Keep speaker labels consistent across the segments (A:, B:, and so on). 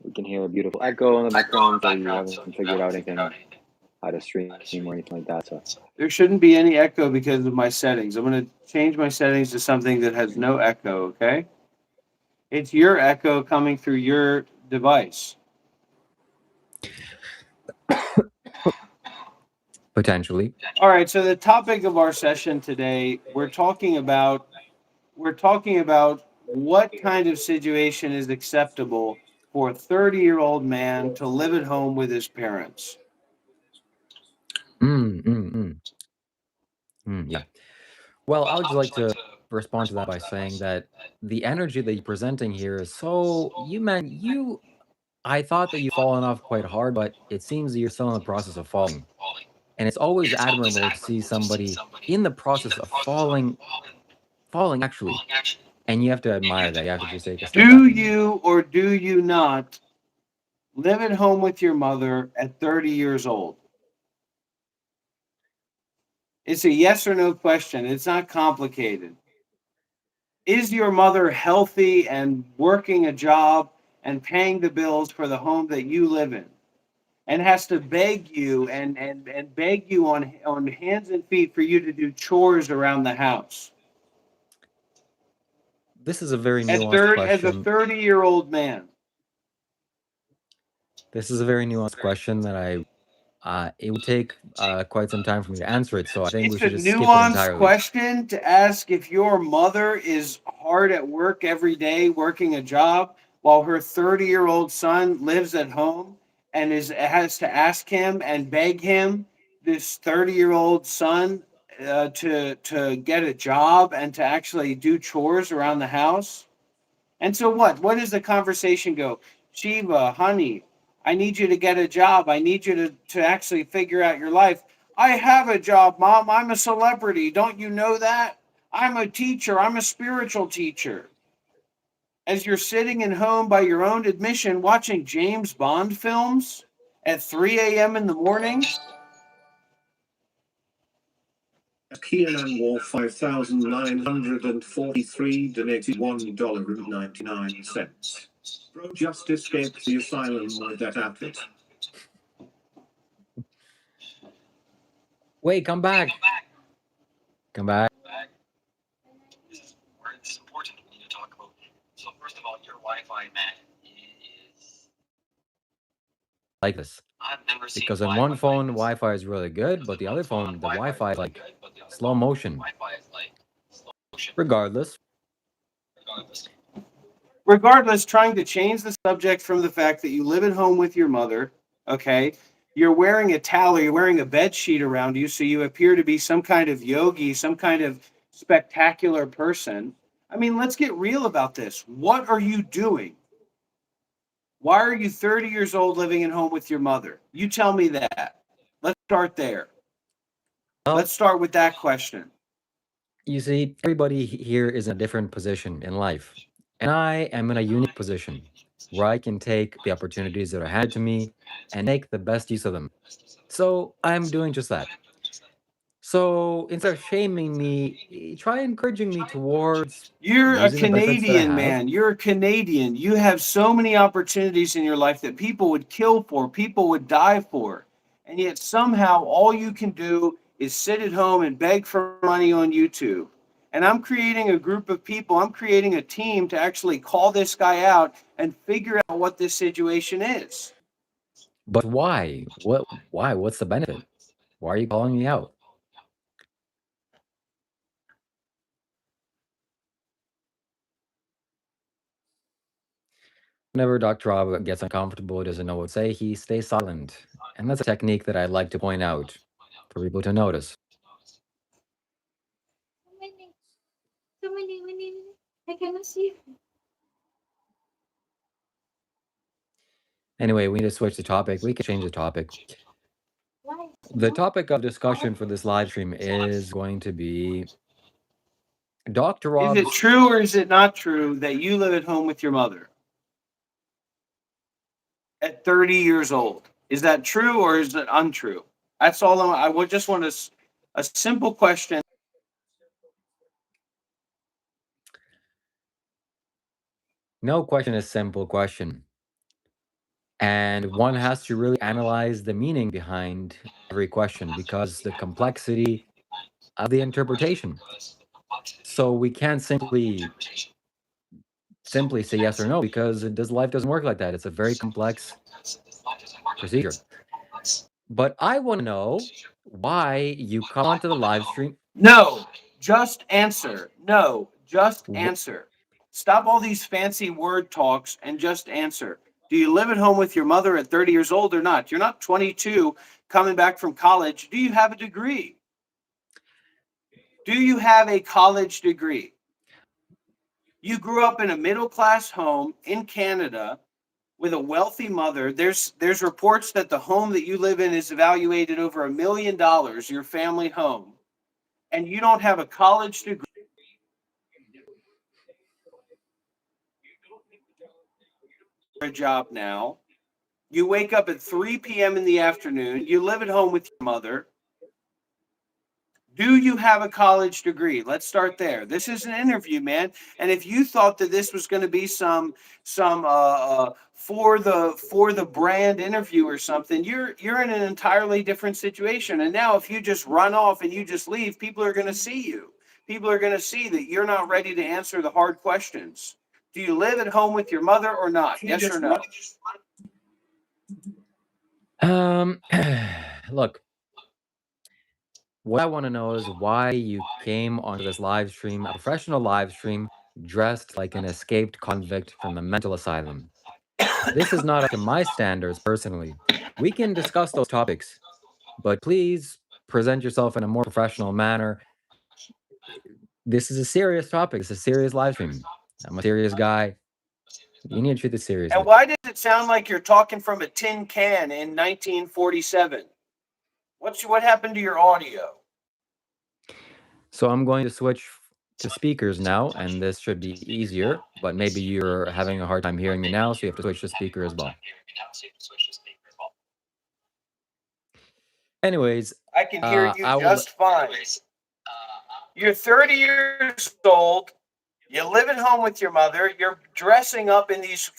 A: we can hear a beautiful echo in the background, so you haven't figured out anything how to stream or anything like that. So
B: There shouldn't be any echo because of my settings. I'm going to change my settings to something that has no echo, okay? It's your echo coming through your device.
C: Potentially.
B: All right, so the topic of our session today, we're talking about what kind of situation is acceptable for a 30-year-old man to live at home with his parents.
C: Mm, mm, mm, yeah. Well, I would just like to respond to that by saying that the energy that you're presenting here is so you man, you I thought that you've fallen off quite hard, but it seems that you're still in the process of falling. And it's always admirable to see somebody in the process of falling actually. And you have to admire that. You have to just take a step back
B: Do
C: and
B: you or do you not live at home with your mother at 30 years old? It's a yes or no question. It's not complicated. Is your mother healthy and working a job and paying the bills for the home that you live in? And has to beg you and beg you on hands and feet for you to do chores around the house.
C: this is a very
B: At
C: nuanced
B: third as a
C: question.
B: 30-year-old man.
C: This is a very nuanced question that it would take quite some time for me to answer it. So I think we
B: It's a
C: should just skip it
B: nuanced
C: entirely.
B: question to ask if your mother is hard at work every day, working a job, while her 30-year-old son lives at home and is has to ask him and beg him, this 30-year-old son, to get a job and to actually do chores around the house. And so what? What does the conversation go? Shiva, honey, I need you to get a job. I need you to actually figure out your life. I have a job, mom. I'm a celebrity. Don't you know that? I'm a teacher. I'm a spiritual teacher. As you're sitting at home by your own admission watching James Bond films at 3 a.m. in the morning.
D: Kieran War 5,943 donated $1.99. Bro just escaped the asylum with that outfit.
C: Wait, come back. Come back.
E: This is where this is important. We need to talk about. So first of all, your Wi-Fi, Matt, is
C: Like this.
E: I've never seen
C: Because on
E: Wi-Fi
C: one
E: like
C: phone,
E: this.
C: Wi Fi is really good, but the other phone, the Wi Fi is like slow motion.
E: Wi-Fi is like slow motion.
C: Regardless.
E: Regardless.
B: Regardless, trying to change the subject from the fact that you live at home with your mother, okay? You're wearing a towel or you're wearing a bed sheet around you, so you appear to be some kind of yogi, some kind of spectacular person. I mean, let's get real about this. What are you doing? Why are you 30 years old living at home with your mother? You tell me that. Let's start there.
C: Well,
B: Let's start with that question.
C: you see, everybody here is in a different position in life. And I am in a unique position where I can take the opportunities that are handed to me and make the best use of them. So I'm doing just that. So instead of shaming me, try encouraging me towards
B: You're a
C: using the benefits that I
B: Canadian
C: have.
B: man. You're a Canadian. You have so many opportunities in your life that people would kill for, people would die for. And yet somehow all you can do is sit at home and beg for money on YouTube. And I'm creating a group of people, I'm creating a team to actually call this guy out and figure out what this situation is.
C: But why? Why? What's the benefit? Why are you calling me out? Whenever Dr. Rob gets uncomfortable, he doesn't know what to say, he stays silent. And that's a technique that I'd like to point out for people to notice.
F: I cannot see.
C: Anyway, we need to switch the topic. We can change the topic. The topic of discussion for this live stream is going to be Dr.
B: Is it
C: Rob's.
B: true or is it not true that you live at home with your mother at 30 years old? Is that true or is it untrue? That's all I would just want a simple question.
C: No question is simple question. And one has to really analyze the meaning behind every question because the complexity of the interpretation. So we can't simply say yes or no because life doesn't work like that. It's a very complex procedure. But I want to know why you come onto the live stream.
B: No, just answer. No, just
C: Wh-
B: answer. Stop all these fancy word talks and just answer. Do you live at home with your mother at 30 years old or not? You're not 22 coming back from college. Do you have a degree? Do you have a college degree? You grew up in a middle class home in Canada with a wealthy mother. There's reports that the home that you live in is evaluated over $1 million, your family home, and you don't have a college degree. A job now. You wake up at 3 p.m. in the afternoon. You live at home with your mother. Do you have a college degree? Let's start there. This is an interview, man. And if you thought that this was going to be some for the brand interview or something, you're in an entirely different situation. And now if you just run off and you just leave, people are going to see you. People are going to see that you're not ready to answer the hard questions. Do you live at home with your mother or not? Yes or no?
C: Um, look, what I want to know is why you came onto this live stream, a professional live stream, dressed like an escaped convict from a mental asylum. This is not up to my standards personally. We can discuss those topics, but please present yourself in a more professional manner. This is a serious topic. It's a serious live stream. I'm a serious guy. You need to treat this seriously.
B: And why does it sound like you're talking from a tin can in 1947? What happened to your audio?
C: So I'm going to switch to speakers now, and this should be easier, but maybe you're having a hard time hearing me now, so you have to switch to speaker as well. Anyways,
B: I can hear you
C: I will.
B: just fine. You're 30 years old. You live at home with your mother. You're dressing up in these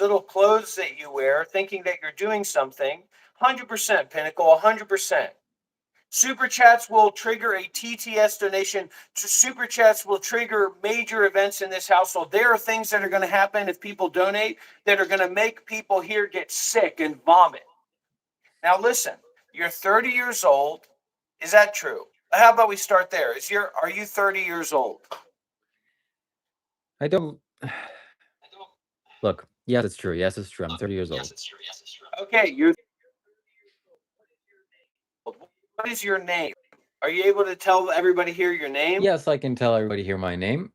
B: little clothes that you wear, thinking that you're doing something. 100% Pinnacle, 100%. Super chats will trigger a TTS donation. Super chats will trigger major events in this household. There are things that are going to happen if people donate that are going to make people here get sick and vomit. Now listen, you're 30 years old. Is that true? How about we start there? Are you 30 years old?
C: I don't. Look, yes, it's true. Yes, it's true. I'm 30 years old.
B: Okay, what is your name? Are you able to tell everybody here your name?
C: Yes, I can tell everybody here my name,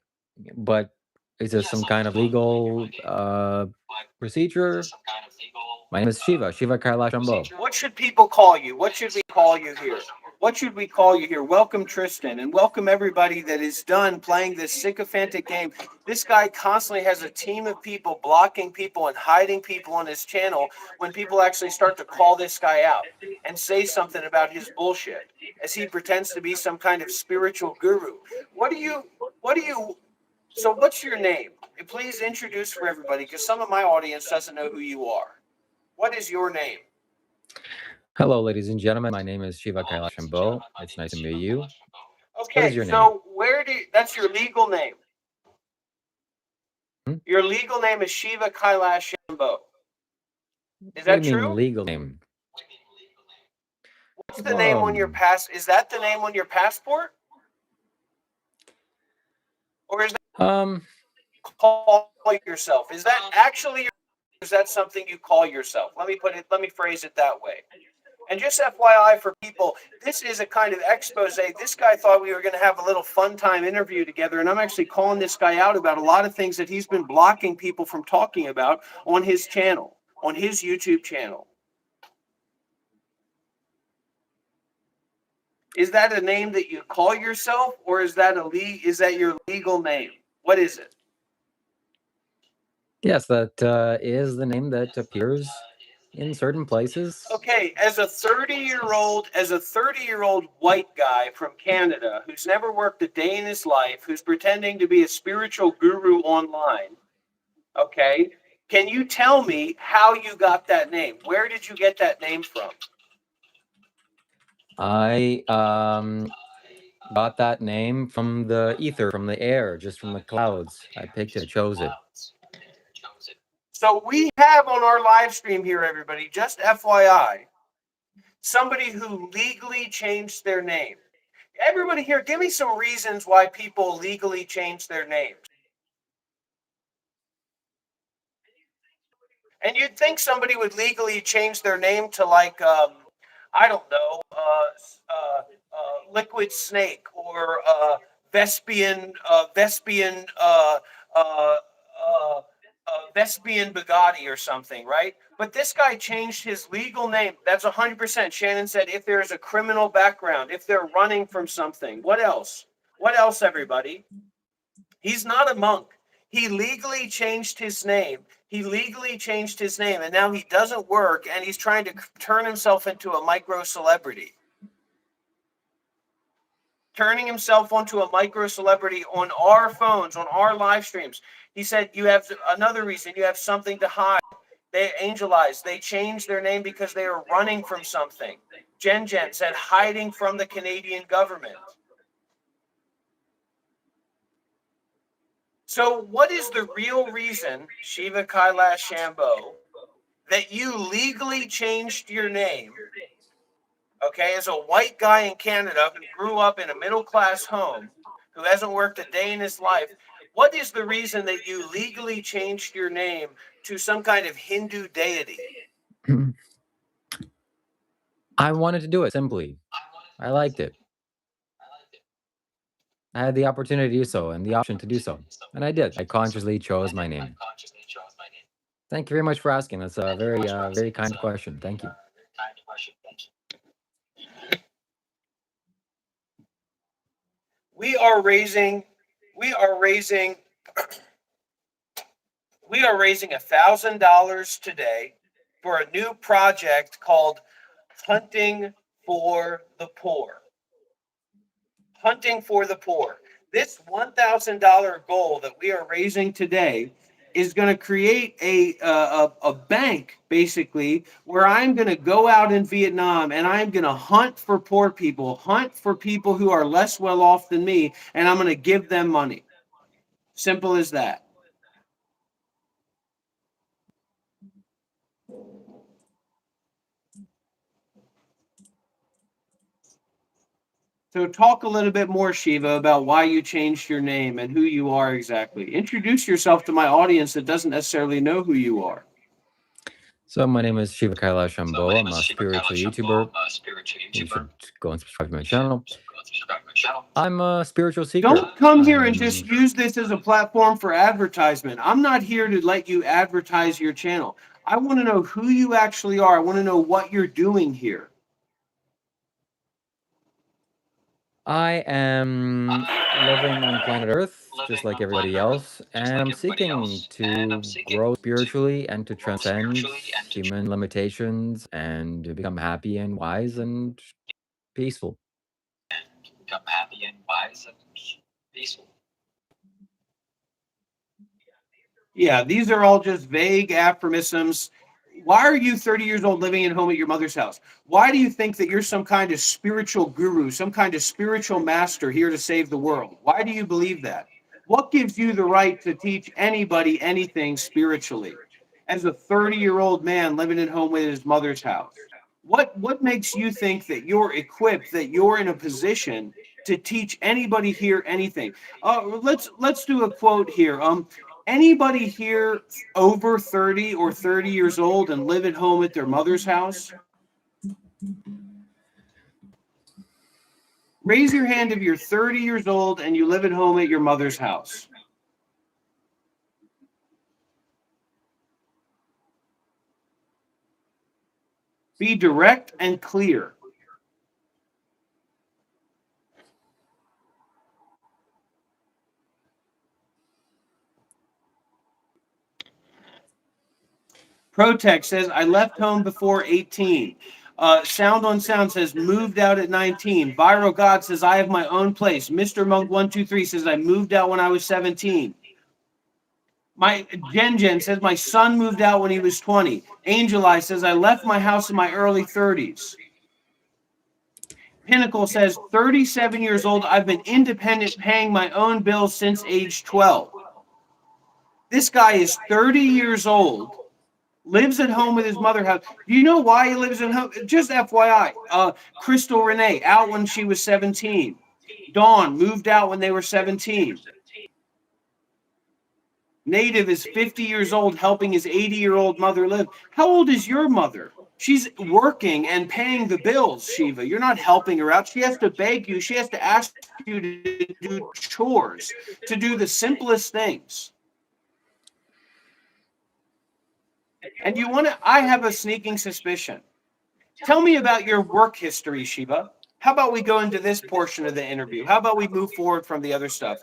C: but is there some kind of legal procedure? My name is Shiva Kailash Shambho.
B: What should people call you? What should we call you here? What should we call you here? Welcome, Tristan, and welcome everybody that is done playing this sycophantic game. This guy constantly has a team of people blocking people and hiding people on his channel when people actually start to call this guy out and say something about his bullshit as he pretends to be some kind of spiritual guru. So what's your name? Please introduce for everybody because some of my audience doesn't know who you are. What is your name?
C: Hello, ladies and gentlemen. My name is Shiva Kailash Shambho. It's nice to meet you.
B: Okay,
C: what is your
B: so that's your legal name.
C: name?
B: Your legal name is Shiva Kailash Shambho. Is
C: What
B: that
C: do you
B: true?
C: mean legal name?
B: What's the name on your pass? Is that the name on your passport? Or is that call yourself? Is that actually or is that something you call yourself? Let me phrase it that way. And just FYI for people, this is a kind of expose. This guy thought we were going to have a little fun time interview together, and I'm actually calling this guy out about a lot of things that he's been blocking people from talking about on his channel, on his YouTube channel. Is that a name that you call yourself, or is that your legal name? What is it?
C: Yes, that is the name that appears in certain places.
B: Okay, as a 30-year-old white guy from Canada who's never worked a day in his life, who's pretending to be a spiritual guru online, okay, Can you tell me how you got that name? Where did you get that name from?
C: I got that name from the ether, from the air, just from the clouds. I picked it, chose it.
B: So we have on our live stream here, everybody, just FYI, somebody who legally changed their name. Everybody here, give me some reasons why people legally change their names. And you'd think somebody would legally change their name to like, I don't know, Liquid Snake or Vespian, Vespian Bugatti or something, right? But this guy changed his legal name. That's 100%. Shannon said if there is a criminal background, if they're running from something. What else? What else, everybody? He's not a monk. He legally changed his name. He legally changed his name, and now he doesn't work, and he's trying to turn himself into a micro celebrity. Turning himself onto a micro celebrity on our phones, on our live streams. He said, you have another reason, you have something to hide. They angelize, they changed their name because they are running from something. Jen said, hiding from the Canadian government. So what is the real reason, Shiva, Kailash, Shambho, that you legally changed your name, okay, as a white guy in Canada who grew up in a middle-class home, who hasn't worked a day in his life? What is the reason that you legally changed your name to some kind of Hindu deity?
C: I wanted to do it simply. I liked it. I had the opportunity to do so and the option to do so. And I did. I consciously chose my name. Thank you very much for asking. That's a very kind question. Thank you.
B: We are raising $1,000 today for a new project called Hunting for the Poor. Hunting for the Poor. This $1,000 goal that we are raising today is going to create a bank, basically, where I'm going to go out in Vietnam and I'm going to hunt for poor people, hunt for people who are less well off than me, and I'm going to give them money. Simple as that. So talk a little bit more, Shiva, about why you changed your name and who you are exactly. Introduce yourself to my audience that doesn't necessarily know who you are.
C: So my name is Shiva Kailash Shambho. I'm a spiritual YouTuber. You should go and subscribe to my channel. I'm a spiritual seeker.
B: Don't come here and just use this as a platform for advertisement. I'm not here to let you advertise your channel. I want to know who you actually are. I want to know what you're doing here.
C: I am living on planet Earth, just like everybody else, and I'm seeking to grow spiritually and to transcend human limitations and to become happy and wise and peaceful.
B: Yeah, these are all just vague aphorisms. Why are you 30 years old living at home at your mother's house? Why do you think that you're some kind of spiritual guru, some kind of spiritual master here to save the world? Why do you believe that? What gives you the right to teach anybody anything spiritually as a 30-year-old man living at home with his mother's house? What makes you think that you're equipped, that you're in a position to teach anybody here anything? Let's do a quote here. Anybody here over 30 or 30 years old and live at home at their mother's house? Raise your hand if you're 30 years old and you live at home at your mother's house. Be direct and clear. Protect says, I left home before 18. Sound on Sound says, moved out at 19. Viral God says, I have my own place. Mr. Monk 123 says, I moved out when I was 17. My Jen says my son moved out when he was 20. Angel Eye says I left my house in my early 30s. Pinnacle says 37 years old. I've been independent, paying my own bills since age 12. This guy is 30 years old, lives at home with his mother house. Do you know why he lives at home? Just FYI. Crystal Renee out when she was 17. Dawn moved out when they were 17. Native is 50 years old, helping his 80-year-old mother live. How old is your mother? She's working and paying the bills, Shiva. You're not helping her out. She has to beg you. She has to ask you to do chores, to do the simplest things. And I have a sneaking suspicion. Tell me about your work history, Shiva. How about we go into this portion of the interview? How about we move forward from the other stuff?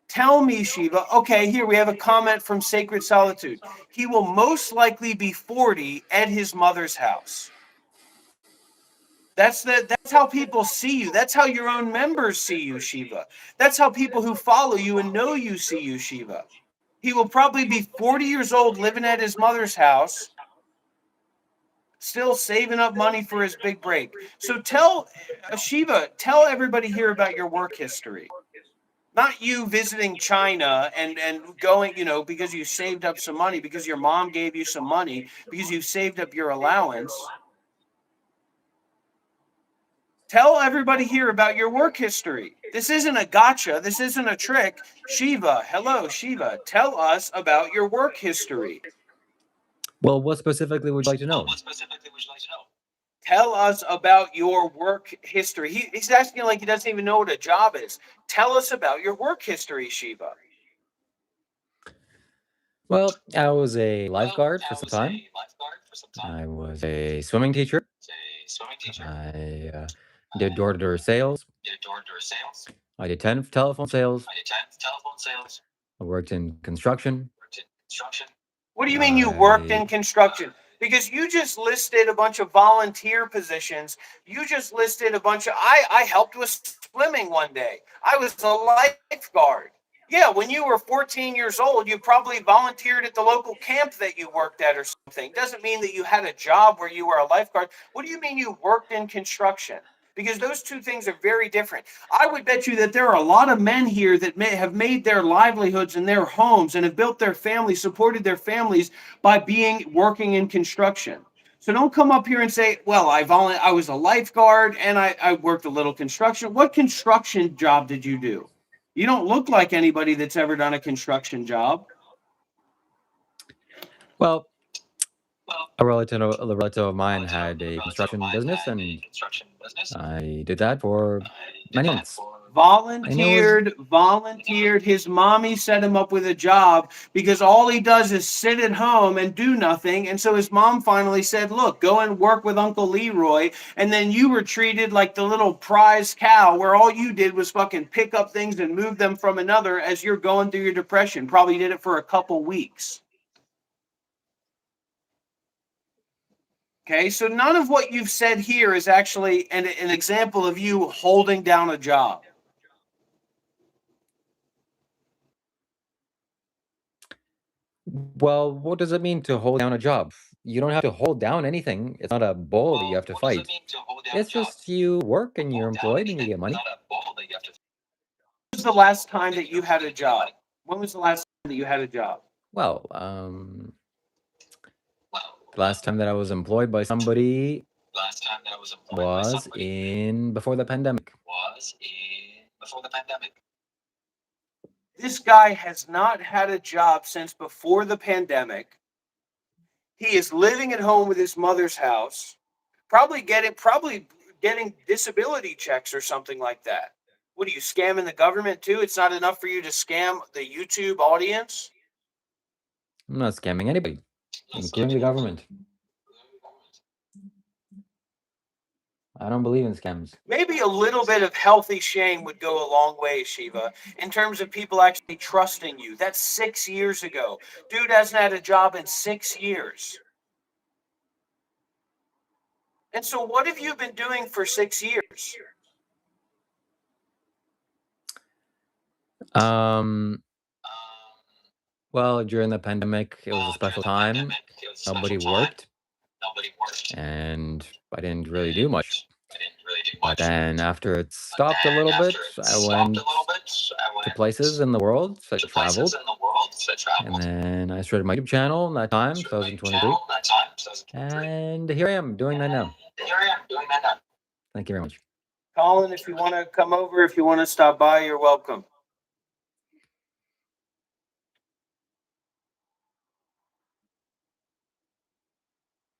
B: Tell me, Shiva. Okay, here we have a comment from Sacred Solitude. He will most likely be 40 at his mother's house. That's how people see you. That's how your own members see you, Shiva. That's how people who follow you and know you see you, Shiva. He will probably be 40 years old, living at his mother's house, still saving up money for his big break. So tell Shiva, tell everybody here about your work history. Not you visiting China and going, because you saved up some money, because your mom gave you some money, because you saved up your allowance. Tell everybody here about your work history. This isn't a gotcha. This isn't a trick. Shiva, hello, Shiva. Tell us about your work history.
C: Well, what specifically would you like to know?
B: Tell us about your work history. He's asking like he doesn't even know what a job is. Tell us about your work history, Shiva.
C: Well, I was a lifeguard for some time. I was a swimming teacher. I did door-to-door sales. I did telephone sales. I worked in construction.
B: What do you mean you worked in construction? Because you just listed a bunch of volunteer positions. You just listed a bunch of. I helped with swimming one day. I was a lifeguard. Yeah, when you were 14 years old, you probably volunteered at the local camp that you worked at or something. Doesn't mean that you had a job where you were a lifeguard. What do you mean you worked in construction? Because those two things are very different. I would bet you that there are a lot of men here that have made their livelihoods in their homes and have built their families, supported their families by working in construction. So don't come up here and say, well, I was a lifeguard and I worked a little construction. What construction job did you do? You don't look like anybody that's ever done a construction job.
C: Well, a relative of mine had a construction business, and I did that for many months.
B: Volunteered. His mommy set him up with a job because all he does is sit at home and do nothing. And so his mom finally said, look, go and work with Uncle Leroy. And then you were treated like the little prize cow where all you did was fucking pick up things and move them from another as you're going through your depression. Probably did it for a couple weeks. Okay, so none of what you've said here is actually an example of you holding down a job.
C: Well, what does it mean to hold down a job? You don't have to hold down anything. It's not a bull that you have to fight. It's just you work and you're employed and you get money.
B: When was the last time that you had a job? When was the last time that you had a job?
C: Well, the last time that I was employed by somebody was before the pandemic.
B: This guy has not had a job since before the pandemic. He is living at home with his mother's house, probably getting disability checks or something like that. What are you scamming the government too? It's not enough for you to scam the YouTube audience?
C: I'm not scamming anybody, including the government. I don't believe in scams.
B: Maybe a little bit of healthy shame would go a long way, Shiva, in terms of people actually trusting you. That's 6 years ago. Dude hasn't had a job in 6 years. And so what have you been doing for 6 years?
C: Well, during the pandemic, it was a special time. Nobody worked, and I didn't really do much. But then after it stopped a little bit, I went to places in the world, so I traveled. And then I started my YouTube channel in that time, 2023. And here I am doing that now. Thank you very much.
B: Colin, if you want to come over, if you want to stop by, you're welcome.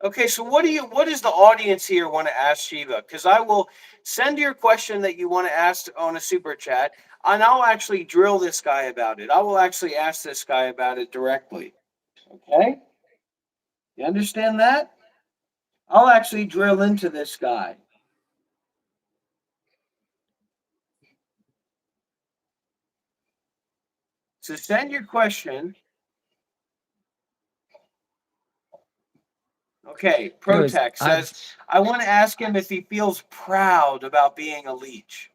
B: Okay, so what does the audience here want to ask Shiva? Because I will send your question that you want to ask on a super chat, and I'll actually drill this guy about it. I will actually ask this guy about it directly. Okay? You understand that? I'll actually drill into this guy. So send your question. Okay, Protect says, I want to ask him if he feels proud about being a leech.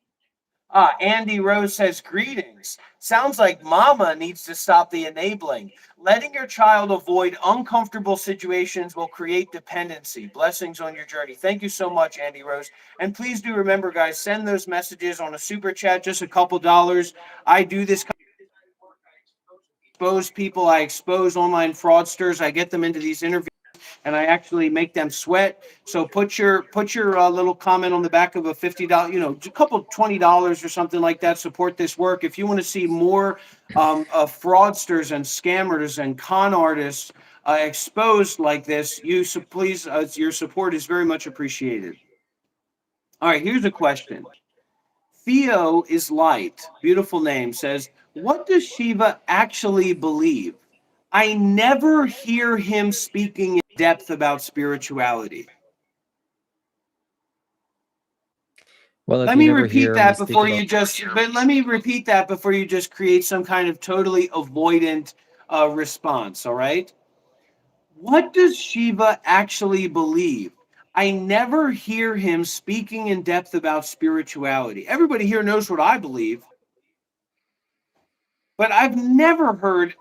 B: Andy Rose says, greetings. Sounds like mama needs to stop the enabling. Letting your child avoid uncomfortable situations will create dependency. Blessings on your journey. Thank you so much, Andy Rose. And please do remember, guys, send those messages on a super chat, just a couple dollars. I do this. Expose people. I expose online fraudsters. I get them into these interviews, and I actually make them sweat. So put your little comment on the back of a $50, a couple $20 or something like that. Support this work. If you want to see more fraudsters and scammers and con artists exposed like this, please, your support is very much appreciated. All right, here's a question. Theo is light. Beautiful name. Says, what does Shiva actually believe? I never hear him speaking in depth about spirituality.
C: Well,
B: let me repeat that before you just create some kind of totally avoidant response. All right. What does Shiva actually believe? I never hear him speaking in depth about spirituality. Everybody here knows what I believe, but I've never heard,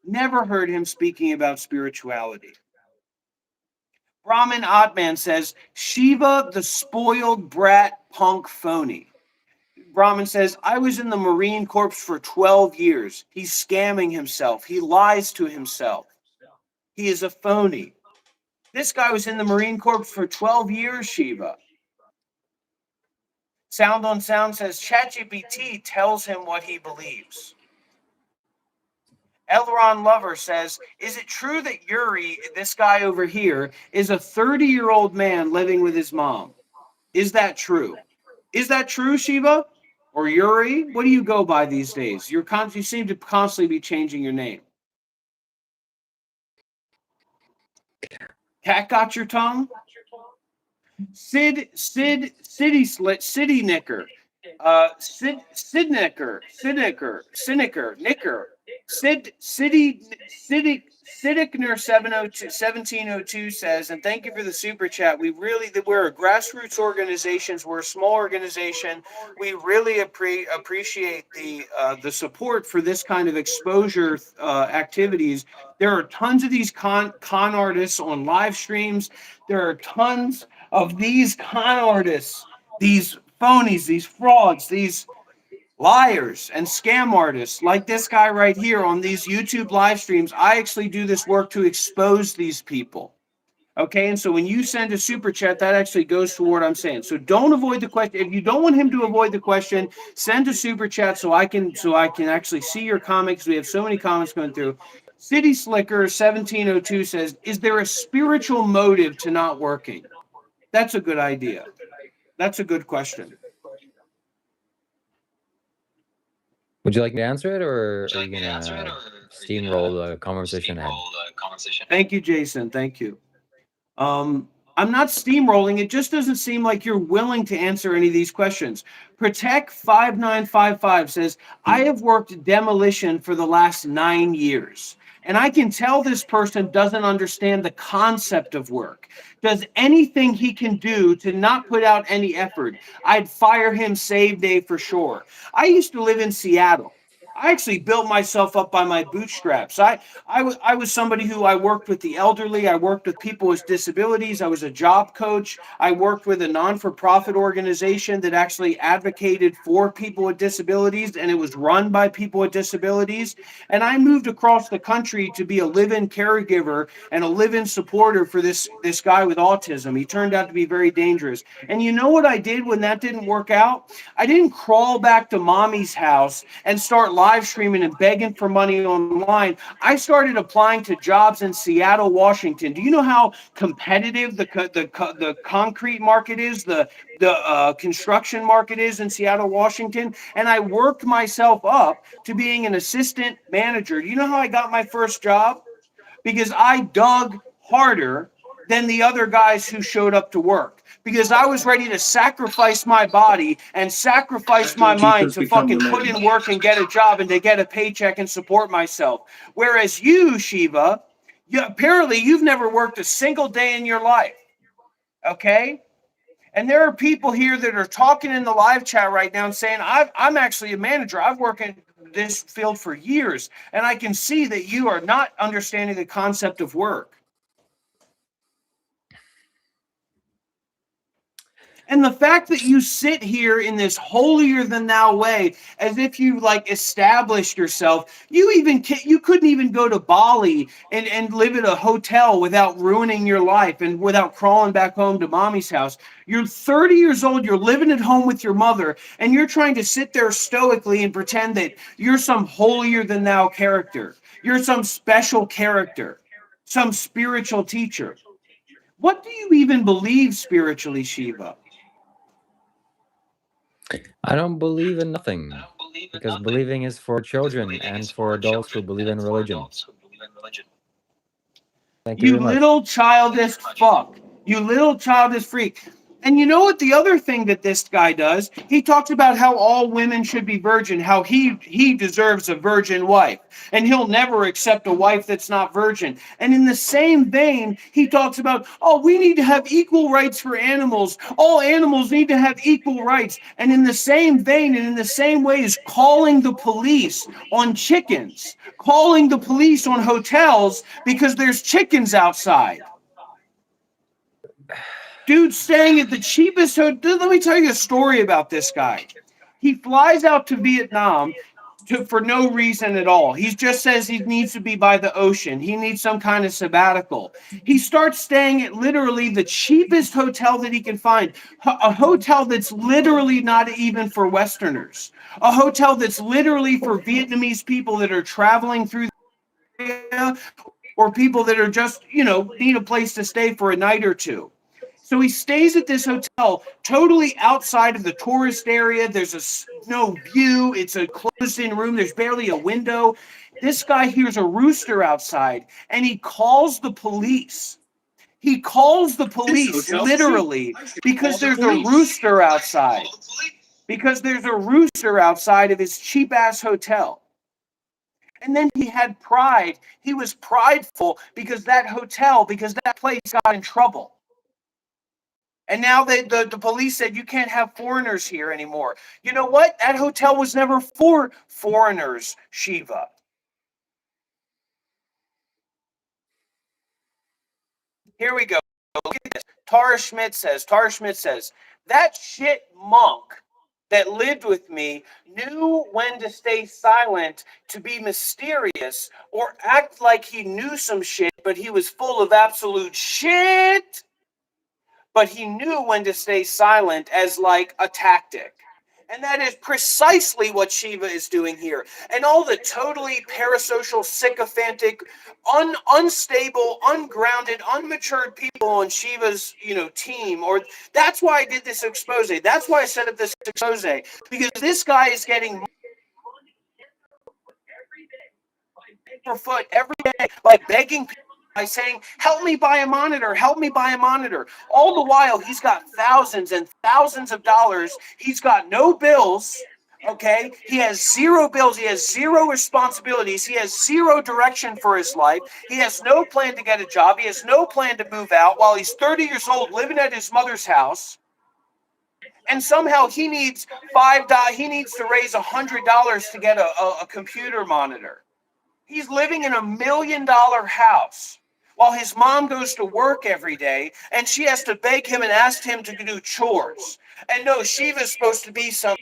B: never heard him speaking about spirituality. Brahmin Atman says, Shiva, the spoiled brat punk phony. Brahmin says, I was in the Marine Corps for 12 years. He's scamming himself. He lies to himself. He is a phony. This guy was in the Marine Corps for 12 years, Shiva. Sound on Sound says, ChatGPT tells him what he believes. Elron Lover says, is it true that Yuri, this guy over here, is a 30-year-old man living with his mom? Is that true? Is that true, Shiva? Or Yuri? What do you go by these days? You seem to constantly be changing your name. Cat got your tongue? City Nicker. Siddickner 1702 says, and thank you for the super chat. We're a grassroots organizations. We're a small organization. We really appreciate the support for this kind of exposure activities. There are tons of these con artists on live streams. There are tons of these con artists, these phonies, these frauds, these liars and scam artists like this guy right here on these YouTube live streams. I actually do this work to expose these people. Okay, and so when you send a super chat, that actually goes toward what I'm saying. So don't avoid the question. If you don't want him to avoid the question, send a super chat so I can actually see your comment, because we have so many comments going through. City Slicker 1702 says, is there a spiritual motive to not working? That's a good idea. That's a good question.
C: Would you like me to answer it, or are you going to steamroll the conversation ahead?
B: Thank you, Jason. Thank you. I'm not steamrolling. It just doesn't seem like you're willing to answer any of these questions. Protect 5955 says, I have worked demolition for the last 9 years, and I can tell this person doesn't understand the concept of work. Does anything he can do to not put out any effort, I'd fire him same day for sure. I used to live in Seattle. I actually built myself up by my bootstraps. I was somebody who I worked with the elderly. I worked with people with disabilities. I was a job coach. I worked with a non-for-profit organization that actually advocated for people with disabilities, and it was run by people with disabilities. And I moved across the country to be a live-in caregiver and a live-in supporter for this guy with autism. He turned out to be very dangerous. And you know what I did when that didn't work out? I didn't crawl back to mommy's house and start live streaming and begging for money online. I started applying to jobs in Seattle, Washington. Do you know how competitive the concrete market is, the construction market is in Seattle, Washington? And I worked myself up to being an assistant manager. Do you know how I got my first job? Because I dug harder than the other guys who showed up to work. Because I was ready to sacrifice my body and sacrifice my mind to fucking put in work and get a job and to get a paycheck and support myself. Whereas you, Shiva, apparently you've never worked a single day in your life. Okay? And there are people here that are talking in the live chat right now and saying, I'm actually a manager. I've worked in this field for years. And I can see that you are not understanding the concept of work. And the fact that you sit here in this holier than thou way, as if you like established yourself, you couldn't even go to Bali and live at a hotel without ruining your life and without crawling back home to mommy's house. You're 30 years old, you're living at home with your mother, and you're trying to sit there stoically and pretend that you're some holier than thou character. You're some special character, some spiritual teacher. What do you even believe spiritually, Shiva?
C: I don't believe in nothing, because believing is for children and for adults who believe in religion. Thank you
B: You
C: very much.
B: little childish fuck. You little childish freak. And you know what the other thing that this guy does? He talks about how all women should be virgin, how he deserves a virgin wife, and he'll never accept a wife that's not virgin. And in the same vein, he talks about, oh, we need to have equal rights for animals. All animals need to have equal rights. And in the same vein and in the same way is calling the police on chickens, calling the police on hotels because there's chickens outside. Dude staying at the cheapest hotel. Let me tell you a story about this guy. He flies out to Vietnam for no reason at all. He just says he needs to be by the ocean. He needs some kind of sabbatical. He starts staying at literally the cheapest hotel that he can find. A hotel that's literally not even for Westerners. A hotel that's literally for Vietnamese people that are traveling through the area or people that are just, need a place to stay for a night or two. So he stays at this hotel totally outside of the tourist area. There's no view. It's a closed-in room. There's barely a window. This guy hears a rooster outside, and he calls the police. He calls the police literally because there's a rooster outside. Because there's a rooster outside of his cheap-ass hotel. And then he had pride. He was prideful because that place got in trouble. And now the police said you can't have foreigners here anymore. You know what? That hotel was never for foreigners, Shiva. Here we go. Look at this. Tara Schmidt says, that shit monk that lived with me knew when to stay silent, to be mysterious, or act like he knew some shit, but he was full of absolute shit. But he knew when to stay silent as like a tactic. And that is precisely what Shiva is doing here. And all the totally parasocial, sycophantic, unstable, ungrounded, unmatured people on Shiva's, team, or that's why I did this expose. That's why I set up this expose. Because this guy is getting per foot every day, like begging people by saying, help me buy a monitor, help me buy a monitor. All the while, he's got thousands and thousands of dollars. He's got no bills, okay? He has zero bills. He has zero responsibilities. He has zero direction for his life. He has no plan to get a job. He has no plan to move out while he's 30 years old living at his mother's house. And somehow he needs $5. He needs to raise $100 to get a computer monitor. He's living in $1 million house while his mom goes to work every day and she has to beg him and ask him to do chores. And no, Shiva's supposed to be some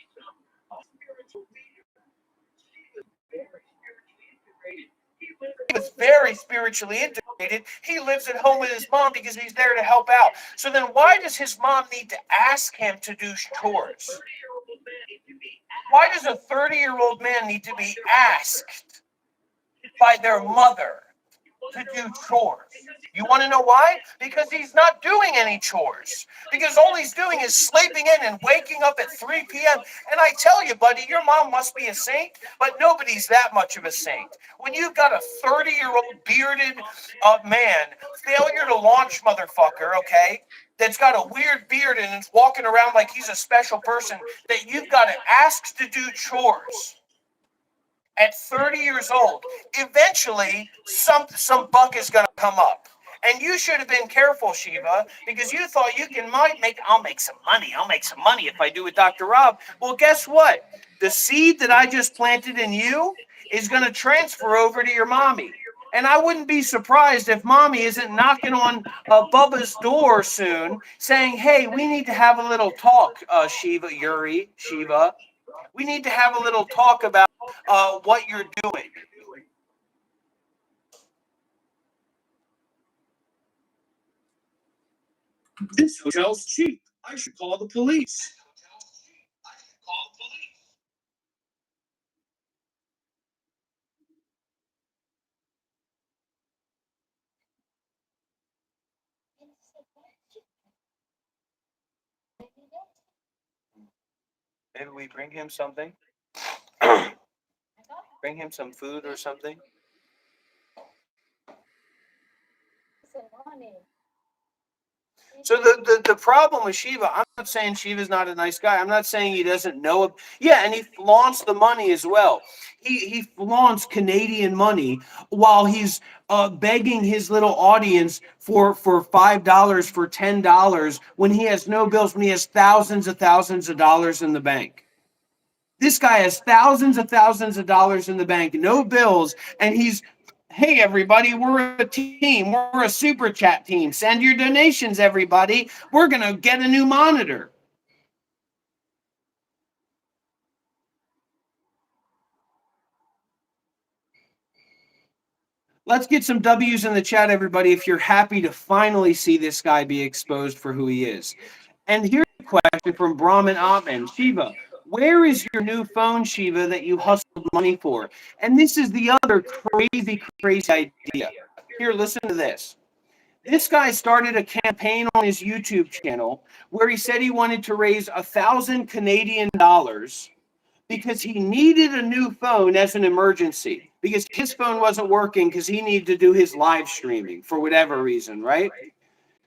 B: was very spiritually integrated. He lives at home with his mom because he's there to help out. So then why does his mom need to ask him to do chores? Why does a 30-year-old man need to be asked by their mother to do chores? You want to know why? Because he's not doing any chores. Because all he's doing is sleeping in and waking up at 3 p.m. And I tell you, buddy, your mom must be a saint, but nobody's that much of a saint. When you've got a 30-year-old bearded man, failure to launch motherfucker, okay, that's got a weird beard and is walking around like he's a special person, that you've got to ask to do chores at 30 years old, eventually some buck is going to come up. And you should have been careful, Shiva, because you thought I'll make some money. I'll make some money if I do with Dr. Rob. Well, guess what? The seed that I just planted in you is going to transfer over to your mommy. And I wouldn't be surprised if mommy isn't knocking on Bubba's door soon saying, hey, we need to have a little talk, Shiva. We need to have a little talk about what you're doing.
D: This hotel's cheap. I should call the police.
B: Maybe we bring him something. Bring him some food or something. So the problem with Shiva, I'm not saying Shiva's not a nice guy. I'm not saying he doesn't know it. Yeah, and he flaunts the money as well. He flaunts Canadian money while he's begging his little audience for $5, for $10 when he has no bills, when he has thousands of dollars in the bank. This guy has thousands of dollars in the bank, no bills, and he's, hey, everybody, we're a team. We're a super chat team. Send your donations, everybody. We're going to get a new monitor. Let's get some W's in the chat, everybody, if you're happy to finally see this guy be exposed for who he is. And here's a question from Brahman Atman. Shiva, where is your new phone, Shiva, that you hustled money for? And this is the other crazy idea. Here, listen to this. This guy started a campaign on his YouTube channel where he said he wanted to raise 1,000 Canadian dollars because he needed a new phone as an emergency because his phone wasn't working because he needed to do his live streaming for whatever reason, right?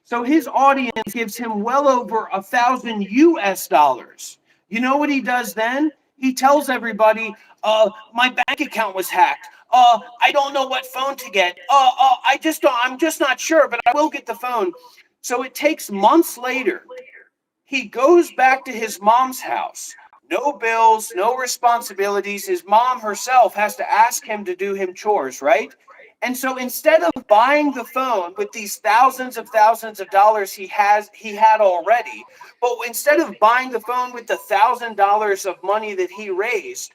B: So his audience gives him well over 1,000 US dollars. You know what he does then? He tells everybody, my bank account was hacked. I don't know what phone to get. I'm just not sure, but I will get the phone. So it takes months later. He goes back to his mom's house. No bills, no responsibilities. His mom herself has to ask him to do him chores, right? And so instead of buying the phone with these thousands of dollars he had already, but instead of buying the phone with the $1,000 of money that he raised,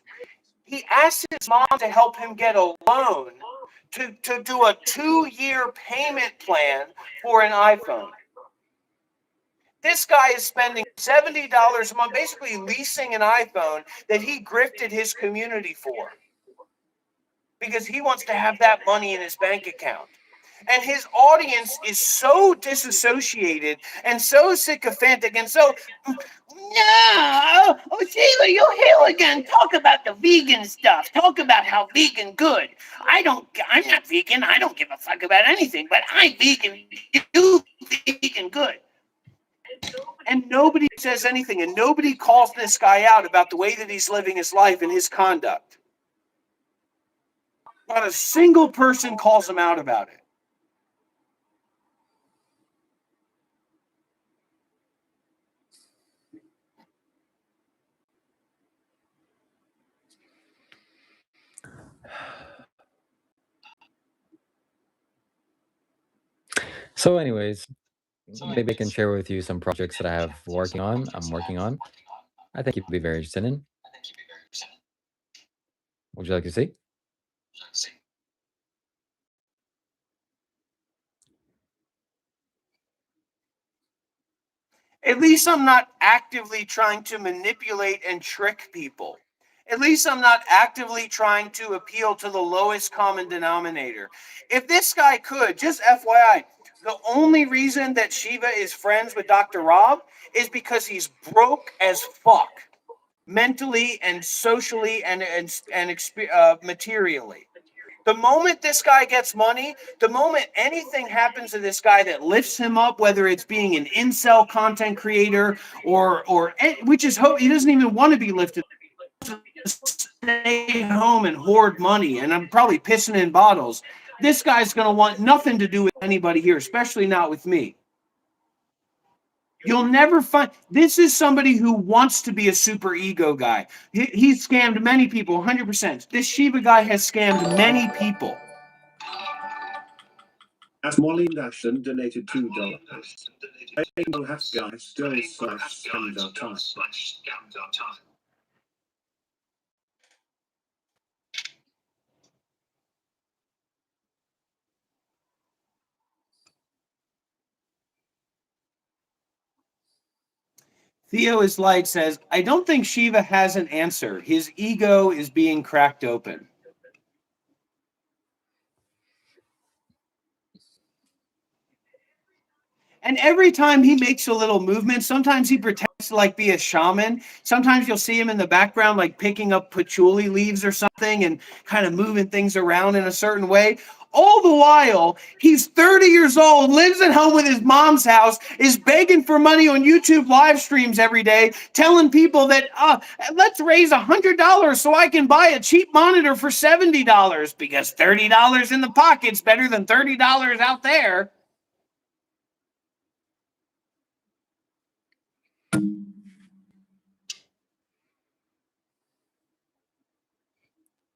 B: he asked his mom to help him get a loan to do a 2-year payment plan for an iPhone. This guy is spending $70 a month, basically leasing an iPhone that he grifted his community for because he wants to have that money in his bank account. And his audience is so disassociated and so sycophantic and so, no, oh, Sheila, you're here again. Talk about the vegan stuff. Talk about how vegan good. I'm not vegan. I don't give a fuck about anything, but I'm vegan. You vegan good. And nobody says anything, and nobody calls this guy out about the way that he's living his life and his conduct. Not a single person calls him out about it.
C: So, anyways, maybe I can share with you some projects that I have working on. I'm working on. I think you'd be very interested in. Would you like to see?
B: At least I'm not actively trying to manipulate and trick people. At least I'm not actively trying to appeal to the lowest common denominator. If this guy could, just FYI, the only reason that Shiva is friends with Dr. Rob is because he's broke as fuck, mentally and socially and materially. The moment this guy gets money, the moment anything happens to this guy that lifts him up, whether it's being an incel content creator or which is hope he doesn't even want to be lifted, stay home and hoard money, and I'm probably pissing in bottles. This guy's gonna want nothing to do with anybody here, especially not with me. You'll never find this is somebody who wants to be a super ego guy. He's scammed many people, 100%. This Shiva guy has scammed many people.
D: As Molly Nashon donated $2. Rainbow Hat Guy still /scams our time.
B: Theo is Light says, I don't think Shiva has an answer. His ego is being cracked open. And every time he makes a little movement, sometimes he pretends to like be a shaman. Sometimes you'll see him in the background like picking up patchouli leaves or something and kind of moving things around in a certain way. All the while, he's 30 years old, lives at home with his mom's house, is begging for money on YouTube live streams every day, telling people that, let's raise $100 so I can buy a cheap monitor for $70 because $30 in the pocket's better than $30 out there.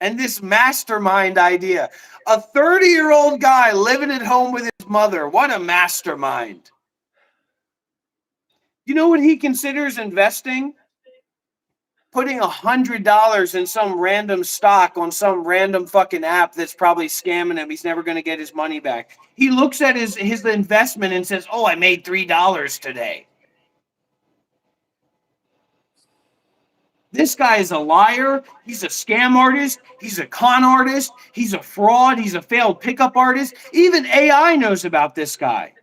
B: And this mastermind idea, a 30-year-old guy living at home with his mother. What a mastermind. You know what he considers investing? Putting $100 in some random stock on some random fucking app that's probably scamming him. He's never going to get his money back. He looks at his investment and says, oh, I made $3 today. This guy is a liar. He's a scam artist. He's a con artist. He's a fraud. He's a failed pickup artist. Even AI knows about this guy.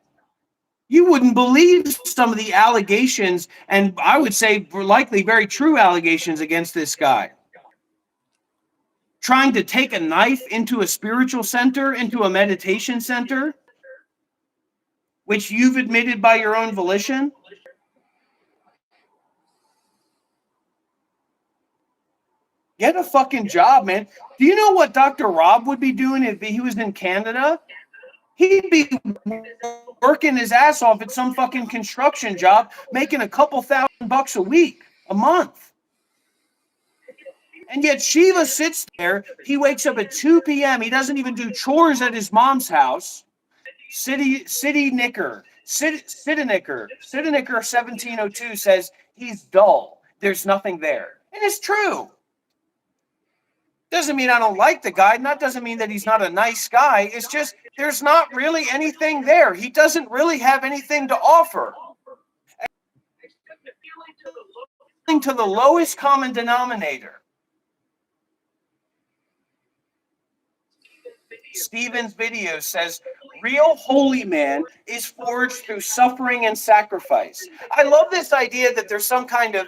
B: You wouldn't believe some of the allegations, and I would say likely very true allegations against this guy. Trying to take a knife into a spiritual center, into a meditation center, which you've admitted by your own volition. Get a fucking job, man. Do you know what Dr. Rob would be doing if he was in Canada? He'd be working his ass off at some fucking construction job, making a couple $1,000 a week, a month. And yet Shiva sits there. He wakes up at 2 p.m. He doesn't even do chores at his mom's house. City Nicker 1702 says he's dull. There's nothing there. And it's true. Doesn't mean I don't like the guy. That doesn't mean that he's not a nice guy. It's just there's not really anything there. He doesn't really have anything to offer. To the lowest common denominator. Steven's video says, real holy man is forged through suffering and sacrifice. I love this idea that there's some kind of,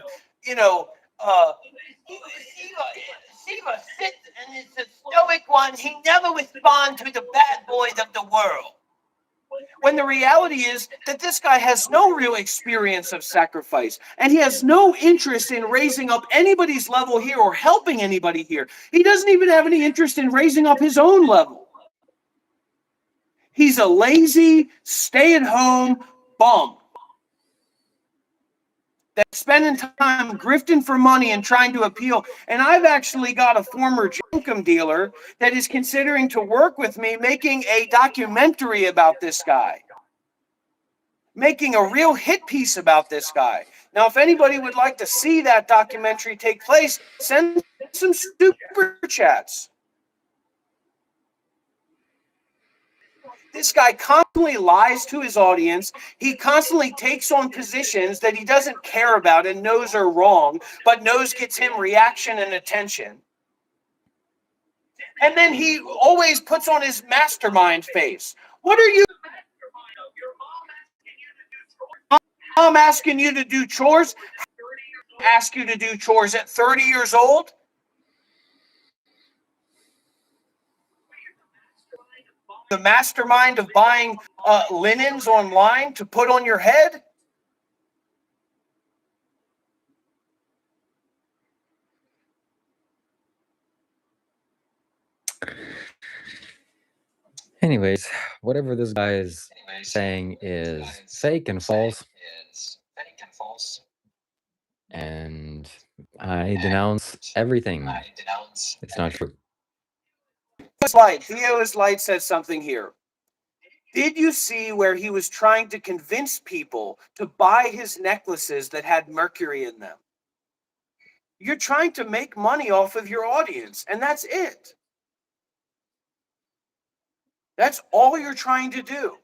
B: Shiva sits and is the stoic one. He never responds to the bad boys of the world. When the reality is that this guy has no real experience of sacrifice, and he has no interest in raising up anybody's level here or helping anybody here. He doesn't even have any interest in raising up his own level. He's a lazy, stay-at-home bum that's spending time grifting for money and trying to appeal. And I've actually got a former junkum dealer that is considering to work with me making a documentary about this guy. making a real hit piece about this guy. Now, if anybody would like to see that documentary take place, send some super chats. This guy constantly lies to his audience. He constantly takes on positions that he doesn't care about and knows are wrong, but knows gets him reaction and attention. And then he always puts on his mastermind face. What are you? Mom asking you to do chores? Ask you to do chores at 30 years old? The mastermind of buying linens online to put on your head?
C: Anyways, whatever this guy is saying is fake and false, and I denounce everything. It's not true.
B: Theo is Light says something here. Did you see where he was trying to convince people to buy his necklaces that had mercury in them? You're trying to make money off of your audience, and that's it. That's all you're trying to do.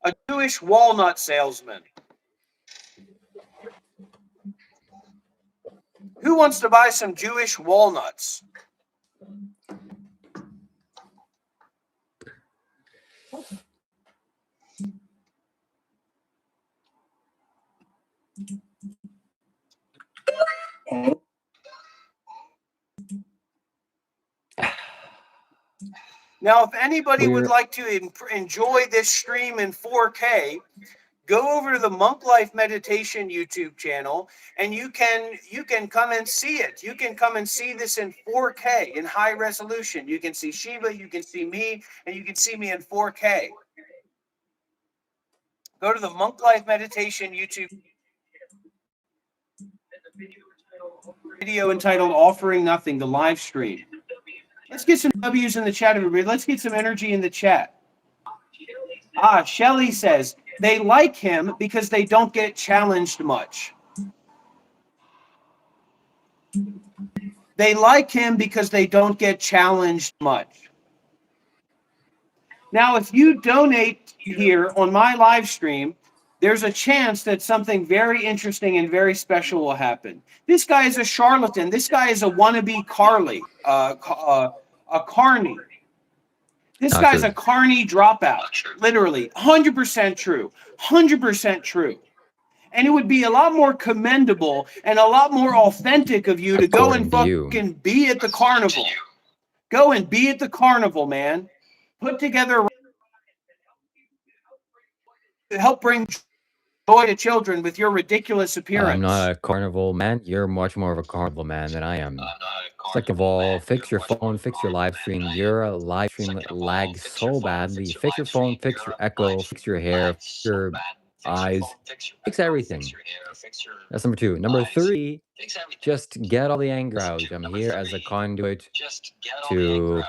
B: A Jewish walnut salesman. Who wants to buy some Jewish walnuts? Now, if anybody would like to enjoy this stream in 4K, go over to the Monk Life Meditation YouTube channel, and you can come and see it. You can come and see this in 4K in high resolution. You can see Shiva, you can see me, and you can see me in 4K. Go to the Monk Life Meditation YouTube video entitled "Offering Nothing," the live stream. Let's get some W's in the chat, everybody. Let's get some energy in the chat. Shelly says they like him because they don't get challenged much. They like him because they don't get challenged much. Now, if you donate here on my live stream, there's a chance that something very interesting and very special will happen. This guy is a charlatan. This guy is a wannabe Carly, a carny. This guy's a carny dropout. Literally, 100% true. 100% true. And it would be a lot more commendable and a lot more authentic of you to go and fucking be at the carnival. Go and be at the carnival, man. Put together to help bring joy to children with your ridiculous appearance.
C: I'm not a carnival man. You're much more of a carnival man than I am. Second of all, fix your phone, fix your live stream. Your live stream lags so badly. Fix your phone, fix your echo, fix your hair, fix your eyes, fix everything. That's number two. Number three, just get all the anger out. I'm here as a conduit to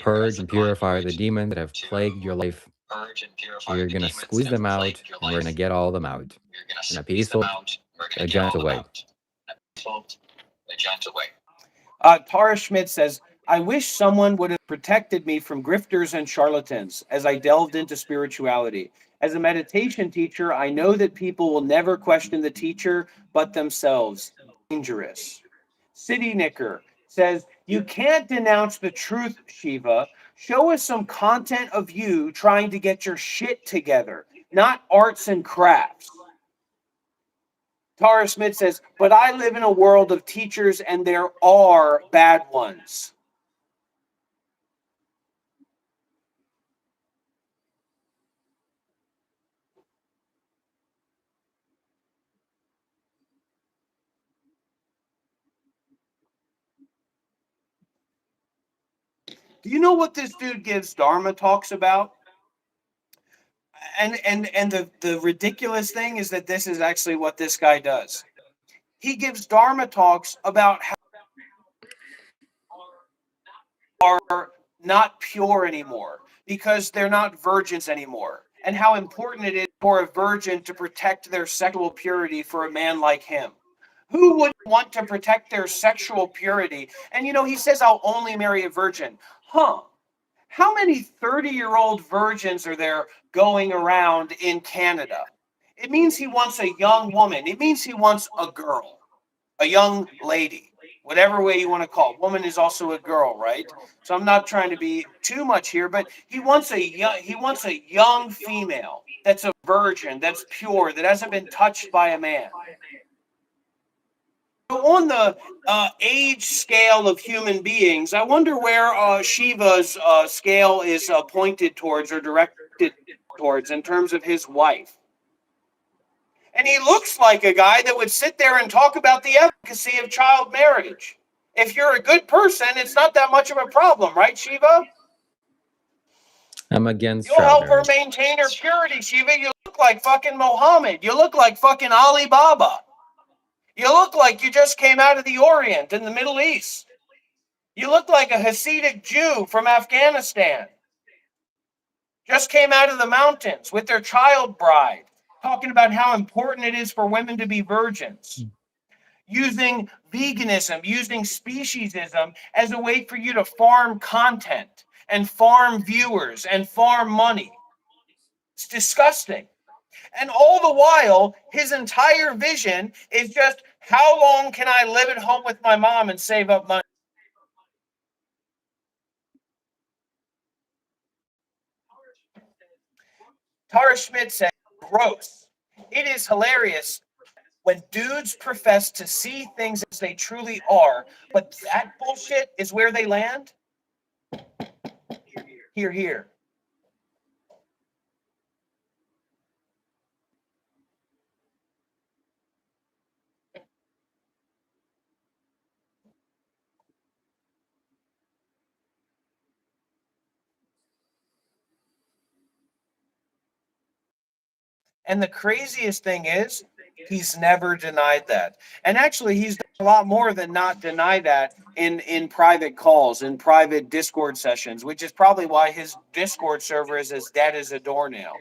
C: purge and purify the demons that have plagued your life. You're going to squeeze them out, and we're going to get all of them out in a peaceful, a gentle way.
B: Tara Schmidt says, I wish someone would have protected me from grifters and charlatans as I delved into spirituality. As a meditation teacher, I know that people will never question the teacher but themselves. Dangerous. City Knicker says, you can't denounce the truth, Shiva. Show us some content of you trying to get your shit together, not arts and crafts. Tara Smith says, but I live in a world of teachers and there are bad ones. Do you know what this dude gives Dharma talks about? And the ridiculous thing is that this is actually what this guy does. He gives Dharma talks about how are not pure anymore because they're not virgins anymore, and how important it is for a virgin to protect their sexual purity for a man like him. Who would want to protect their sexual purity? And he says, I'll only marry a virgin. Huh. How many 30-year-old virgins are there going around in Canada? It means he wants a young woman. It means he wants a girl, a young lady, whatever way you want to call it. Woman is also a girl, right? So I'm not trying to be too much here, but he wants a young female that's a virgin, that's pure, that hasn't been touched by a man. So on the age scale of human beings, I wonder where Shiva's scale is pointed towards or directed towards in terms of his wife. And he looks like a guy that would sit there and talk about the efficacy of child marriage. If you're a good person, it's not that much of a problem, right, Shiva?
C: I'm against
B: You'll
C: child
B: help her
C: marriage.
B: maintain her purity, Shiva. You look like fucking Mohammed. You look like fucking Alibaba. You look like you just came out of the Orient in the Middle East. You look like a Hasidic Jew from Afghanistan. Just came out of the mountains with their child bride, talking about how important it is for women to be virgins. Using veganism, using speciesism as a way for you to farm content and farm viewers and farm money. It's disgusting. And all the while, his entire vision is just how long can I live at home with my mom and save up money? Tara Schmidt said, gross. It is hilarious when dudes profess to see things as they truly are, but that bullshit is where they land. Here, here. And the craziest thing is, he's never denied that. And actually, he's done a lot more than not deny that in private calls, in private Discord sessions, which is probably why his Discord server is as dead as a doornail.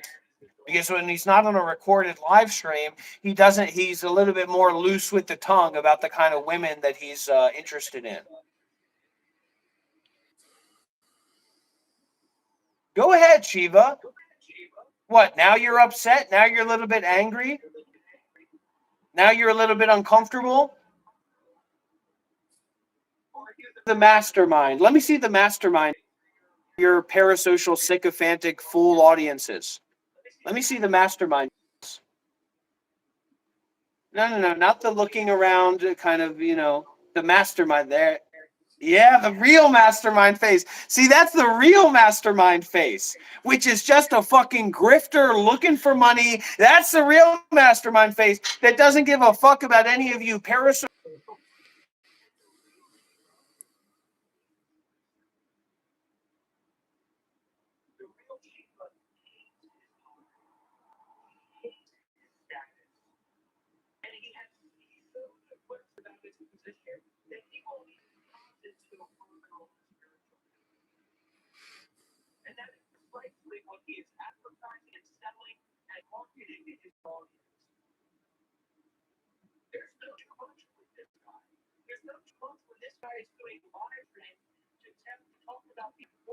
B: Because when he's not on a recorded live stream, he's a little bit more loose with the tongue about the kind of women that he's interested in. Go ahead, Shiva. What, now you're upset? Now you're a little bit angry? Now you're a little bit uncomfortable? The mastermind. Let me see the mastermind. Your parasocial, sycophantic, fool audiences. Let me see the mastermind. No, not the looking around kind of, the mastermind there. Yeah, the real mastermind face. See, that's the real mastermind face, which is just a fucking grifter looking for money. That's the real mastermind face that doesn't give a fuck about any of you parasocial.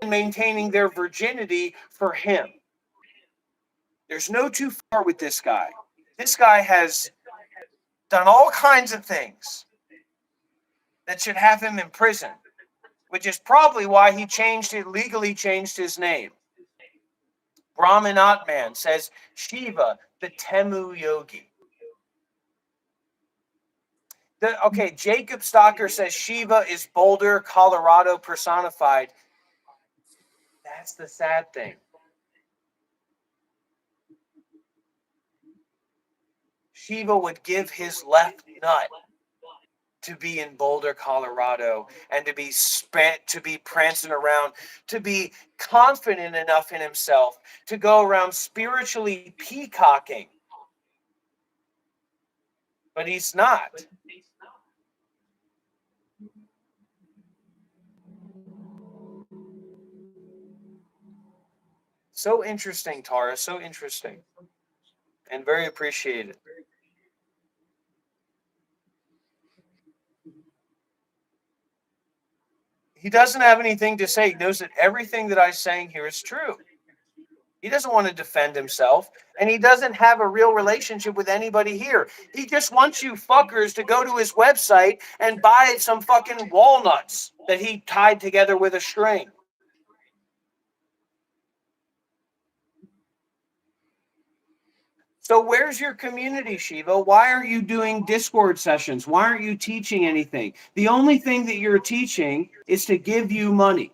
B: Maintaining their virginity for him. There's no too far with this guy. This guy has done all kinds of things that should have him in prison, which is probably why he legally changed his name. Brahmanat Man says Shiva, the Temu Yogi. Jacob Stocker says Shiva is Boulder, Colorado personified. That's the sad thing. Shiva would give his left nut to be in Boulder, Colorado, and to be prancing around, to be confident enough in himself to go around spiritually peacocking. But he's not. So interesting, Tara. So interesting. And very appreciated. He doesn't have anything to say. He knows that everything that I'm saying here is true. He doesn't want to defend himself, and he doesn't have a real relationship with anybody here. He just wants you fuckers to go to his website and buy some fucking walnuts that he tied together with a string. So where's your community, Shiva? Why are you doing Discord sessions? Why aren't you teaching anything? The only thing that you're teaching is to give you money.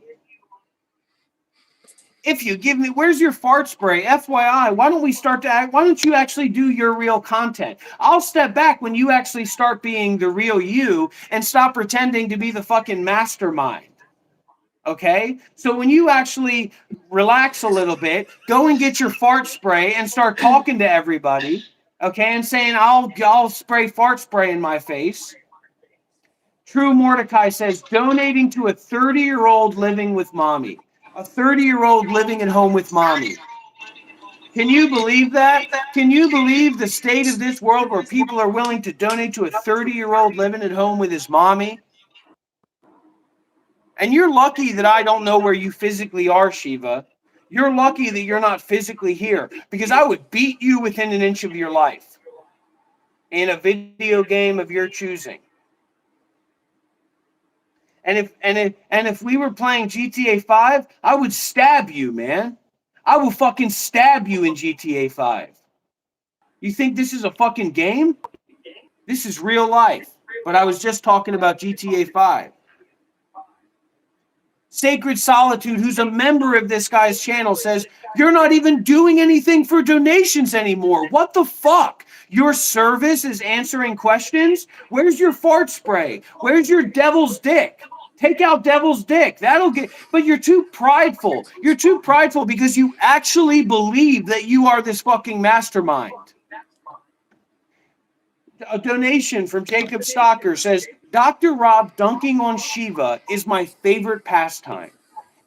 B: If you give me, where's your fart spray? FYI, why don't you actually do your real content? I'll step back when you actually start being the real you and stop pretending to be the fucking mastermind. Okay? So when you actually relax a little bit, go and get your fart spray and start talking to everybody, okay, and saying, I'll spray fart spray in my face. True Mordecai says, donating to a 30-year-old living with mommy. A 30-year-old living at home with mommy. Can you believe that? Can you believe the state of this world where people are willing to donate to a 30-year-old living at home with his mommy? And you're lucky that I don't know where you physically are, Shiva. You're lucky that you're not physically here, because I would beat you within an inch of your life in a video game of your choosing. And if we were playing GTA 5, I would stab you, man. I will fucking stab you in GTA 5. You think this is a fucking game? This is real life. But I was just talking about GTA 5. Sacred Solitude, who's a member of this guy's channel, says, you're not even doing anything for donations anymore. What the fuck? Your service is answering questions? Where's your fart spray? Where's your devil's dick? Take out devil's dick. That'll get, but you're too prideful. You're too prideful because you actually believe that you are this fucking mastermind. A donation from Jacob Stocker says, Dr. Rob dunking on Shiva is my favorite pastime.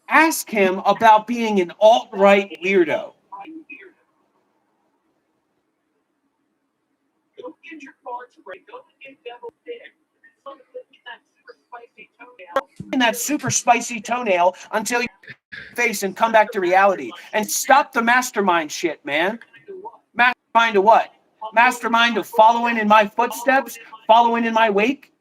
B: Ask him about being an alt-right weirdo. And that super spicy toenail until you face and come back to reality. And stop the mastermind shit, man. Mastermind of what? Mastermind of following in my footsteps, following in my wake?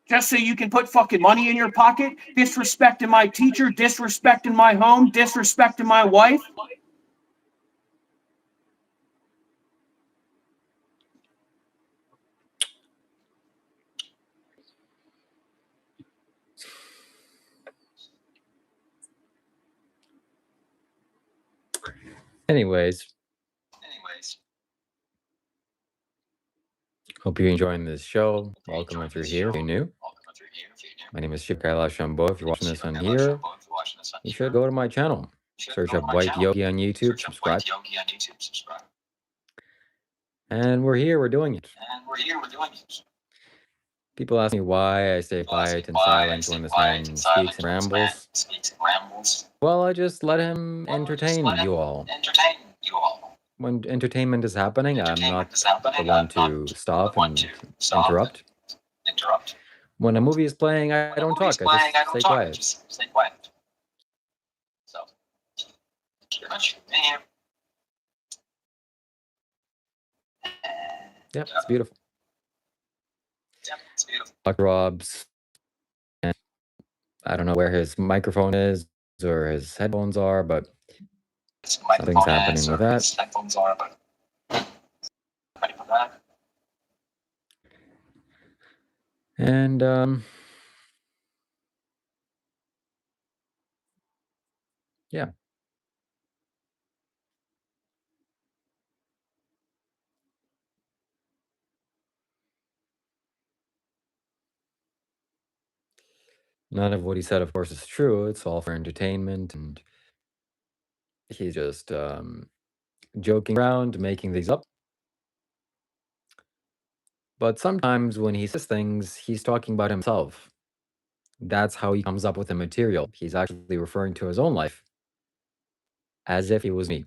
B: Just so you can put fucking money in your pocket, disrespecting my teacher, disrespecting my home, disrespecting my wife.
C: Anyways, hope you're enjoying this show. Welcome if you're here, if you're new. My name is Shiva Kailash Shambho. If you're watching this on here, you should go to my channel. Search up White Yogi on YouTube, subscribe. And we're here, we're doing it. People ask me why I stay quiet and silent when this man speaks and rambles. Well, I just let him entertain you all. When entertainment is happening, I'm not the one to stop and interrupt. When a movie is playing, I don't talk, I just stay quiet.
E: So, thank you very much.
C: Yep, it's beautiful. Dr. Rob's, and I don't know where his microphone is or his headphones are, but nothing's happening with that. And yeah. None of what he said, of course, is true. It's all for entertainment, and he's just joking around, making these up. But sometimes when he says things, he's talking about himself. That's how he comes up with the material. He's actually referring to his own life as if he was me.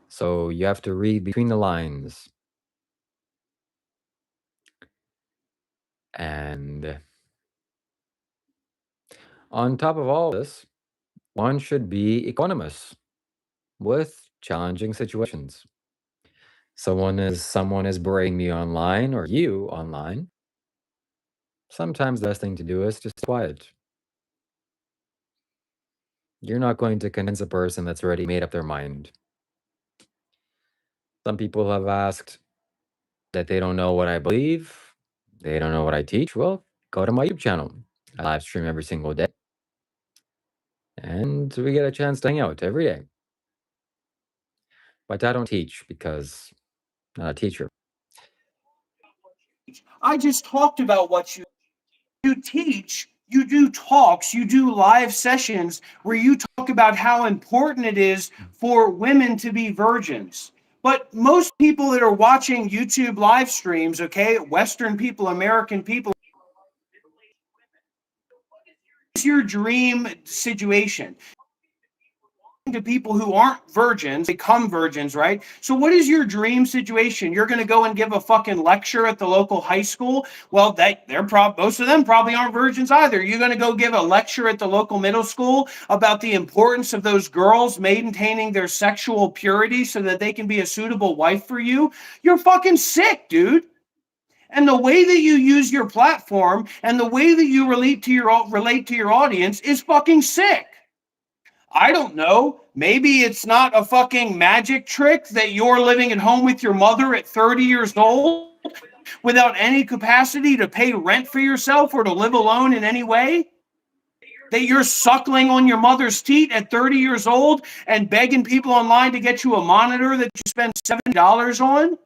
C: So you have to read between the lines. And on top of all this, one should be equanimous with challenging situations. Someone is berating me online or you online. Sometimes the best thing to do is just stay quiet. You're not going to convince a person that's already made up their mind. Some people have asked that they don't know what I believe, they don't know what I teach. Well, go to my YouTube channel. I live stream every single day. And we get a chance to hang out every day. But I don't teach because I'm not a teacher.
B: I just talked about what you teach. You do talks, you do live sessions where you talk about how important it is for women to be virgins. But most people that are watching YouTube live streams, okay, Western people, American people, it's your dream situation. To people who aren't virgins, become virgins, right? So what is your dream situation? You're going to go and give a fucking lecture at the local high school? Well, most of them probably aren't virgins either. You're going to go give a lecture at the local middle school about the importance of those girls maintaining their sexual purity so that they can be a suitable wife for you? You're fucking sick, dude. And the way that you use your platform and the way that you relate to your audience is fucking sick. I don't know. Maybe it's not a fucking magic trick that you're living at home with your mother at 30 years old without any capacity to pay rent for yourself or to live alone in any way. That you're suckling on your mother's teat at 30 years old and begging people online to get you a monitor that you spend $70 on.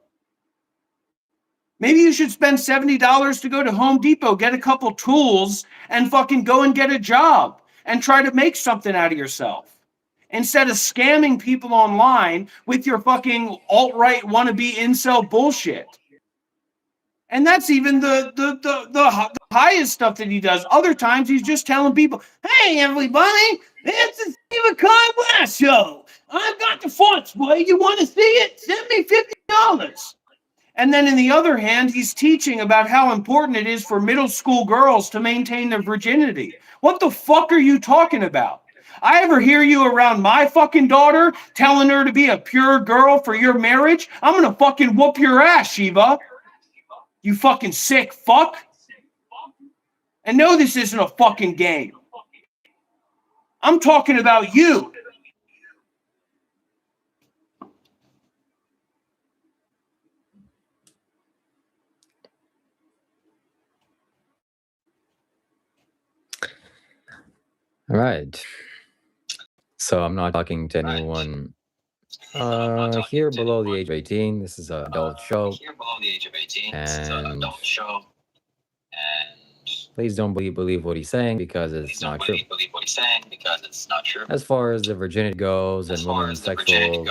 B: Maybe you should spend $70 to go to Home Depot, get a couple tools, and fucking go and get a job and try to make something out of yourself. Instead of scamming people online with your fucking alt-right wannabe incel bullshit. And that's even the highest stuff that he does. Other times he's just telling people, hey, everybody, it's the Shiva Kailash show. I've got the fonts, boy. You want to see it? Send me $50. And then in the other hand, he's teaching about how important it is for middle school girls to maintain their virginity. What the fuck are you talking about? I ever hear you around my fucking daughter telling her to be a pure girl for your marriage? I'm gonna fucking whoop your ass, Shiva. You fucking sick fuck. And no, this isn't a fucking game. I'm talking about you.
C: All right. So I'm not talking to anyone here below the age of 18. This is an adult show.
E: Here below the age of 18, this is an
C: And
E: adult show. And
C: please don't believe what he's saying because it's not true.
E: believe what he's saying because it's not true.
C: As far as the virginity goes and women's sexual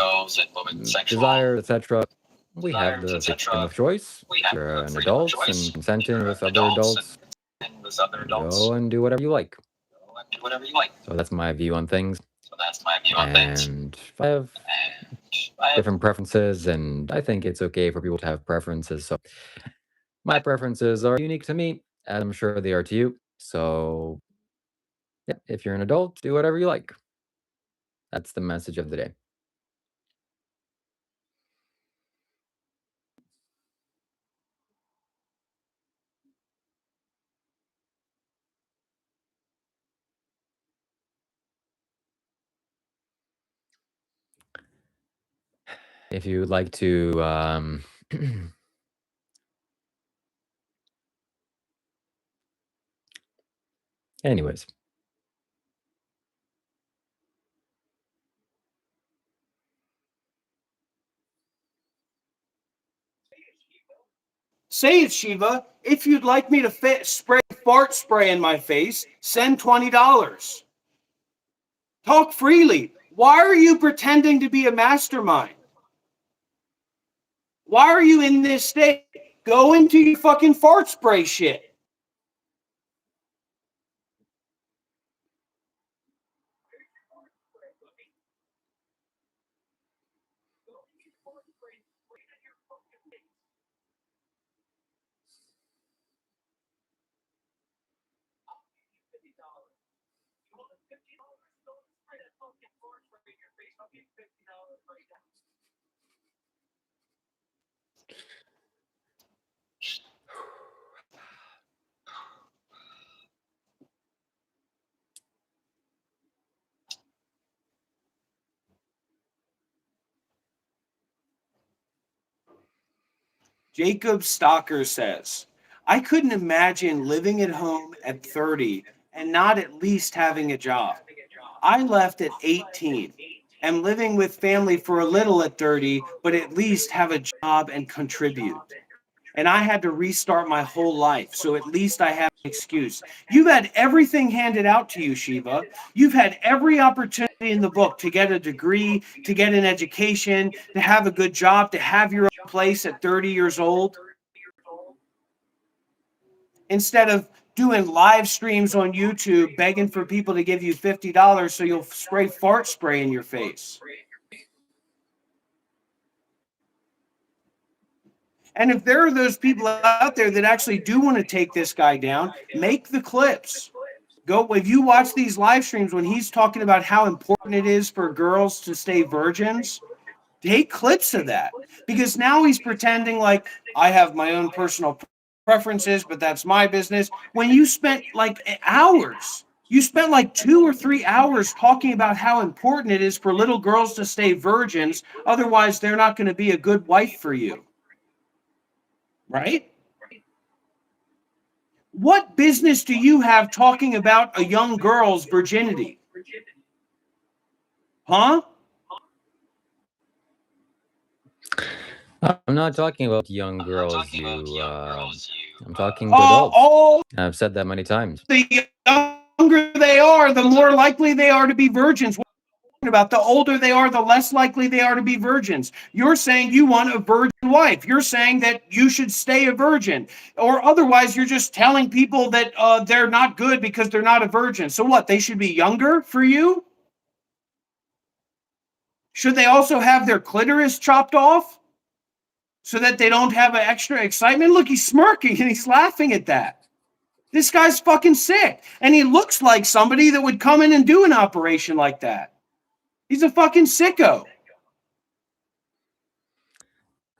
C: desires, etc., we have the freedom of choice. You're an adult and consenting with other adults. Go and do whatever you like. So that's my view on things. And I have different preferences, and I think it's okay for people to have preferences. So my preferences are unique to me, as I'm sure they are to you. So yeah, if you're an adult, do whatever you like. That's the message of the day. If you would like to anyways.
B: Say it, Shiva. If you'd like me to spray fart spray in my face, send $20. Talk freely. Why are you pretending to be a mastermind? Why are you in this state? Go into your fucking fart spray shit. Jacob Stocker says, I couldn't imagine living at home at 30 and not at least having a job. I left at 18. Am living with family for a little at 30, but at least have a job and contribute. And I had to restart my whole life, so at least I have an excuse. You've had everything handed out to you, Shiva. You've had every opportunity in the book to get a degree, to get an education, to have a good job, to have your own place at 30 years old. Instead of doing live streams on YouTube, begging for people to give you $50 so you'll spray fart spray in your face. And if there are those people out there that actually do want to take this guy down, make the clips. Go, if you watch these live streams when he's talking about how important it is for girls to stay virgins, take clips of that. Because now he's pretending like, I have my own personal preferences, but that's my business. When you spent like hours, you spent like 2 or 3 hours talking about how important it is for little girls to stay virgins. Otherwise, they're not going to be a good wife for you. Right? What business do you have talking about a young girl's virginity? Huh?
C: I'm not talking about young girls, I'm talking to adults.
B: All
C: I've said that many times.
B: the younger they are, the more likely they are to be virgins. What are you talking about? The older they are, the less likely they are to be virgins. You're saying you want a virgin wife. You're saying that you should stay a virgin. Or otherwise, you're just telling people that they're not good because they're not a virgin. So what? They should be younger for you? Should they also have their clitoris chopped off so that they don't have an extra excitement? Look, he's smirking and he's laughing at that. This guy's fucking sick. And he looks like somebody that would come in and do an operation like that. He's a fucking sicko.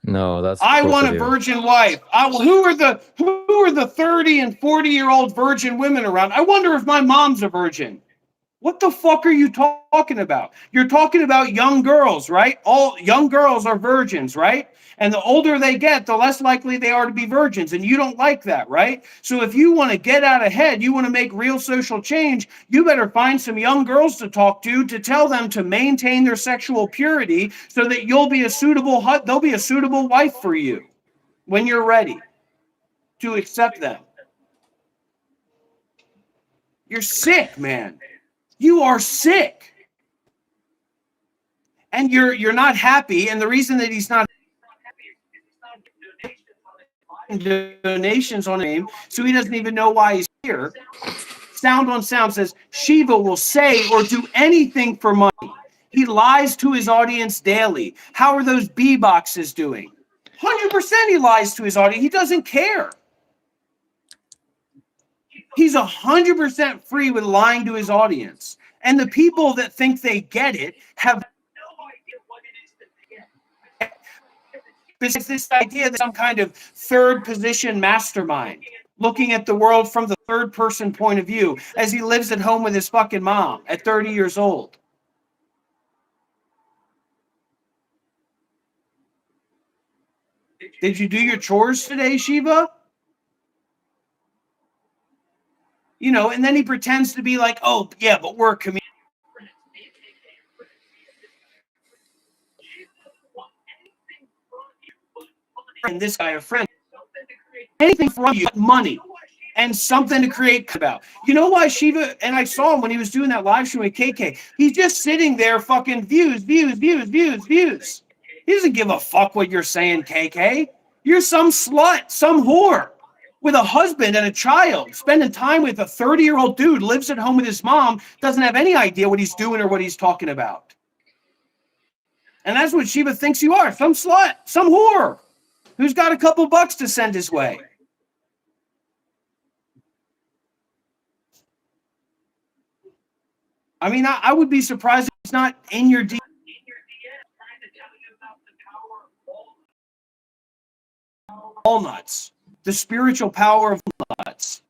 C: No, that's
B: I
C: gross
B: want
C: of
B: a
C: you.
B: virgin wife. Who are the 30 and 40-year-old virgin women around? I wonder if my mom's a virgin. What the fuck are you talking about? You're talking about young girls, right? All young girls are virgins, right? And the older they get, the less likely they are to be virgins. And you don't like that, right? So if you want to get out ahead, you want to make real social change, you better find some young girls to talk to tell them to maintain their sexual purity so that they'll be a suitable wife for you when you're ready to accept them. You're sick, man. You are sick. And you're not happy, and the reason that he's not donations on his name, so he doesn't even know why he's here. Sound on Sound says Shiva will say or do anything for money. He lies to his audience daily. How are those B boxes doing? 100% he lies to his audience. He doesn't care. He's 100% free with lying to his audience. And the people that think they get it have no idea what it is that they get. It's this idea that some kind of third position mastermind looking at the world from the third person point of view as he lives at home with his fucking mom at 30 years old. Did you do your chores today, Shiva? You know, and then he pretends to be like, oh, yeah, but we're a community. And this guy a friend. Anything from you, money. and something to create about. You know why Shiva, and I saw him when he was doing that live stream with KK. He's just sitting there fucking views. He doesn't give a fuck what you're saying, KK. You're some slut, some whore with a husband and a child, spending time with a 30-year-old dude, lives at home with his mom, doesn't have any idea what he's doing or what he's talking about. And that's what Shiva thinks you are, some slut, some whore, who's got a couple bucks to send his way. I mean, I would be surprised if it's not in your DM. Walnuts, the spiritual power of walnuts.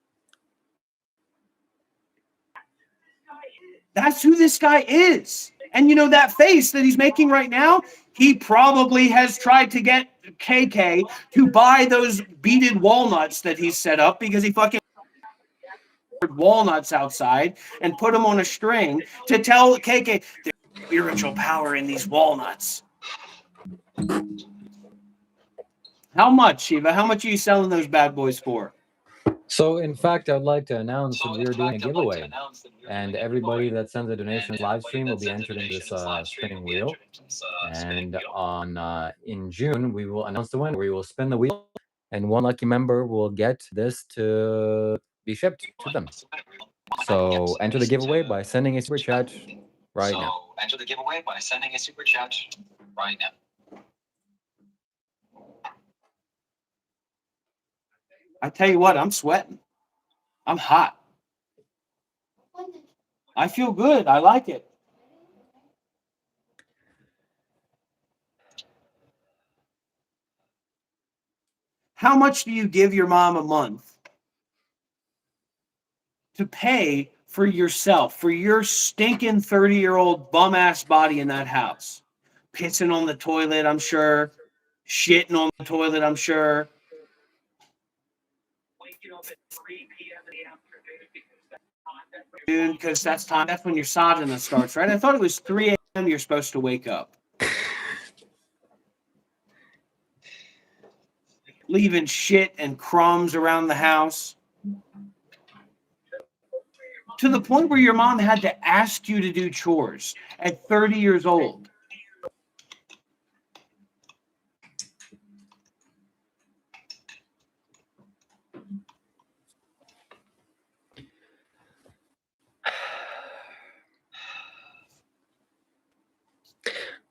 B: That's who this guy is. And you know that face that he's making right now? He probably has tried to get KK to buy those beaded walnuts that he set up because he fucking walnuts outside and put them on a string to tell KK there's spiritual power in these walnuts. How much, Shiva? How much are you selling those bad boys for?
C: So, in fact, I'd like to announce that we're doing a giveaway, and everybody that sends a donation live stream will be entered in this spinning wheel. And on in June, we will announce the winner. We will spin the wheel, and one lucky member will get this to be shipped to them. So, enter the giveaway by sending a super chat right now.
E: Enter the giveaway by sending a super chat right now.
B: I tell you what, I'm sweating. I'm hot. I feel good. I like it. How much do you give your mom a month to pay for yourself, for your stinking 30-year-old bum-ass body in that house? Pissing on the toilet, I'm sure. Shitting on the toilet, I'm sure. Dude, because that's when your sadhana starts, right? I thought it was 3 a.m. you're supposed to wake up. Leaving shit and crumbs around the house. To the point where your mom had to ask you to do chores at 30 years old.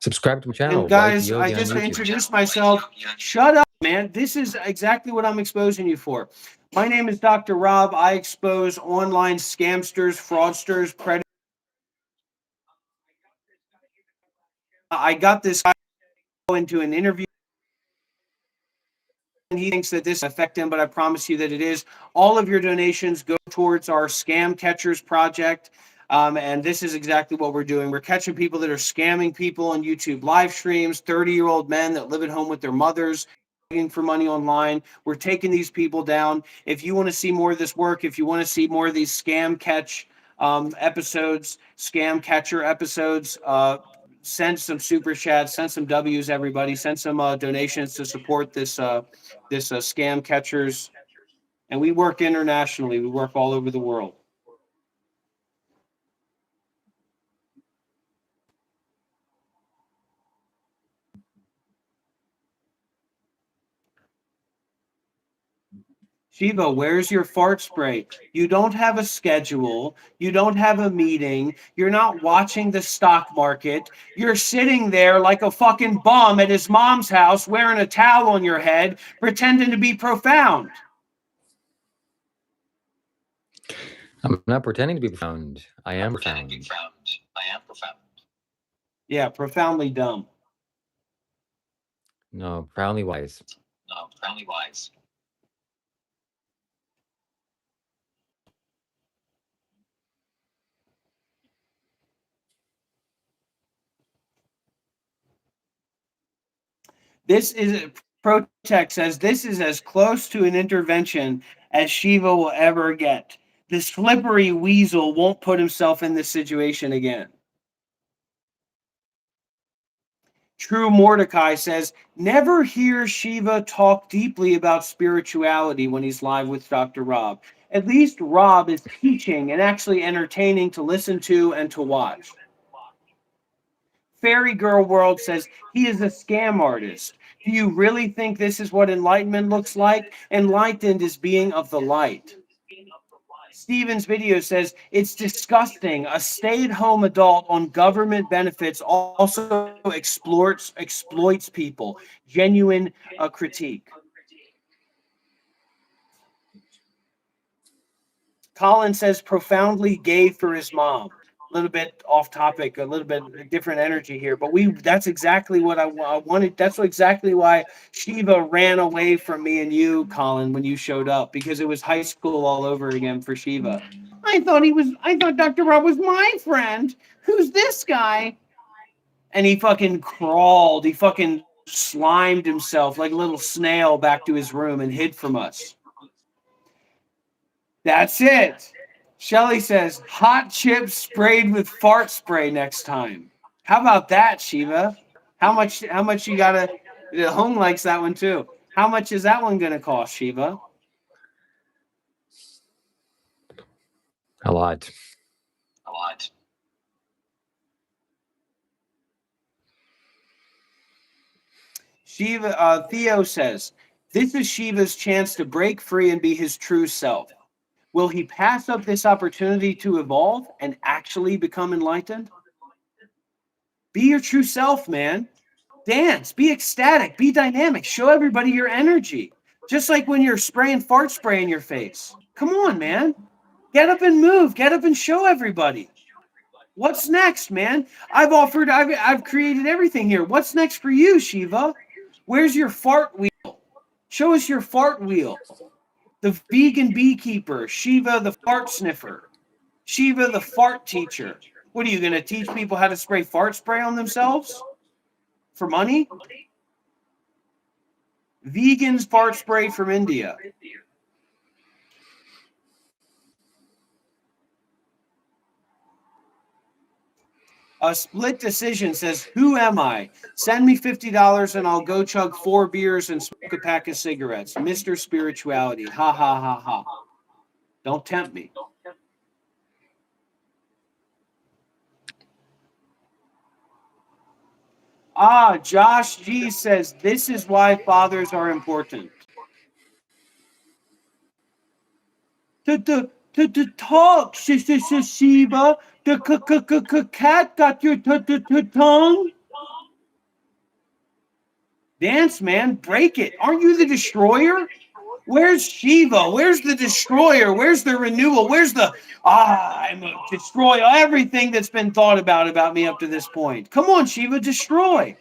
C: Subscribe to my channel.
B: And guys,
C: Yogi
B: I
C: on
B: just
C: YouTube.
B: introduced myself. Shut up, man. This is exactly what I'm exposing you for. My name is Dr. Rob. I expose online scamsters, fraudsters, predators. I got this guy into an interview, and he thinks that this will affect him, but I promise you that it is. All of your donations go towards our Scam Catchers project. And this is exactly what we're doing. We're catching people that are scamming people on YouTube live streams, 30-year-old men that live at home with their mothers, begging for money online. We're taking these people down. If you want to see more of this work, if you want to see more of these scam catch episodes, scam catcher episodes, send some super chats, send some W's, everybody. Send some donations to support this scam catchers. And we work internationally. We work all over the world. Shiva, where's your fart spray? You don't have a schedule. You don't have a meeting. You're not watching the stock market. You're sitting there like a fucking bum at his mom's house wearing a towel on your head, pretending to be profound.
C: I'm not pretending to be profound. I am profound.
E: I am profound.
B: Yeah, profoundly dumb.
C: No, profoundly wise.
E: No, profoundly wise.
B: This is Protect says this is as close to an intervention as Shiva will ever get. The slippery weasel won't put himself in this situation again. True Mordecai says, never hear Shiva talk deeply about spirituality when he's live with Dr. Rob. At least Rob is teaching and actually entertaining to listen to and to watch. Fairy Girl World says he is a scam artist. Do you really think this is what enlightenment looks like? Enlightened is being of the light. Steven's video says it's disgusting. A stay-at-home adult on government benefits also exploits people. Genuine critique. Colin says profoundly gay for his mom. A little bit off topic, a little bit different energy here, but that's exactly what I wanted. That's exactly why Shiva ran away from me and you, Colin, when you showed up, because it was high school all over again for Shiva. I thought Dr. Rob was my friend. Who's this guy? And he fucking crawled. He fucking slimed himself like a little snail back to his room and hid from us. That's it. Shelly says, hot chips sprayed with fart spray next time. How about that, Shiva? How much you gotta... Hung likes that one too. How much is that one gonna cost, Shiva?
C: A lot.
E: A lot.
B: Shiva, Theo says, this is Shiva's chance to break free and be his true self. Will he pass up this opportunity to evolve and actually become enlightened? Be your true self, man. Dance, be ecstatic, be dynamic, show everybody your energy. Just like when you're spraying fart spray in your face. Come on, man. Get up and move. Get up and show everybody. What's next, man? I've created everything here. What's next for you, Shiva? Where's your fart wheel? Show us your fart wheel. The vegan beekeeper, Shiva the fart sniffer, Shiva the fart teacher. What are you going to teach people how to spray fart spray on themselves? For money? Vegans fart spray from India. A split decision says, who am I? Send me $50 and I'll go chug 4 beers and smoke a pack of cigarettes. Mr. Spirituality. Ha ha ha ha. Don't tempt me. Josh G says, this is why fathers are important. To talk, Shiva. The cat got your tongue. Dance, man. Break it. Aren't you the destroyer? Where's Shiva? Where's the destroyer? Where's the renewal? Where's the, I'm a destroy everything that's been thought about me up to this point. Come on, Shiva, destroy.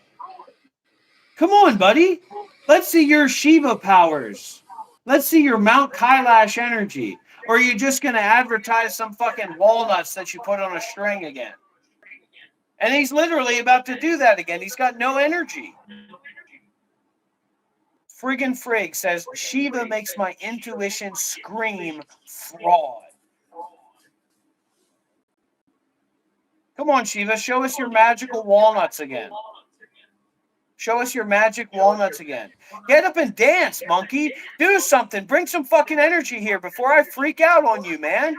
B: Come on, buddy. Let's see your Shiva powers. Let's see your Mount Kailash energy. Or are you just going to advertise some fucking walnuts that you put on a string again? And he's literally about to do that again. He's got no energy. Friggin' Frig says, Shiva makes my intuition scream fraud. Come on, Shiva, show us your magical walnuts again. Show us your magic walnuts again. Get up and dance, monkey. Do something. Bring some fucking energy here before I freak out on you, man.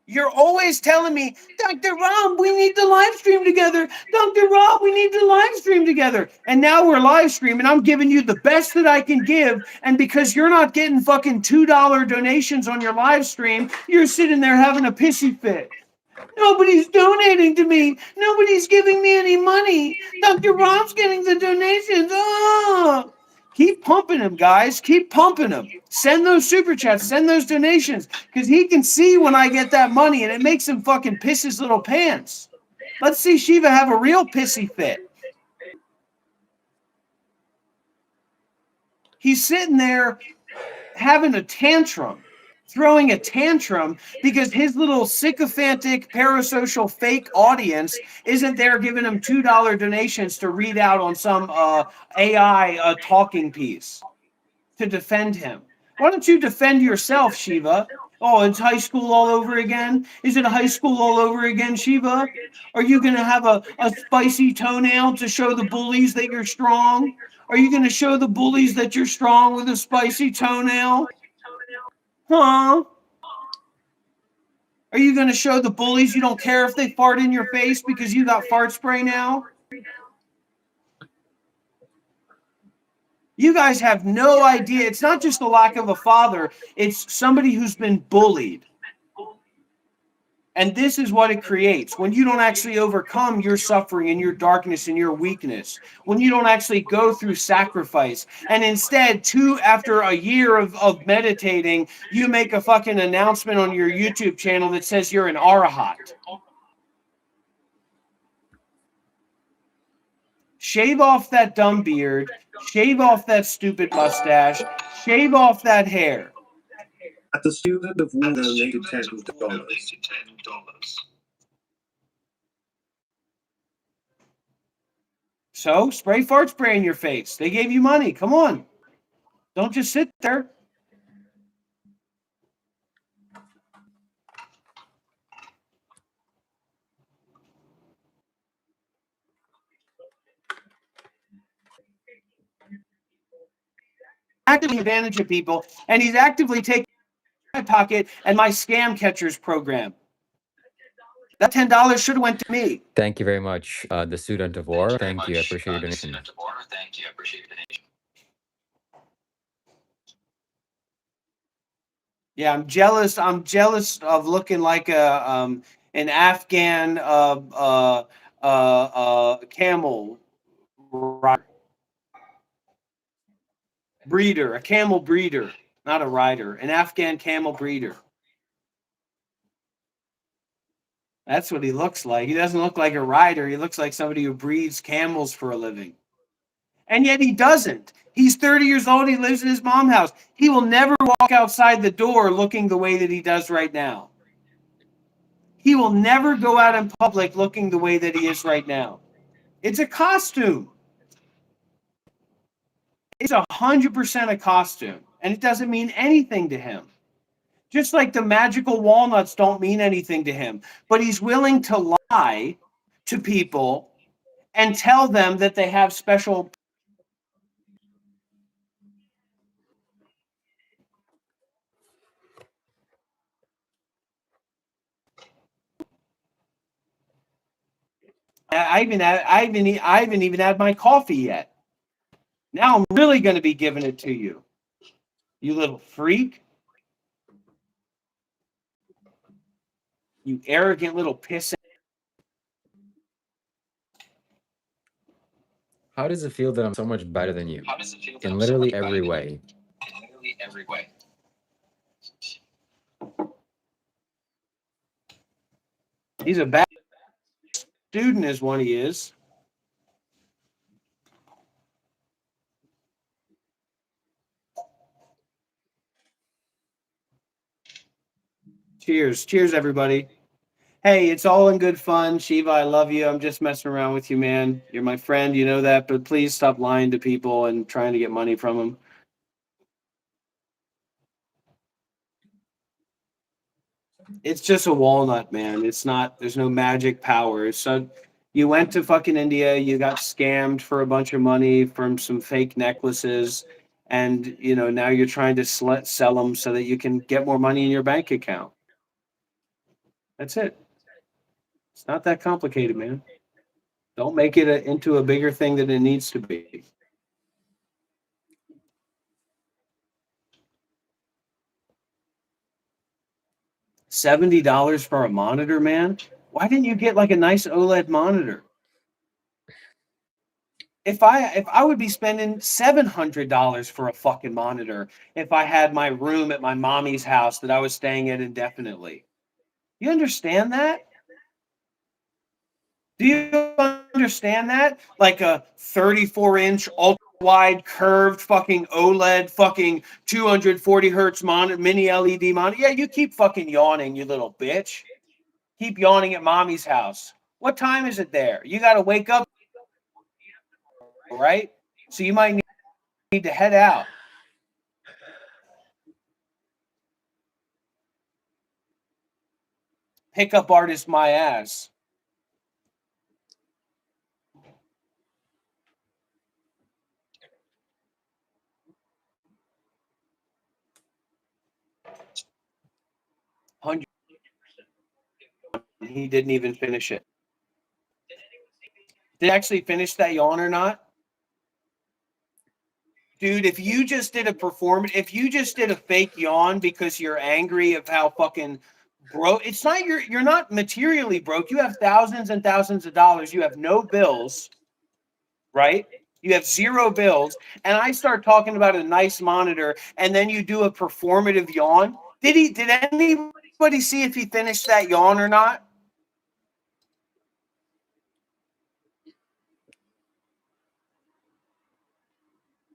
B: You're always telling me, Dr. Rob, we need to live stream together. Dr. Rob, we need to live stream together. And now we're live streaming. I'm giving you the best that I can give. And because you're not getting fucking $2 donations on your live stream, you're sitting there having a pissy fit. Nobody's donating to me. Nobody's giving me any money. Dr. Rob's getting the donations. Oh. Keep pumping him, guys. Keep pumping him. Send those super chats. Send those donations. Because he can see when I get that money, and it makes him fucking piss his little pants. Let's see Shiva have a real pissy fit. He's sitting there having a tantrum. Throwing a tantrum because his little sycophantic parasocial fake audience isn't there giving him $2 donations to read out on some AI talking piece to defend him. Why don't you defend yourself, Shiva? Oh, it's high school all over again? Is it high school all over again, Shiva? Are you going to have a spicy toenail to show the bullies that you're strong? Are you going to show the bullies that you're strong with a spicy toenail? Huh? Are you going to show the bullies you don't care if they fart in your face because you got fart spray now? You guys have no idea. It's not just the lack of a father, it's somebody who's been bullied. And this is what it creates when you don't actually overcome your suffering and your darkness and your weakness, when you don't actually go through sacrifice. And instead, after a year of meditating, you make a fucking announcement on your YouTube channel that says you're an arahat. Shave off that dumb beard, shave off that stupid mustache, shave off that hair.
D: At the student of war donated $10.
B: So, spray fart spray in your face. They gave you money. Come on. Don't just sit there. Actively advantage of people, and he's actively taking my pocket and my scam catchers program. That $10 should have went to me.
C: Thank you very much, the student of war. Thank you. I appreciate your donation.
B: Yeah, I'm jealous. I'm jealous of looking like an Afghan camel breeder, a camel breeder, not a rider, an Afghan camel breeder. That's what he looks like. He doesn't look like a rider. He looks like somebody who breeds camels for a living. And yet he doesn't. He's 30 years old. He lives in his mom's house. He will never walk outside the door looking the way that he does right now. He will never go out in public looking the way that he is right now. It's a costume. It's 100% a costume. And it doesn't mean anything to him. Just like the magical walnuts don't mean anything to him. But he's willing to lie to people and tell them that they have special. I haven't even had my coffee yet. Now I'm really going to be giving it to you. You little freak. You arrogant little piss.
C: How does it feel that I'm so much better than you? In literally every way.
B: He's a bad student is what he is. Cheers. Cheers, everybody. Hey, it's all in good fun. Shiva, I love you. I'm just messing around with you, man. You're my friend. You know that. But please stop lying to people and trying to get money from them. It's just a walnut, man. It's not, there's no magic power. So you went to fucking India, you got scammed for a bunch of money from some fake necklaces, and now you're trying to sell them so that you can get more money in your bank account. That's it. It's not that complicated, man. Don't make it into a bigger thing than it needs to be. $70 for a monitor, man? Why didn't you get like a nice OLED monitor? If I would be spending $700 for a fucking monitor if I had my room at my mommy's house that I was staying at indefinitely. You understand that? Do you understand that? Like a 34-inch ultra wide curved fucking OLED fucking 240 hertz monitor, mini LED monitor. Yeah, you keep fucking yawning, you little bitch. Keep yawning at mommy's house. What time is it there? You got to wake up, right? So you might need to head out. Pickup artist my ass. He didn't even finish it. Did he actually finish that yawn or not? Dude, if you just did a fake yawn because you're angry of how fucking broke, it's not you're not materially broke. You have thousands and thousands of dollars. You have no bills, right? You have zero bills. And I start talking about a nice monitor, and then you do a performative yawn. Did anybody see if he finished that yawn or not?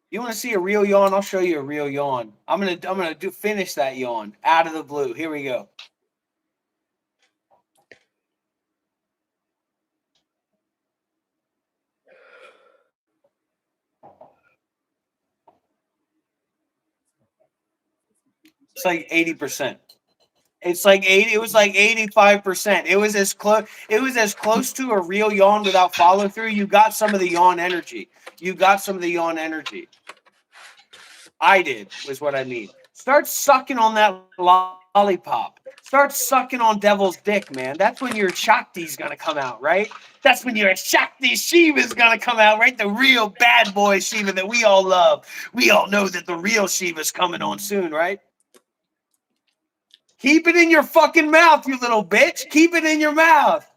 B: You want to see a real yawn? I'll show you a real yawn. I'm gonna finish that yawn out of the blue. Here we go. It's like 80%. It's like 80. It was like 85%. It was as close. It was as close to a real yawn without follow through. You got some of the yawn energy. I did, was what I mean. Start sucking on that lollipop. Start sucking on devil's dick, man. That's when your Shakti's gonna come out, right? That's when your Shakti Shiva's gonna come out, right? The real bad boy Shiva that we all love. We all know that the real Shiva's coming on soon, right? Keep it in your fucking mouth, you little bitch. Keep it in your mouth.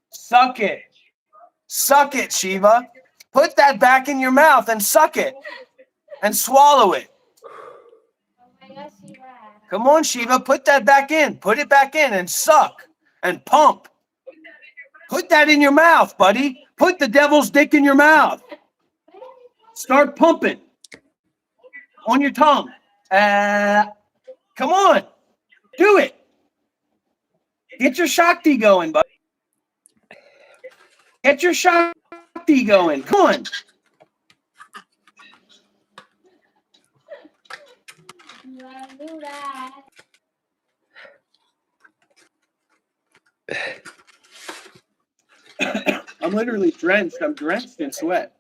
B: Suck it. Suck it, Shiva. Put that back in your mouth and suck it. And swallow it. Come on, Shiva. Put that back in. Put it back in and suck and pump. Put that in your mouth, buddy. Put the devil's dick in your mouth. Start pumping. On your tongue. Come on. Do it. Get your Shakti going, buddy. Get your Shakti going. Come on. I'm literally drenched. I'm drenched in sweat.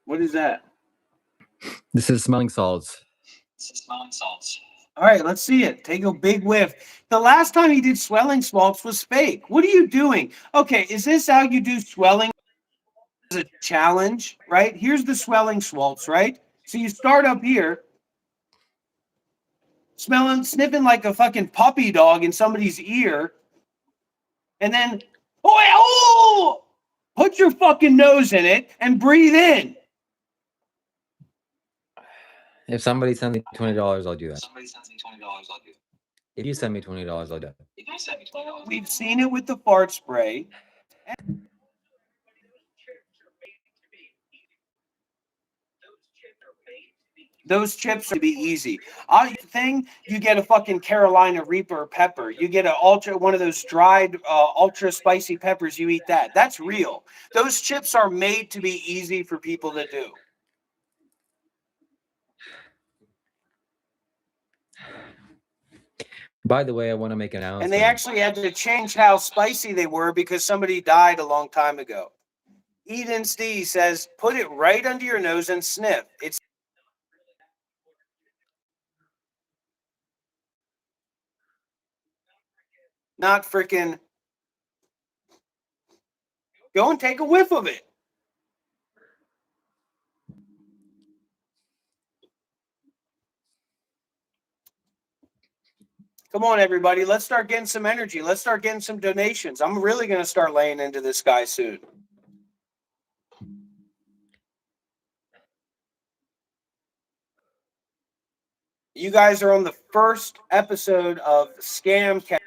B: What is that?
C: This is smelling salts.
B: All right, let's see it. Take a big whiff. The last time he did swelling salts was fake. What are you doing? Okay, is this how you do swelling as a challenge, right? Here's the swelling salts, right? So you start up here, sniffing like a fucking puppy dog in somebody's ear, and then, put your fucking nose in it and breathe in.
C: If somebody sends me $20, I'll do that. If you send me $20, I'll do it.
B: We've seen it with the fart spray. Those chips are to be easy. You get a fucking Carolina Reaper pepper. You get one of those dried ultra spicy peppers. You eat that. That's real. Those chips are made to be easy for people to do.
C: By the way, I want to make an announcement.
B: And they actually had to change how spicy they were because somebody died a long time ago. Eden D says, put it right under your nose and sniff. It's not freaking. Go and take a whiff of it. Come on, everybody. Let's start getting some energy. Let's start getting some donations. I'm really going to start laying into this guy soon. You guys are on the first episode of Scam Catcher.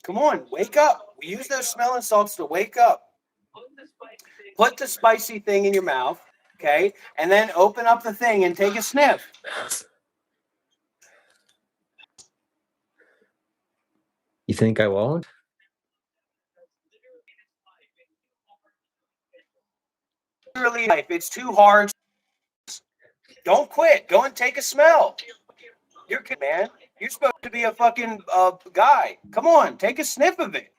B: Come on, wake up. We use those smelling salts to wake up. Put the spicy thing in your mouth, okay? And then open up the thing and take a sniff.
C: You think I won't?
B: Literally, life. It's too hard. Don't quit. Go and take a smell. You're good, man. You're supposed to be a fucking guy. Come on, take a sniff of it.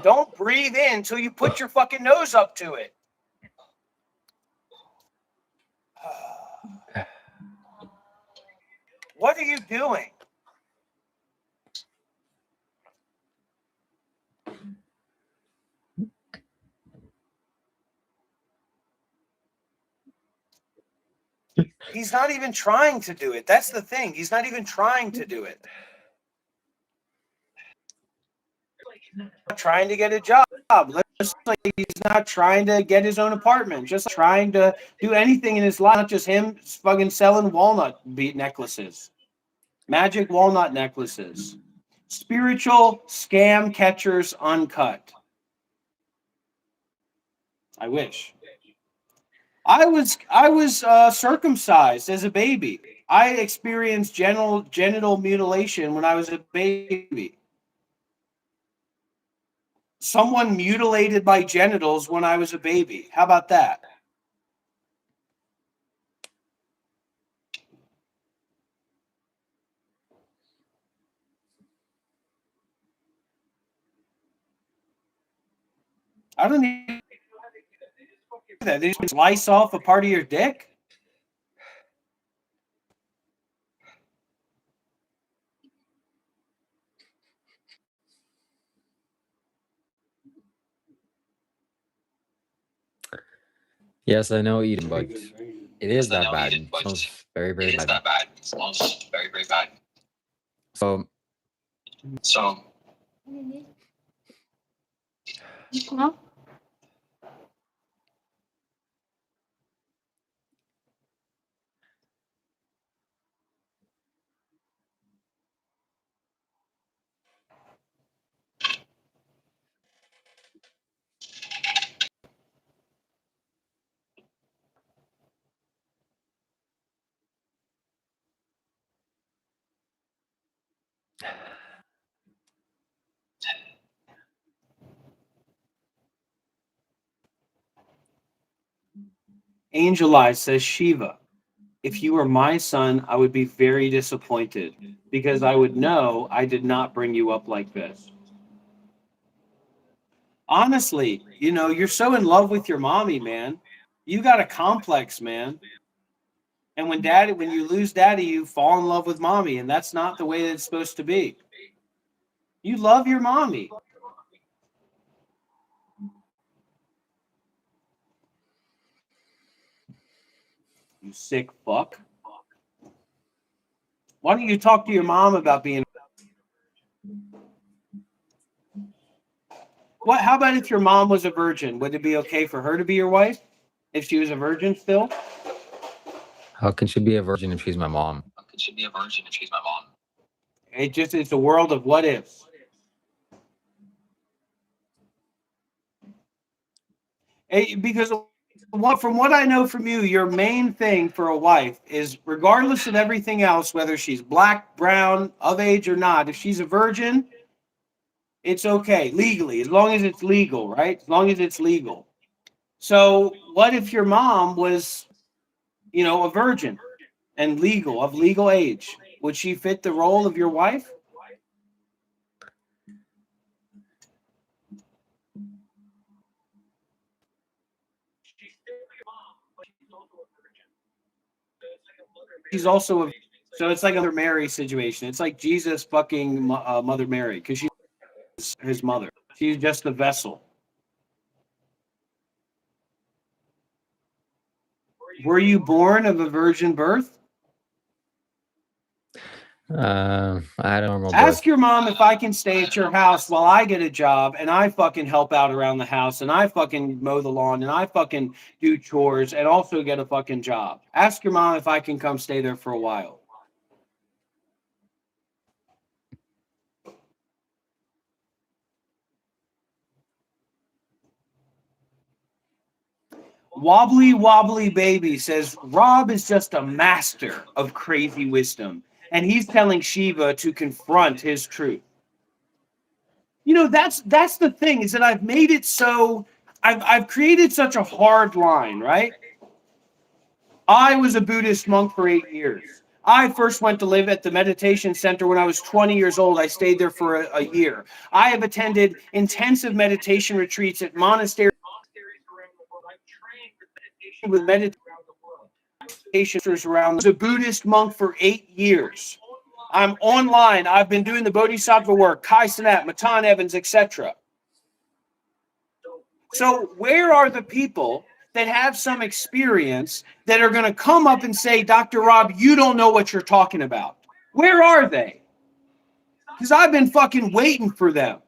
B: Don't breathe in until you put your fucking nose up to it. What are you doing? He's not even trying to do it. That's the thing. He's not even trying to do it. Not trying to get a job. Just like he's not trying to get his own apartment. Just trying to do anything in his life. Not just him fucking selling walnut necklaces. Magic walnut necklaces. Spiritual scam catchers uncut. I wish. I was circumcised as a baby. I experienced genital mutilation when I was a baby. Someone mutilated my genitals when I was a baby. How about that? I don't even do that. They just slice off a part of your dick?
C: Yes, I know eating, but it is that bad. It smells very, very bad.
E: It smells very, very bad.
C: So,
F: Huh?
B: Angel Eyes says, Shiva, if you were my son, I would be very disappointed because I would know I did not bring you up like this. Honestly, you're so in love with your mommy, man. You got a complex, man. And when you lose daddy, you fall in love with mommy, and that's not the way that it's supposed to be. You love your mommy. You sick fuck. Why don't you talk to your mom about being? What? How about if your mom was a virgin? Would it be okay for her to be your wife if she was a virgin still?
C: how can she be a virgin if she's my mom?
B: It's a world of what ifs. Because from what I know from you, your main thing for a wife is, regardless of everything else, whether she's black, brown, of age or not, if she's a virgin, it's okay legally, as long as it's legal, right? As long as it's legal. So what if your mom was, a virgin and of legal age? Would she fit the role of your wife? She's also so it's like a Mother Mary situation. It's like Jesus fucking Mother Mary, because she's his mother. She's just the vessel. Were you born of a virgin birth?
C: I had a normal birth.
B: Ask your mom if I can stay at your house while I get a job and I fucking help out around the house and I fucking mow the lawn and I fucking do chores and also get a fucking job. Ask your mom if I can come stay there for a while. Wobbly Wobbly Baby says, Rob is just a master of crazy wisdom. and he's telling Shiva to confront his truth. That's the thing, is that I've made it so I've created such a hard line, right? I was a Buddhist monk for 8 years. I first went to live at the meditation center when I was 20 years old. I stayed there for a year. I have attended intensive meditation retreats at monasteries with meditation around. I was a Buddhist monk for 8 years. I'm online. I've been doing the Bodhisattva work, Kai Cenat, Matan Evans, etc. So where are the people that have some experience that are going to come up and say, Dr. Rob, you don't know what you're talking about? Where are they? Because I've been fucking waiting for them.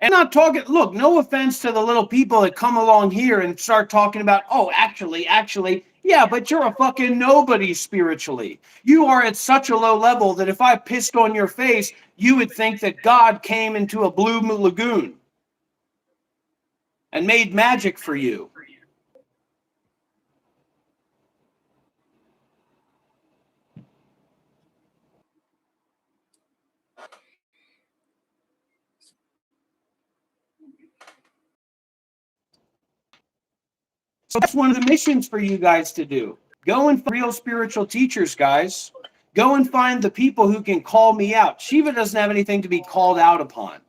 B: And I'm not talking, look, no offense to the little people that come along here and start talking about, oh, actually, yeah, but you're a fucking nobody spiritually. You are at such a low level that if I pissed on your face, you would think that God came into a blue lagoon and made magic for you. So that's one of the missions for you guys to do. Go and find real spiritual teachers, guys. Go and find the people who can call me out. Shiva doesn't have anything to be called out upon.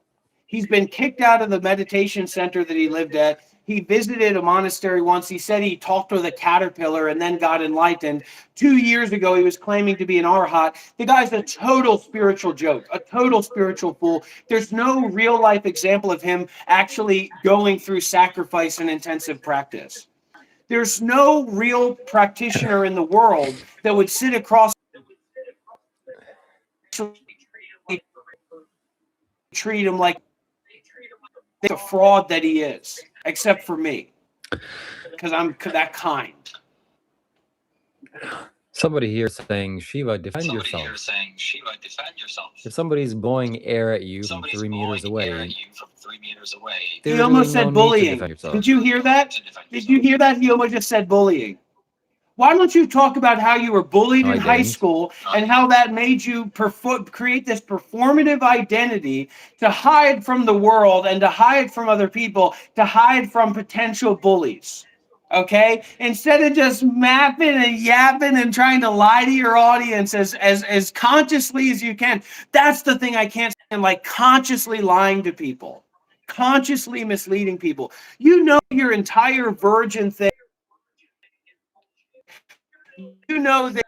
B: He's been kicked out of the meditation center that he lived at. He visited a monastery once. He said he talked with a caterpillar and then got enlightened. 2 years ago, he was claiming to be an arhat. The guy's a total spiritual joke, a total spiritual fool. There's no real life example of him actually going through sacrifice and intensive practice. There's no real practitioner in the world that would sit across treat him like the fraud that he is, except for me, because I'm that kind.
C: Somebody here saying, Shiva, defend yourself. If somebody's blowing air at you from 3 meters away,
B: He almost said bullying. Did you hear that? Did you hear that? He almost just said bullying. Why don't you talk about how you were bullied in high school and how that made you create this performative identity to hide from the world and to hide from other people, to hide from potential bullies? Okay? Instead of just mapping and yapping and trying to lie to your audience as consciously as you can. That's the thing I can't stand, like consciously lying to people, consciously misleading people. You know your entire virgin thing. You know that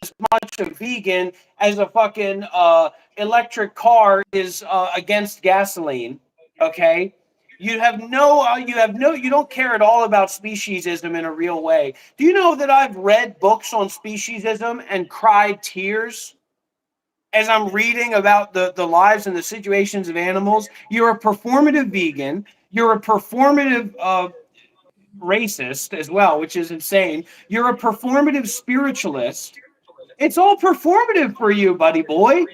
B: as much a vegan as a fucking electric car is against gasoline. Okay, you don't care at all about speciesism in a real way. Do you know that I've read books on speciesism and cried tears as I'm reading about the lives and the situations of animals? You're a performative vegan. You're a performative racist as well, which is insane. You're a performative spiritualist. It's all performative for you, buddy boy.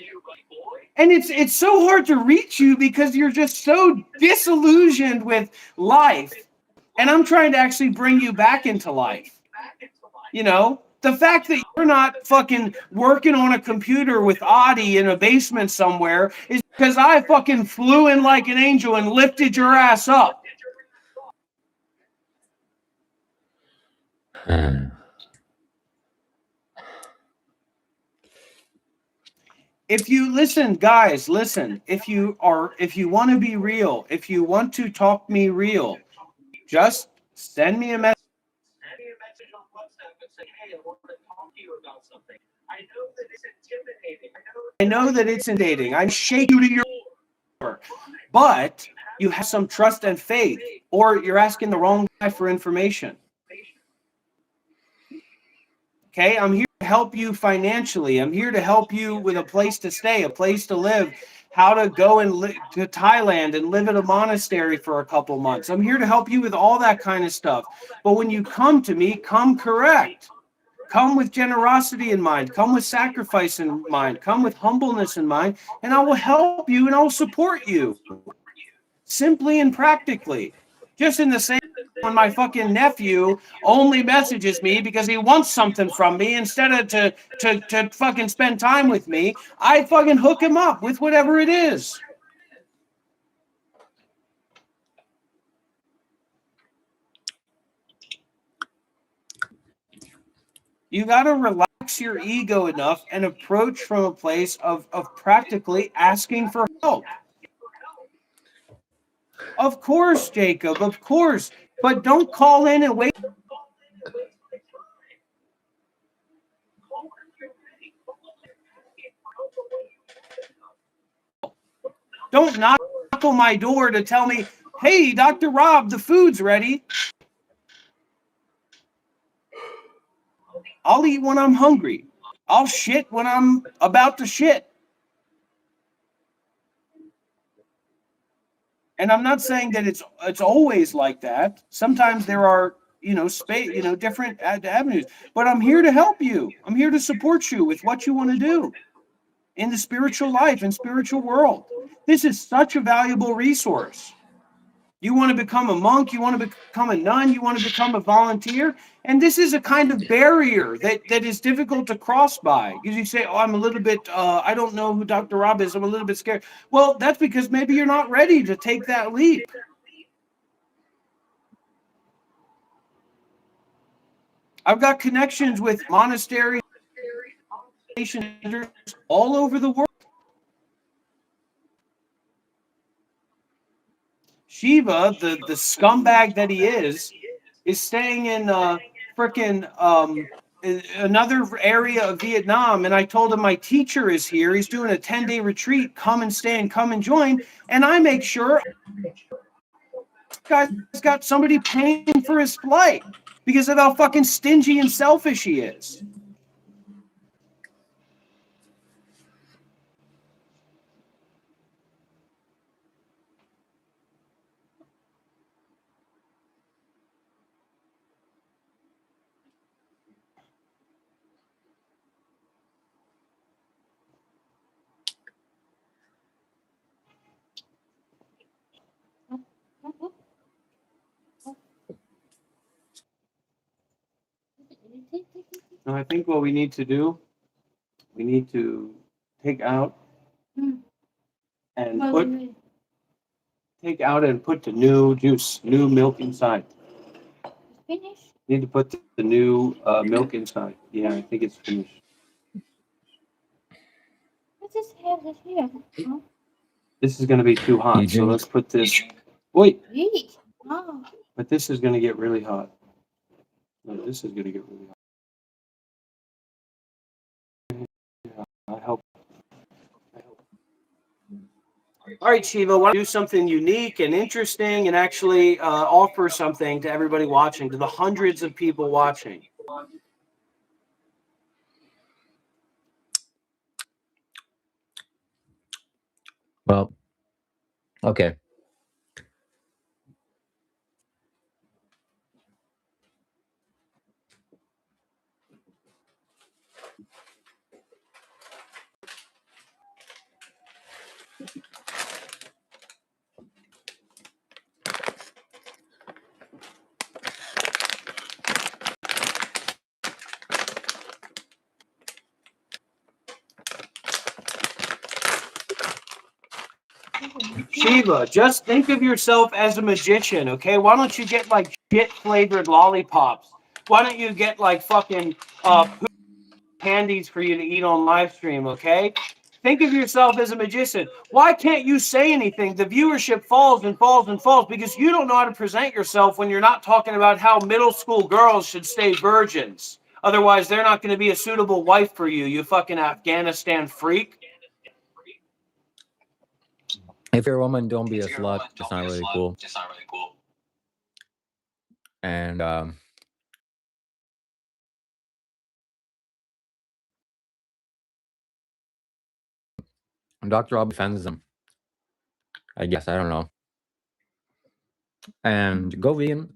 B: And it's so hard to reach you because you're just so disillusioned with life. And I'm trying to actually bring you back into life. You know, the fact that you're not fucking working on a computer with Audie in a basement somewhere is because I fucking flew in like an angel and lifted your ass up. If you listen, guys, listen. If you want to be real, if you want to talk me real, just send me a message on WhatsApp and say, hey, I want to talk to you about something. I know that it's intimidating. I shake you to your core, but you have some trust and faith, or you're asking the wrong guy for information. Okay, I'm here to help you financially. I'm here to help you with a place to stay, a place to live, how to go and to Thailand and live at a monastery for a couple months. I'm here to help you with all that kind of stuff. But when you come to me, come correct. Come with generosity in mind. Come with sacrifice in mind. Come with humbleness in mind. And I will help you and I will support you. Simply and practically. Just in the same when my fucking nephew only messages me because he wants something from me instead of to fucking spend time with me, I fucking hook him up with whatever it is. You got to relax your ego enough and approach from a place of practically asking for help. Of course, Jacob, of course. But don't call in and wait. Don't knock on my door to tell me, hey, Dr. Rob, the food's ready. I'll eat when I'm hungry. I'll shit when I'm about to shit. And I'm not saying that it's always like that. Sometimes there are, different avenues. But I'm here to help you. I'm here to support you with what you want to do in the spiritual life and spiritual world. This is such a valuable resource. You want to become a monk, you want to become a nun, you want to become a volunteer. And this is a kind of barrier that is difficult to cross by. Because you say, oh, I'm a little bit, I don't know who Dr. Rob is, I'm a little bit scared. Well, that's because maybe you're not ready to take that leap. I've got connections with monasteries all over the world. Shiva, the scumbag that he is staying in frickin' another area of Vietnam. And I told him my teacher is here. He's doing a 10-day retreat. Come and stay and come and join. And I make sure this guy's got somebody paying for his flight because of how fucking stingy and selfish he is. Now, I think what we need to do, we need to take out and put the new juice, new milk inside.
F: Finished?
B: Need to put the new milk inside. Yeah, I think it's finished.
F: What is here? Huh?
B: This is going to be too hot, so
C: Eugene.
B: let's put this. Wait,
F: Really? Oh.
B: but this is going to get really hot. No, this is going to get really hot. I hope. All right, Shiva, why don't you do something unique and interesting and actually offer something to everybody watching, to the hundreds of people watching?
C: Well, okay.
B: Shiva, just think of yourself as a magician, okay? Why don't you get like shit flavored lollipops? Why don't you get like fucking candies for you to eat on live stream, okay? Think of yourself as a magician. Why can't you say anything? The viewership falls and falls and falls because you don't know how to present yourself when you're not talking about how middle school girls should stay virgins. Otherwise, they're not going to be a suitable wife for you, you fucking Afghanistan freak.
C: If you're a woman, don't be a slut. It's not really cool. And Dr. Rob defends them. I guess, I don't know. And go vegan.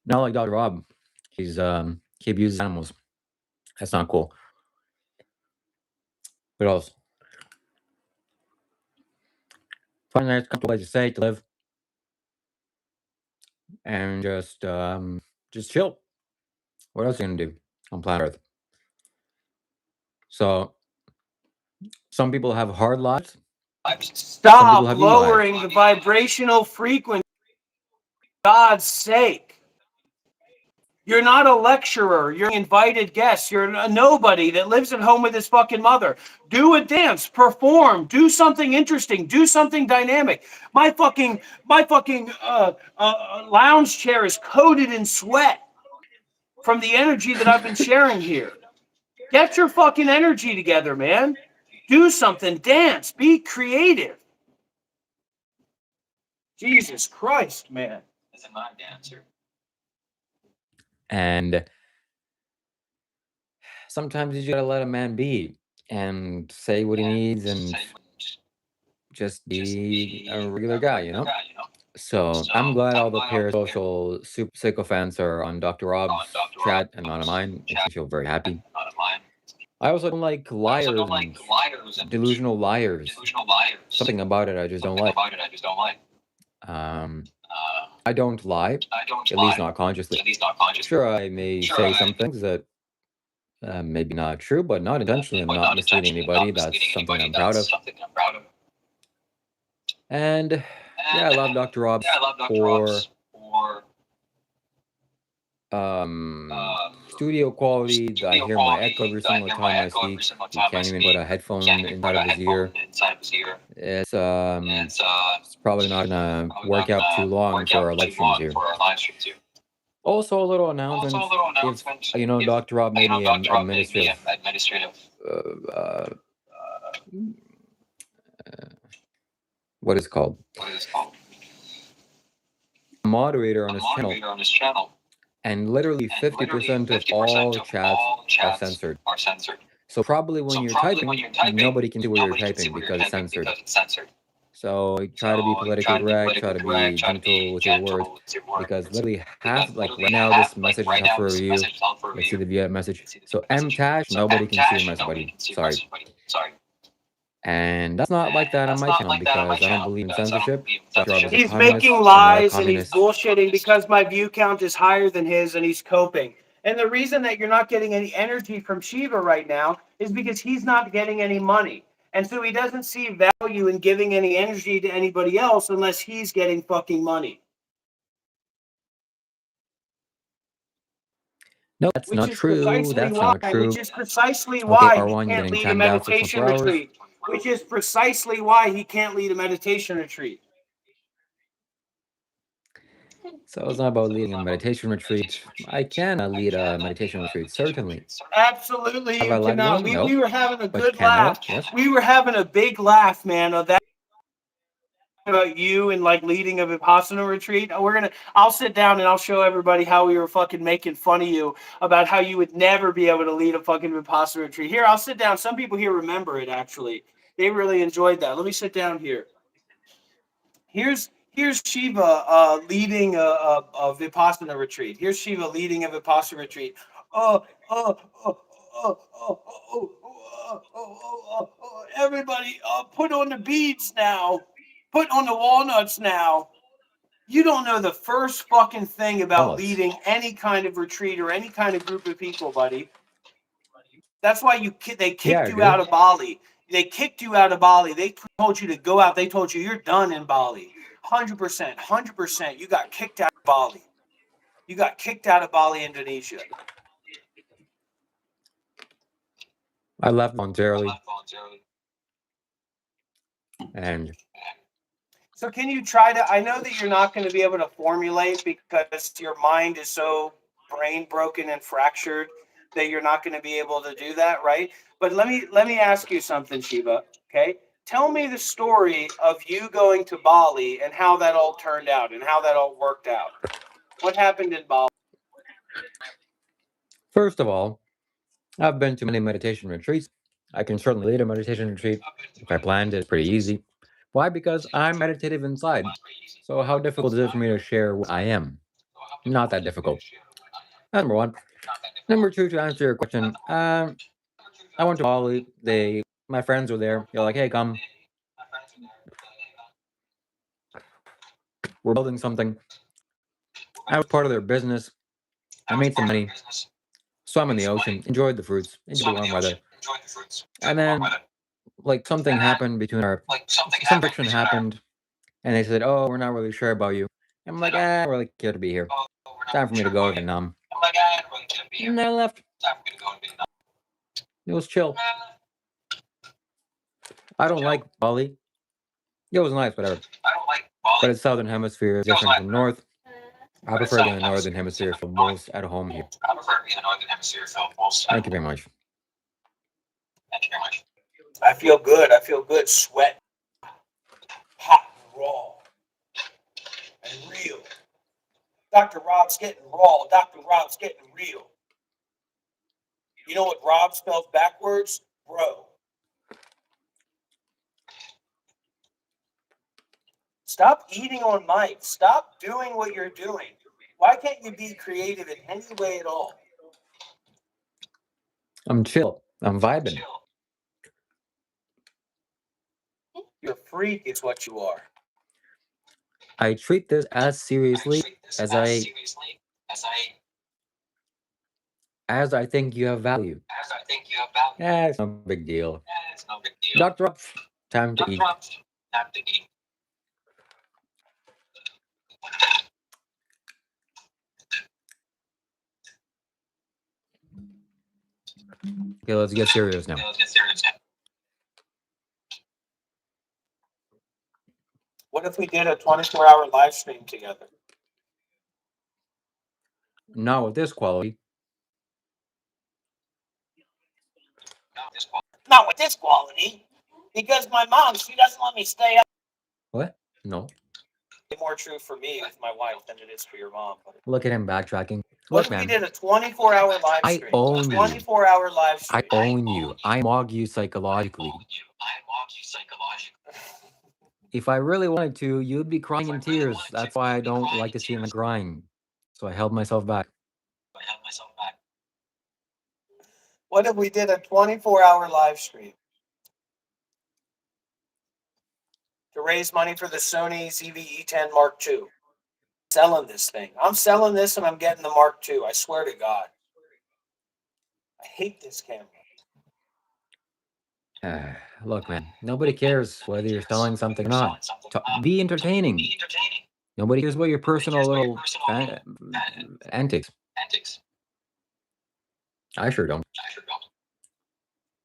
C: Not like Dr. Rob. He abuses animals. That's not cool. What else? Find a nice, comfortable place to stay, to live. and just chill. What else are you gonna do on planet Earth? So some people have hard lives. Some people
B: Stop
C: have easy lives.
B: lowering the vibrational frequency. For God's sake. You're not a lecturer. You're an invited guest. You're a nobody that lives at home with his fucking mother. Do a dance, perform, do something interesting, do something dynamic. My fucking lounge chair is coated in sweat from the energy that I've been sharing here. Get your fucking energy together, man. Do something, dance, be creative. Jesus Christ, man.
E: As a mind dancer.
C: And sometimes you just gotta let a man be and say what he needs and just be a regular guy, you know? So I'm glad all the parasocial sycophants are on Dr. Rob's chat and not on mine. Makes me feel very happy. I also don't like liars and delusional liars. Something about it I just don't like. I don't lie, at least not consciously. Sure, I may say some things that maybe not true, but not intentionally. I'm not misleading anybody. That's something I'm proud of. And yeah, I love Dr. Robs for studio quality. I hear my echo every single time I speak. You can't even put a headphone inside of his ear. It's probably not gonna work out too long for our live streams here. Also, a little announcement. If you know, Dr. Rob made me an administrative. What is it called? Moderator on his channel. And literally 50% of all chats are censored. So probably when you're typing, nobody can see what you're typing because it's censored. So try to be politically correct, try to be gentle with your words, because literally half, like right now, this message is up for review. Let's see the via message. So M-Tash, nobody can see your message, buddy. Sorry. And that's not like that on my channel because I don't believe in censorship.
B: He's making lies and he's bullshitting because my view count is higher than his and he's coping. And the reason that you're not getting any energy from Shiva right now is because he's not getting any money. And so he doesn't see value in giving any energy to anybody else unless he's getting fucking money.
C: No, that's not true. That's not true.
B: Which is precisely
C: Okay,
B: why
C: R1,
B: he
C: you're
B: can't
C: getting
B: lead a
C: timed out for
B: meditation
C: 24 hours.
B: retreat. Which is precisely why he can't lead a meditation retreat.
C: So it's not about leading a meditation retreat. I can lead a meditation retreat, certainly.
B: Absolutely,
C: Have
B: you
C: I led
B: cannot.
C: one? No.
B: We were having a
C: But
B: good
C: can I?
B: laugh.
C: Yes.
B: We were having a big laugh, man. Of that about you and like leading a Vipassana retreat. I'll sit down and I'll show everybody how we were fucking making fun of you about how you would never be able to lead a fucking Vipassana retreat. Here, I'll sit down. Some people here remember it actually. They really enjoyed that. Let me sit down here. Here's Shiva leading a Vipassana retreat. Here's Shiva leading a Vipassana retreat. Everybody, put on the beads now. Put on the walnuts now. You don't know the first fucking thing about leading any kind of retreat or any kind of group of people, buddy. That's why they kicked you out of Bali. They kicked you out of Bali. They told you to go out. They told you you're done in Bali. 100%, 100%. You got kicked out of Bali. You got kicked out of Bali, Indonesia.
C: I left voluntarily. And
B: so can you try to, I know that you're not going to be able to formulate because your mind is so brain broken and fractured that you're not going to be able to do that, right? But let me ask you something, Shiva, okay? Tell me the story of you going to Bali and how that all turned out and how that all worked out. What happened in Bali?
C: First of all, I've been to many meditation retreats. I can certainly lead a meditation retreat. If I planned it, pretty easy. Why? Because I'm meditative inside. So how difficult is it for me to share what I am? Not that difficult. That's number one. Number two, to answer your question, I went to Bali. My friends were there. They're like, hey, come. We're building something. I was part of their business. I made some money, swam in the ocean, enjoyed the fruits, enjoyed the warm weather. And then, like, something happened between some friction happened, and they said, "Oh, we're not really sure about you." And I'm like, "Ah, I don't really care to be here. Time for me to go to Vietnam." And I left. It was chill. I don't like Bali. It was nice, whatever. But its southern hemisphere is different from north. I prefer being in the northern hemisphere. Feel most at home here. Thank you very much.
B: I feel good. I feel good. Sweat, hot, raw, and real. Dr. Rob's getting raw. Dr. Rob's getting real. You know what Rob spells backwards? Bro. Stop eating on mic. Stop doing what you're doing. Why can't you be creative in any way at all?
C: I'm chill. I'm vibing.
B: You're a freak is what you are.
C: I treat this as seriously as I think you have value. Yeah, it's no big deal. Dr. Up, time to eat. Okay, let's get serious now.
B: What if we did a 24-hour live stream together?
C: Not with this quality.
B: Not with this quality. Because my mom, she doesn't let me stay up.
C: What? No.
B: It's more true for me with my wife than it is for your mom.
C: Look at him backtracking.
B: What
C: Look,
B: if we
C: man.
B: did a 24-hour live
C: I
B: stream?
C: own you.
B: 24-hour live
C: I
B: stream.
C: own you. I mog you psychologically. If I really wanted to, you'd be crying in tears. That's why I don't like to see him crying. So I held myself back.
B: What if we did a 24-hour live stream to raise money for the Sony ZV-E10 Mark II? Selling this thing. I'm selling this and I'm getting the Mark II. I swear to God. I hate this camera.
C: Look, man, nobody cares whether you're selling something or not. Be entertaining. Nobody cares about your personal little antics. I sure don't.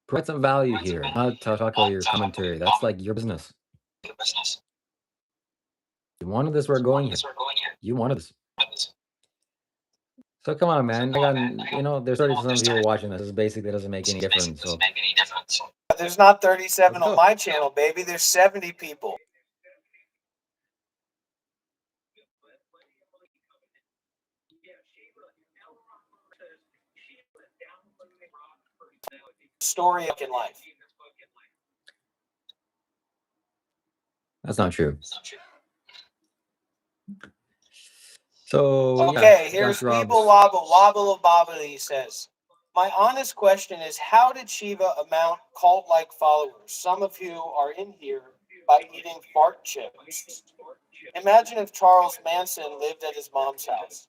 C: Provide some value here. Not talk about your commentary. That's like your business. You wanted this, we're going here. You wanted this. So come on, man. There's 37 people watching this. This basically doesn't make any difference. So
B: there's not 37
C: Let's
B: on
C: go.
B: my channel, baby. There's 70 people. Story in life.
C: That's not true. So
B: okay,
C: yeah,
B: here's
C: Dr. Rob's.
B: Weeble Wobble Wobble Bobble. He says, my honest question is, how did Shiva amount cult-like followers? Some of you are in here by eating fart chips. Imagine if Charles Manson lived at his mom's house.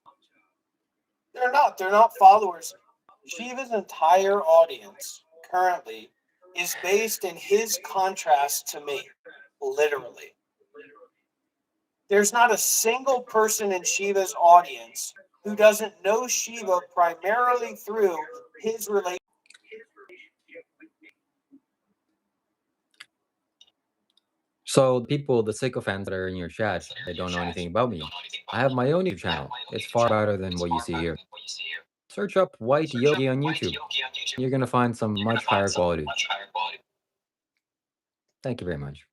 B: They're not followers. Shiva's entire audience currently is based in his contrast to me, literally. There's not a single person in Shiva's audience who doesn't know Shiva primarily through his relationship.
C: So the sycophants that are in your chat, they don't know anything about me. I have my own YouTube channel. It's far better than what you see here. Search up White Yogi on YouTube. You're gonna find some much higher quality. Thank you very much.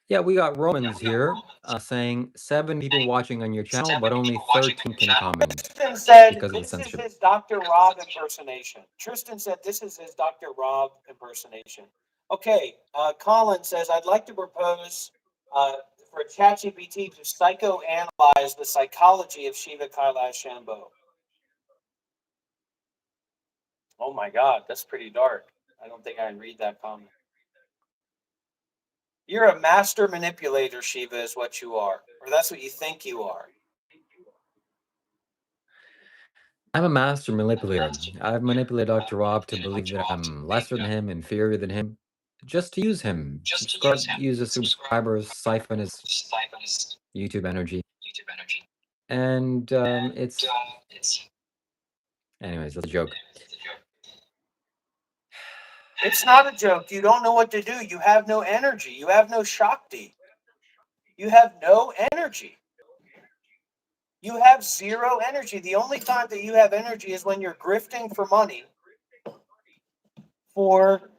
C: Yeah, we got Romans here saying 7 people watching on your channel, but only 13 can comment.
B: Tristan said
C: because of the
B: this is
C: censorship.
B: his Dr. Rob impersonation. Tristan said this is his Dr. Rob impersonation. Okay, Colin says, I'd like to propose for ChatGPT to psychoanalyze the psychology of Shiva Kailash Shambho. Oh my God, that's pretty dark. I don't think I can read that comment. You're a master manipulator, Shiva, is what you are. Or Or that's what you think you are.
C: I'm a master manipulator. I've manipulated Dr. Rob to believe that I'm lesser than him, inferior than him, just to use him. Use the subscribers, siphon his YouTube energy. And anyways, that's a joke.
B: It's not a joke. You don't know what to do. You have no energy. You have no Shakti. You have no energy. You have zero energy. The only time that you have energy is when you're grifting for money for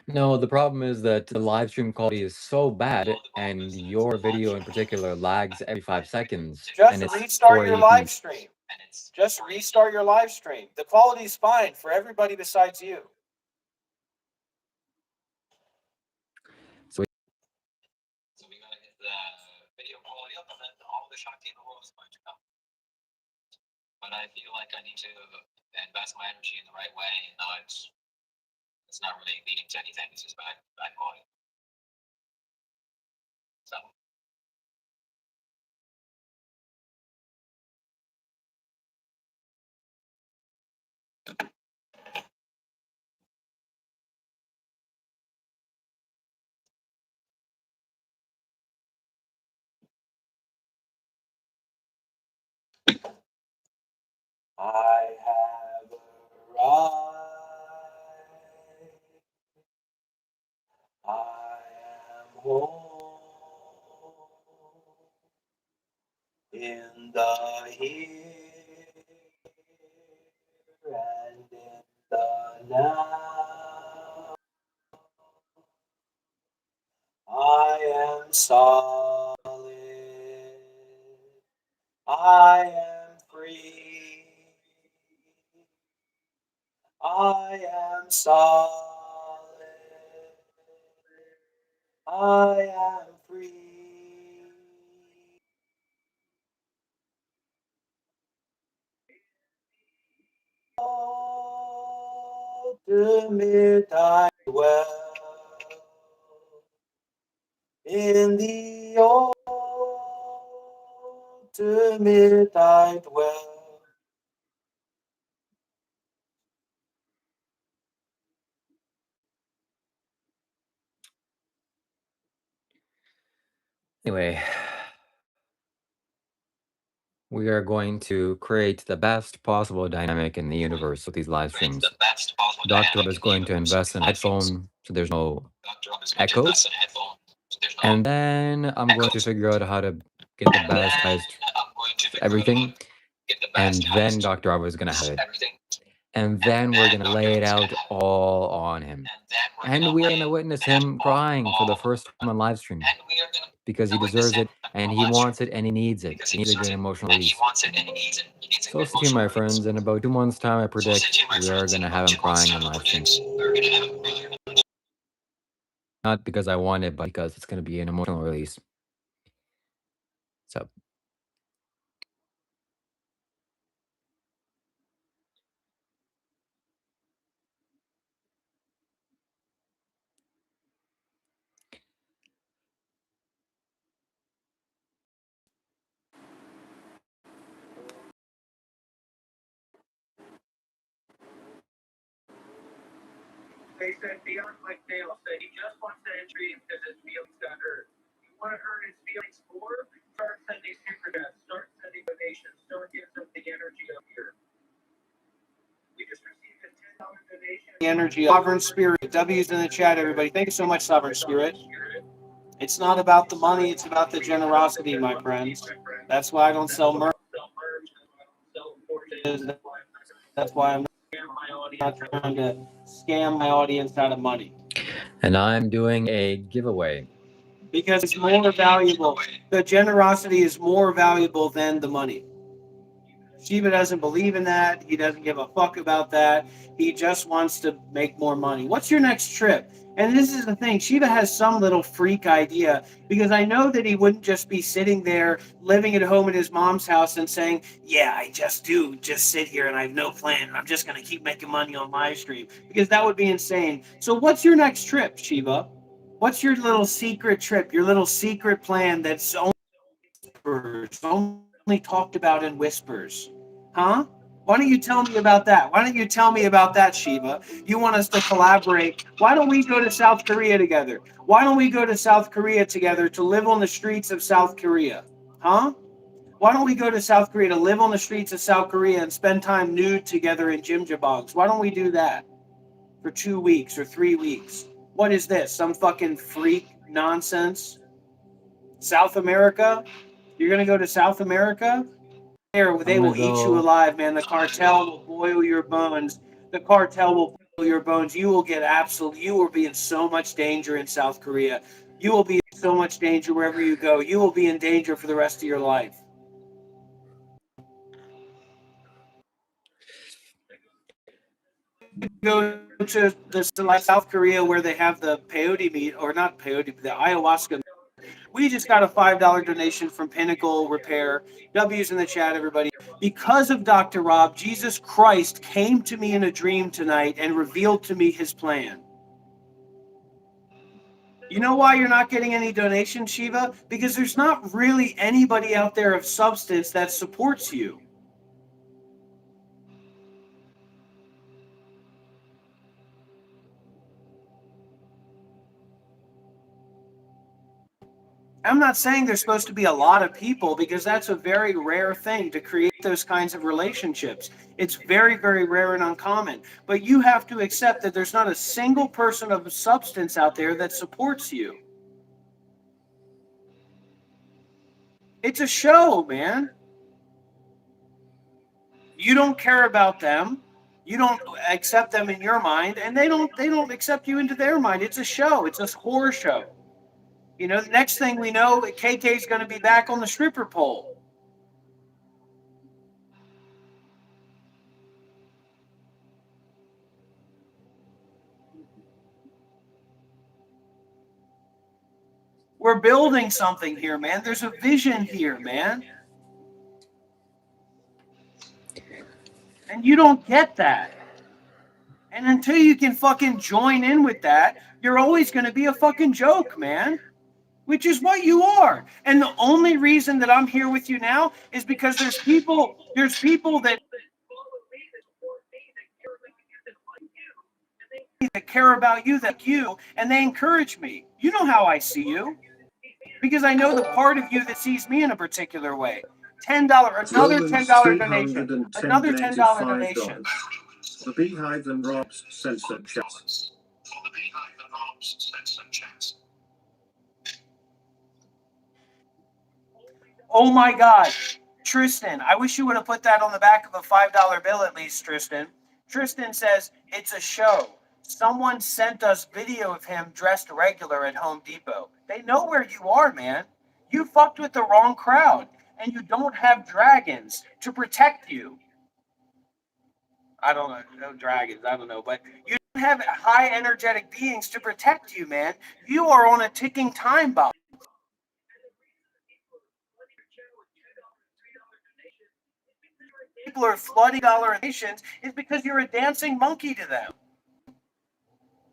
C: No, the problem is that the live stream quality is so bad, and your video in particular lags every 5 seconds, and
B: Just
C: it's
B: restart your
C: 480p.
B: live stream. Just restart your live stream. The quality's fine for everybody besides you.
C: So
E: we gotta get the video quality up, and then all the Shakti in the world is going to come. But I feel like I need to invest my energy in the right way, and it's not really leading to anything. It's just bad quality. So.
B: I have arrived. I am home in the here and in the now. I am solid. I am free. I am solid. I am free. Ultimate I dwell in the ultimate I dwell.
C: anyway, we are going to create the best possible dynamic in the universe with these live streams. Dr. Rob is going to invest in a headphone so there's no echoes. And then I'm going to figure out how to get the best, highest everything. And then Dr. Rob is going to have it. And then we're going to lay it out all on him. And we're going to witness him crying for the first time on live stream. Because he deserves it, and he wants it, and he needs it. He needs to get emotional release. So stay tuned, my friends. In about 2 months' time, I predict we are going to have him crying on live stream. Not because I want it, but because it's going to be an emotional release. So.
D: They said Beyond Mike Dale said he just wants the entry because his feelings got hurt. You want to hurt his feelings more? Start sending super chats, start sending donations, start getting some of the energy up here. We just received a $10 donation.
B: The energy, Sovereign Spirit. W's in the chat, everybody. Thank you so much, Sovereign Spirit. It's not about the money, it's about the generosity, my friends. That's why I don't sell merch. That's why I'm not trying to scam my audience out of money.
C: And I'm doing a giveaway.
B: Because it's more valuable. The generosity is more valuable than the money. Shiva doesn't believe in that. He doesn't give a fuck about that. He just wants to make more money. What's your next trip? And this is the thing. Shiva has some little freak idea because I know that he wouldn't just be sitting there living at home at his mom's house and saying, "Yeah, I just do just sit here and I have no plan. I'm just going to keep making money on my stream," because that would be insane. So, what's your next trip, Shiva? What's your little secret trip, your little secret plan that's only talked about in whispers? Huh? Why don't you tell me about that? Why don't you tell me about that, Shiva? You want us to collaborate. Why don't we go to South Korea together? Why don't we go to South Korea together to live on the streets of South Korea? Huh? Why don't we go to South Korea to live on the streets of South Korea and spend time nude together in jjimjilbangs? Why don't we do that for 2 weeks or 3 weeks? What is this? Some fucking freak nonsense? South America? You're going to go to South America? There,
C: I'm
B: they
C: gonna
B: will eat you
C: go.
B: alive, man. The cartel will boil your bones. The cartel will boil your bones. You will get absolute. You will be in so much danger in South Korea. You will be in so much danger wherever you go. You will be in danger for the rest of your life. Go to like South Korea where they have the peyote meat, or not peyote, the ayahuasca. We just got a $5 donation from Pinnacle Repair. W's in the chat, everybody. Because of Dr. Rob, Jesus Christ came to me in a dream tonight and revealed to me his plan. You know why you're not getting any donations, Shiva? Because there's not really anybody out there of substance that supports you. I'm not saying there's supposed to be a lot of people because that's a very rare thing to create those kinds of relationships. It's very, very rare and uncommon. But you have to accept that there's not a single person of substance out there that supports you. It's a show, man. You don't care about them. You don't accept them in your mind, and they don't accept you into their mind. It's a show. It's a horror show. You know, the next thing we know, KK's going to be back on the stripper pole. We're building something here, man. There's a vision here, man. And you don't get that. And until you can fucking join in with that, you're always going to be a fucking joke, man. Which is what you are. And the only reason that I'm here with you now is because there's people that care about you, and they encourage me. You know how I see you. Because I know the part of you that sees me in a particular way. $10, another $10 donation, another $10 donation.
D: The Beehive and Rob's censored chat.
B: Oh my God, Tristan, I wish you would have put that on the back of a $5 bill at least, Tristan. Tristan says, it's a show. Someone sent us video of him dressed regular at Home Depot. They know where you are, man. You fucked with the wrong crowd, and you don't have dragons to protect you. I don't know, no dragons, I don't know, but you don't have high energetic beings to protect you, man. You are on a ticking time bomb. People are flooding dollar nations is because you're a dancing monkey to them.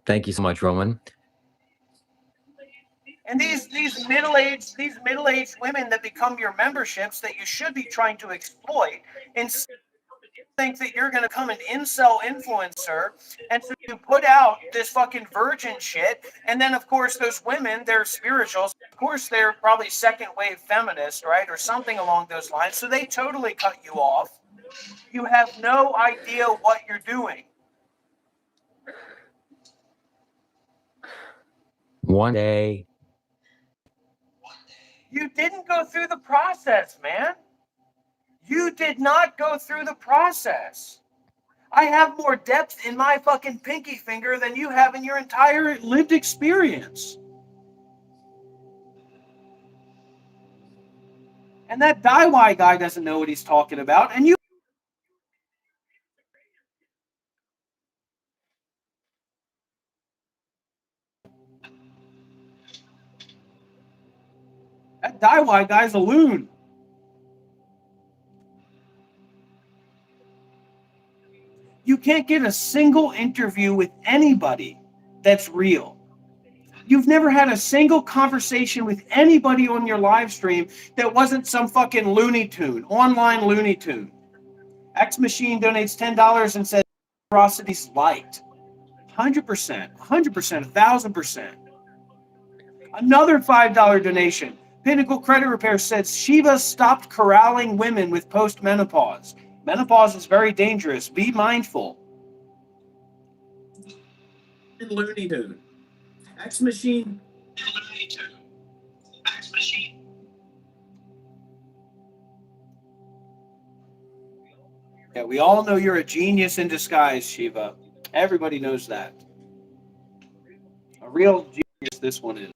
C: Thank you so much, Roman.
B: And these middle-aged women that become your memberships that you should be trying to exploit and think that you're going to become an incel influencer, and so you put out this fucking virgin shit, and then of course those women, they're spirituals, of course they're probably second wave feminists, right, or something along those lines, so they totally cut you off. You have no idea what you're doing.
C: One day.
B: You didn't go through the process, man. You did not go through the process. I have more depth in my fucking pinky finger than you have in your entire lived experience. And that Daiwai guy doesn't know what he's talking about, and you That Daiwai guy's a loon. You can't get a single interview with anybody that's real. You've never had a single conversation with anybody on your live stream that wasn't some fucking Looney Tune, online Looney Tune. X Machine donates $10 and says generosity's light. 100%, 100%, 1,000%. Another $5 donation. Pinnacle Credit Repair says Shiva stopped corralling women with postmenopause. Menopause is very dangerous. Be mindful. Looney Tune. X Machine.
E: Looney Tune. X Machine.
B: Yeah, we all know you're a genius in disguise, Shiva. Everybody knows that. A real genius this one is.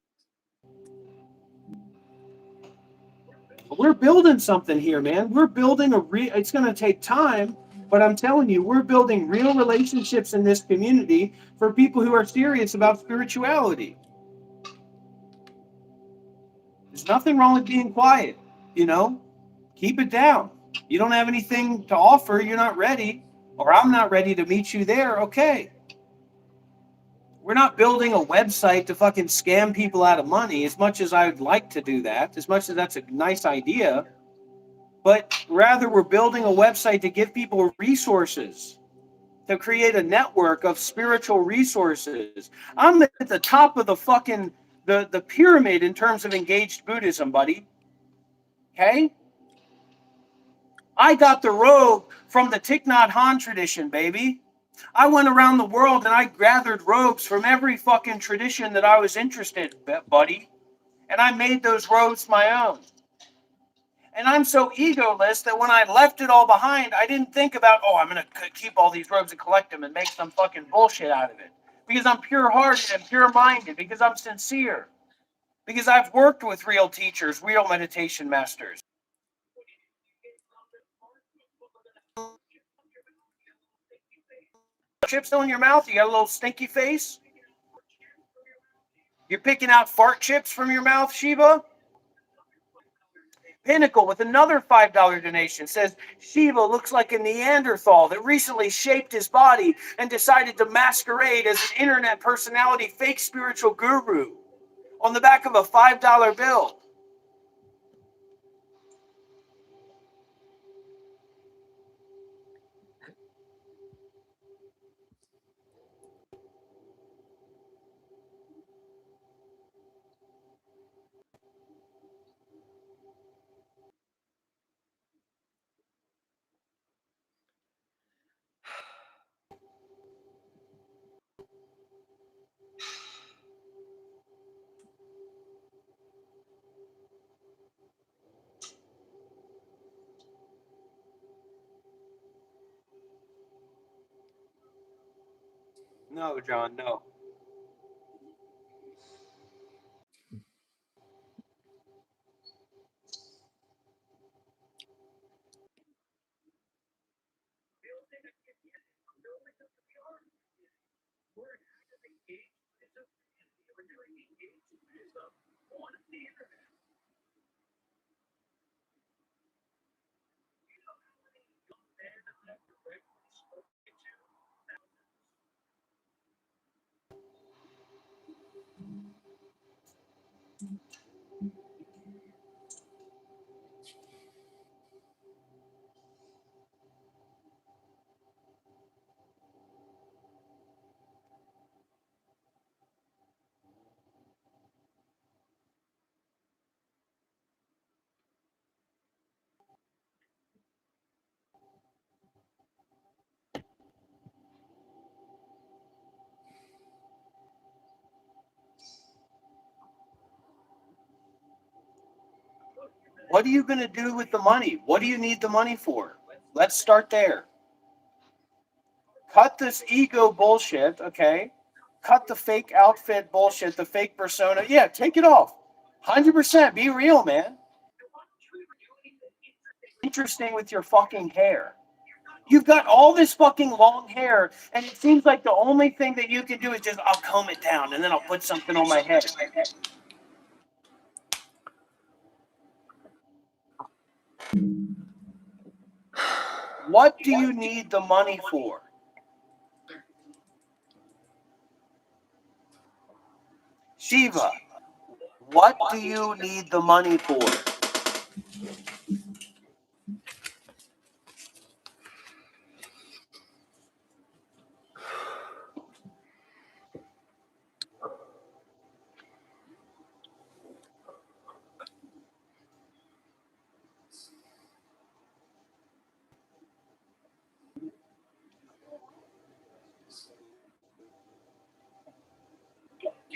B: But we're building something here, man. We're building it's going to take time, but I'm telling you, we're building real relationships in this community for people who are serious about spirituality. There's nothing wrong with being quiet, you know? Keep it down. You don't have anything to offer, you're not ready, or I'm not ready to meet you there, okay. We're not building a website to fucking scam people out of money, as much as I'd like to do that, as much as that's a nice idea. But rather, we're building a website to give people resources, to create a network of spiritual resources. I'm at the top of the fucking the pyramid in terms of engaged Buddhism, buddy. Okay? I got the robe from the Thich Nhat Hanh tradition, baby. I went around the world and I gathered robes from every fucking tradition that I was interested in, buddy. And I made those robes my own. And I'm so egoless that when I left it all behind, I didn't think about, oh, I'm going to keep all these robes and collect them and make some fucking bullshit out of it. Because I'm pure-hearted and pure-minded, because I'm sincere. Because I've worked with real teachers, real meditation masters. Chips on your mouth? You got a little stinky face? You're picking out fart chips from your mouth, Shiva? Pinnacle with another $5 donation says Shiva looks like a Neanderthal that recently shaped his body and decided to masquerade as an internet personality fake spiritual guru on the back of a $5 bill. No, John, no. What are you going to do with the money? What do you need the money for? Let's start there. Cut this ego bullshit, okay? Cut the fake outfit bullshit, the fake persona. Yeah, take it off. 100%. Be real, man. Interesting with your fucking hair. You've got all this fucking long hair, and it seems like the only thing that you can do is just, I'll comb it down, and then I'll put something on my head. What do you need the money for? Shiva, what do you need the money for?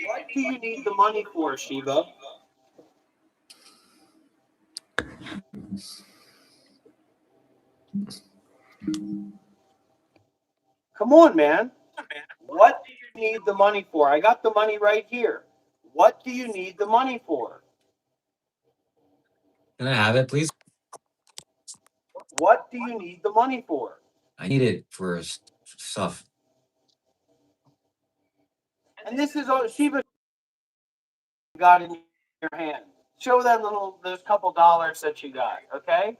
B: What do you need the money for, Shiva? Come on, man. What do you need the money for? I got the money right here. What do you need the money for?
C: Can I have it, please?
B: What do you need the money for?
C: I need it for stuff.
B: And this is all Shiva got in your hand. Show that those couple dollars that you got, okay?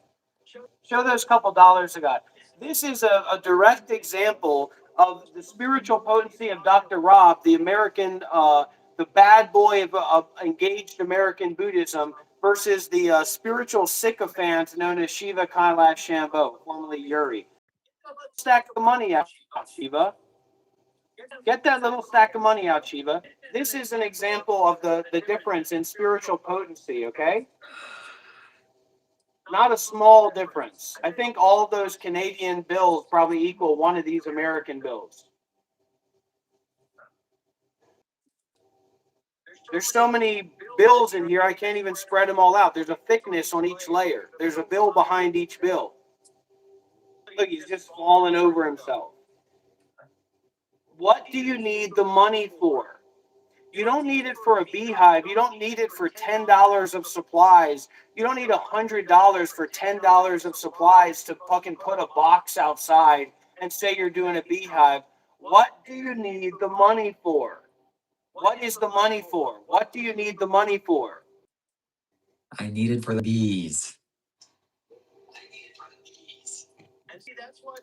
B: Show those couple dollars you got. This is a direct example of the spiritual potency of Dr. Rob, the American, the bad boy of engaged American Buddhism, versus the spiritual sycophant known as Shiva, Kailash, Shambho, formerly Yuri. Stack of money out, Shiva. Get that little stack of money out, Shiva. This is an example of the difference in spiritual potency, okay? Not a small difference. I think all of those Canadian bills probably equal one of these American bills. There's so many bills in here, I can't even spread them all out. There's a thickness on each layer. There's a bill behind each bill. Look, he's just falling over himself. What do you need the money for? You don't need it for a beehive. You don't need it for $10 of supplies. You don't need $100 for $10 of supplies to fucking put a box outside and say you're doing a beehive. What do you need the money for? What is the money for? What do you need the money for?
C: I need it for the bees.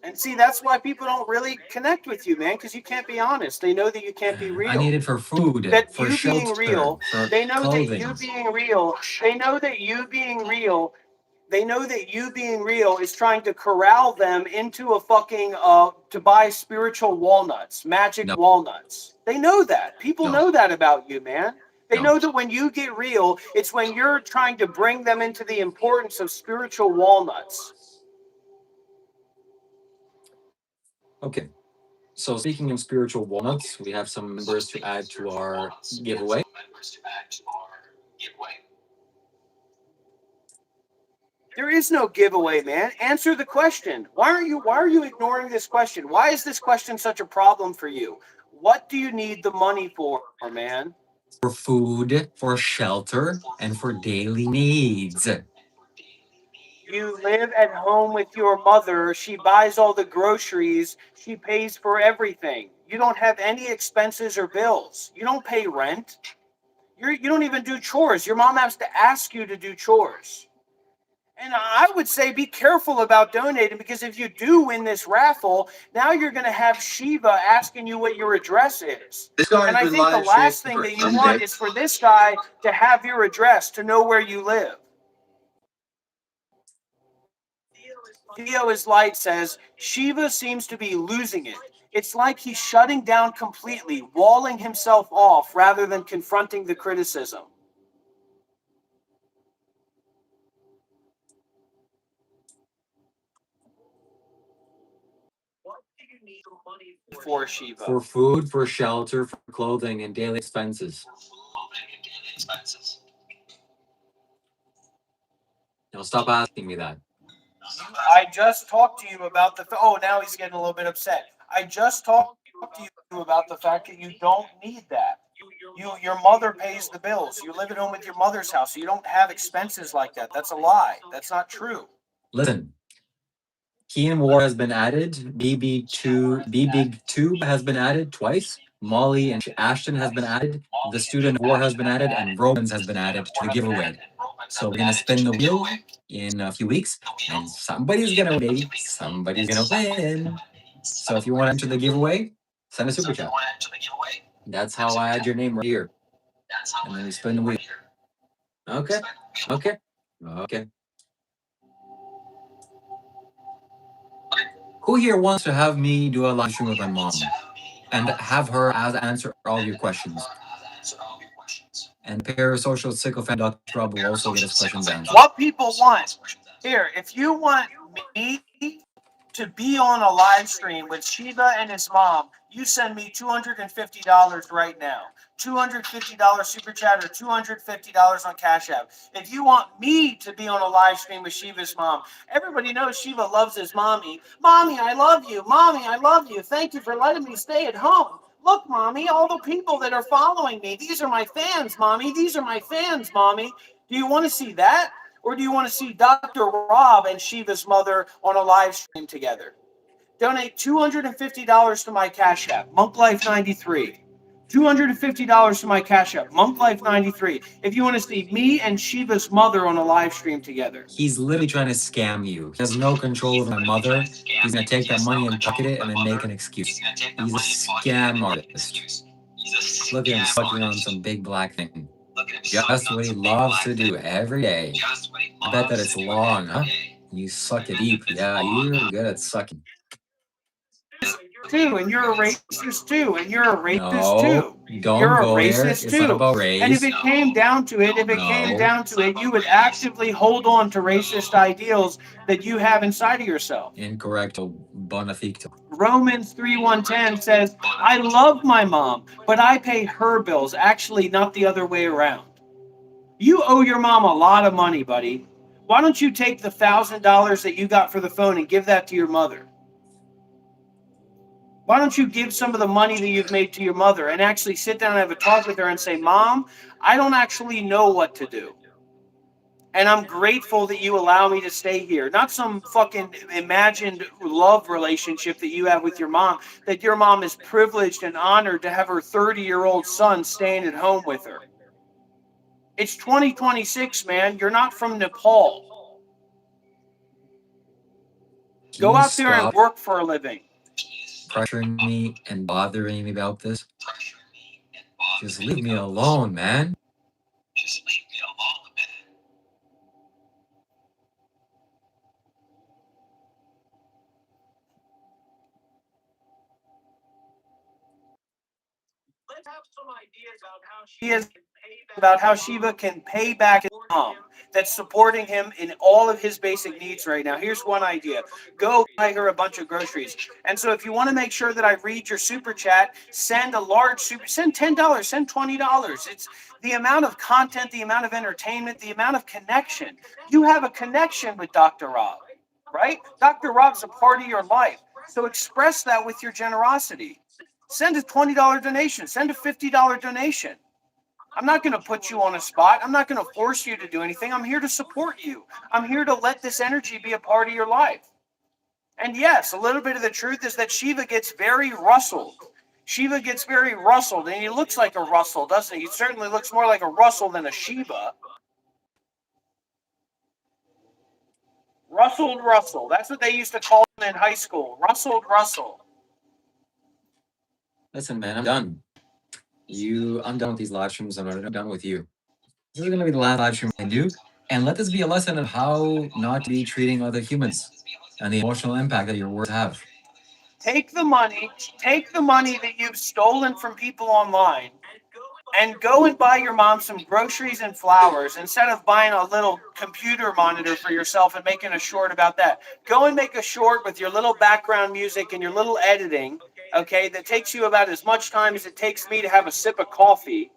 B: And see, that's why people don't really connect with you, man, because you can't be honest. They know that you can't be real.
C: I need it for food,
B: that
C: for
B: you
C: shelter,
B: being real,
C: for
B: they know
C: clothing.
B: that you being real, they know that you being real, they know that you being real is trying to corral them into a fucking to buy spiritual walnuts, magic walnuts. They know that. People know that about you, man. They know that when you get real, it's when you're trying to bring them into the importance of spiritual walnuts.
C: Okay. So speaking of spiritual walnuts, we have some members to add to our giveaway.
B: There is no giveaway, man. Answer the question. Why are you ignoring this question? Why is this question such a problem for you? What do you need the money for, man?
C: For food, for shelter, and for daily needs.
B: You live at home with your mother. She buys all the groceries. She pays for everything. You don't have any expenses or bills. You don't pay rent. You don't even do chores. Your mom has to ask you to do chores. And I would say be careful about donating, because if you do win this raffle, now you're going to have Shiva asking you what your address is. And I think the last thing that you want is for this guy to have your address, to know where you live. Theo is Light says, Shiva seems to be losing it. It's like he's shutting down completely, walling himself off rather than confronting the criticism. For Shiva.
C: For food, for shelter, for clothing, and daily expenses. Now stop asking me that.
B: I just talked to you about now he's getting a little bit upset. I just talked to you about the fact that you don't need that. Your mother pays the bills. You live at home with your mother's house. So you don't have expenses like that. That's a lie. That's not true.
C: Listen. Keen War has been added. B Big Tube has been added twice. Molly and Ashton has been added. The Student War has been added, and Romans has been added to the giveaway. So we're gonna spin the wheel in a few weeks, and somebody's gonna win, baby. Somebody's gonna win. So if you want to enter the giveaway, send a super chat. That's how I add your name right here. And then we spin the wheel. Okay. Okay. Okay. Who here wants to have me do a live stream with my mom and have her answer all your questions? And parasocial sycophant Dr. Rob will also get his questions answered.
B: What people want here, if you want me to be on a live stream with Shiva and his mom, you send me $250 right now. $250 super chat or $250 on Cash App. If you want me to be on a live stream with Shiva's mom, everybody knows Shiva loves his mommy. Mommy, I love you. Mommy, I love you. Thank you for letting me stay at home. Look, Mommy, all the people that are following me. These are my fans, Mommy. These are my fans, Mommy. Do you want to see that? Or do you want to see Dr. Rob and Shiva's mother on a live stream together? Donate $250 to my Cash App, MonkLife93. $250 to my Cash App, MonkLife93. If you want to see me and Shiva's mother on a live stream together.
C: He's literally trying to scam you. He has no control over my mother. He's gonna take that money and pocket it and then make an excuse. He's a scam artist. Look at him sucking on some big black thing. Just what he loves to do every day. I bet that it's long, huh? You suck it deep. Yeah, you're good at sucking.
B: Too, and you're a racist too, and you're a racist
C: No,
B: too.
C: don't
B: You're a
C: go there.
B: racist
C: It's
B: too.
C: not about race.
B: And if it came down to it, you would actively hold on to racist ideals that you have inside of yourself.
C: Incorrecto. Bonaficto.
B: Romans 3:110 says, I love my mom, but I pay her bills, actually not the other way around. You owe your mom a lot of money, buddy. Why don't you take the $1,000 that you got for the phone and give that to your mother? Why don't you give some of the money that you've made to your mother and actually sit down and have a talk with her and say, Mom, I don't actually know what to do. And I'm grateful that you allow me to stay here. Not some fucking imagined love relationship that you have with your mom, that your mom is privileged and honored to have her 30-year-old son staying at home with her. It's 2026, man. You're not from Nepal. Go out there and work for a living.
C: Pressuring me and bothering me about this. Just leave me alone, man.
B: Let's have some ideas about how Shiva can pay back his mom that's supporting him in all of his basic needs right now. Here's one idea. Go buy her a bunch of groceries. And so if you want to make sure that I read your super chat, send a large super, send $10, send $20. It's the amount of content, the amount of entertainment, the amount of connection. You have a connection with Dr. Rob, right? Dr. Rob's a part of your life. So express that with your generosity. Send a $20 donation, send a $50 donation. I'm not going to put you on a spot. I'm not going to force you to do anything. I'm here to support you. I'm here to let this energy be a part of your life. And yes, a little bit of the truth is that Shiva gets very rustled. Shiva gets very rustled, and he looks like a Russell, doesn't he? He certainly looks more like a Russell than a Shiva. Rustled Russell. That's what they used to call him in high school. Rustled Russell.
C: Listen, man, I'm done. I'm done with these live streams. I'm done with you. This is gonna be the last live stream I do, and let this be a lesson of how not to be treating other humans and the emotional impact that your words have.
B: Take the money that you've stolen from people online, and go and buy your mom some groceries and flowers instead of buying a little computer monitor for yourself and making a short about that. Go and make a short with your little background music and your little editing, okay, that takes you about as much time as it takes me to have a sip of coffee,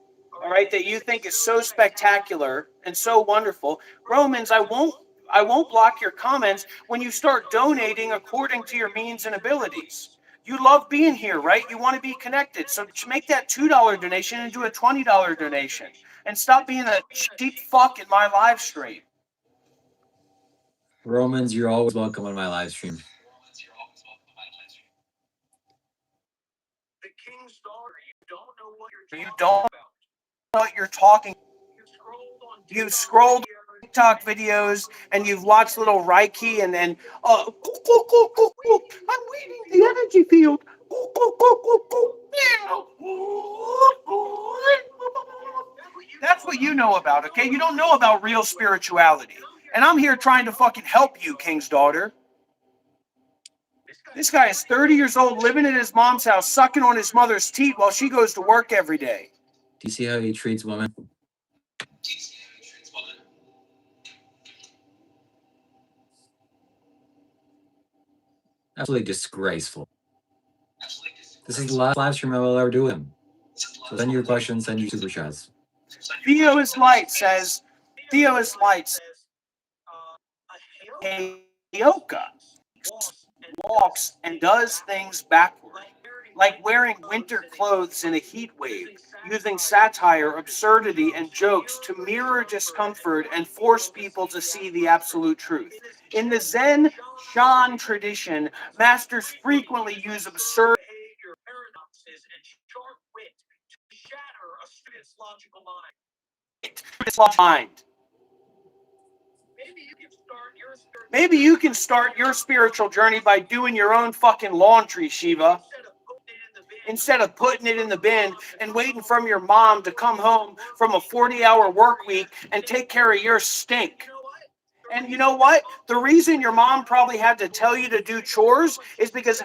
B: all right, that you think is so spectacular and so wonderful. Romans, I won't block your comments when you start donating according to your means and abilities. You love being here, right? You want to be connected. So make that $2 donation into a $20 donation. And stop being a cheap fuck in my live stream.
C: Romans, you're always welcome on my live stream.
B: The King's daughter, you don't know what you're talking about. You scrolled TikTok videos and you've watched little Reiki and then I'm weeding the energy field. That's what you know about, okay? You don't know about real spirituality. And I'm here trying to fucking help you, King's daughter. This guy is 30 years old, living in his mom's house, sucking on his mother's teeth while she goes to work every day.
C: Do you see how he treats women? Absolutely disgraceful. This is the last live stream I will ever do with him. So send your questions, send your super chats.
B: Theo is Light says, Heyoka walks and does things backward, like wearing winter clothes in a heat wave, using satire, absurdity, and jokes to mirror discomfort and force people to see the absolute truth. In the Zen Shan tradition, masters frequently use absurd mind. Maybe you can start your spiritual journey by doing your own fucking laundry, Shiva. Instead of putting it in the bin and waiting from your mom to come home from a 40-hour work week and take care of your stink. And you know what? The reason your mom probably had to tell you to do chores is because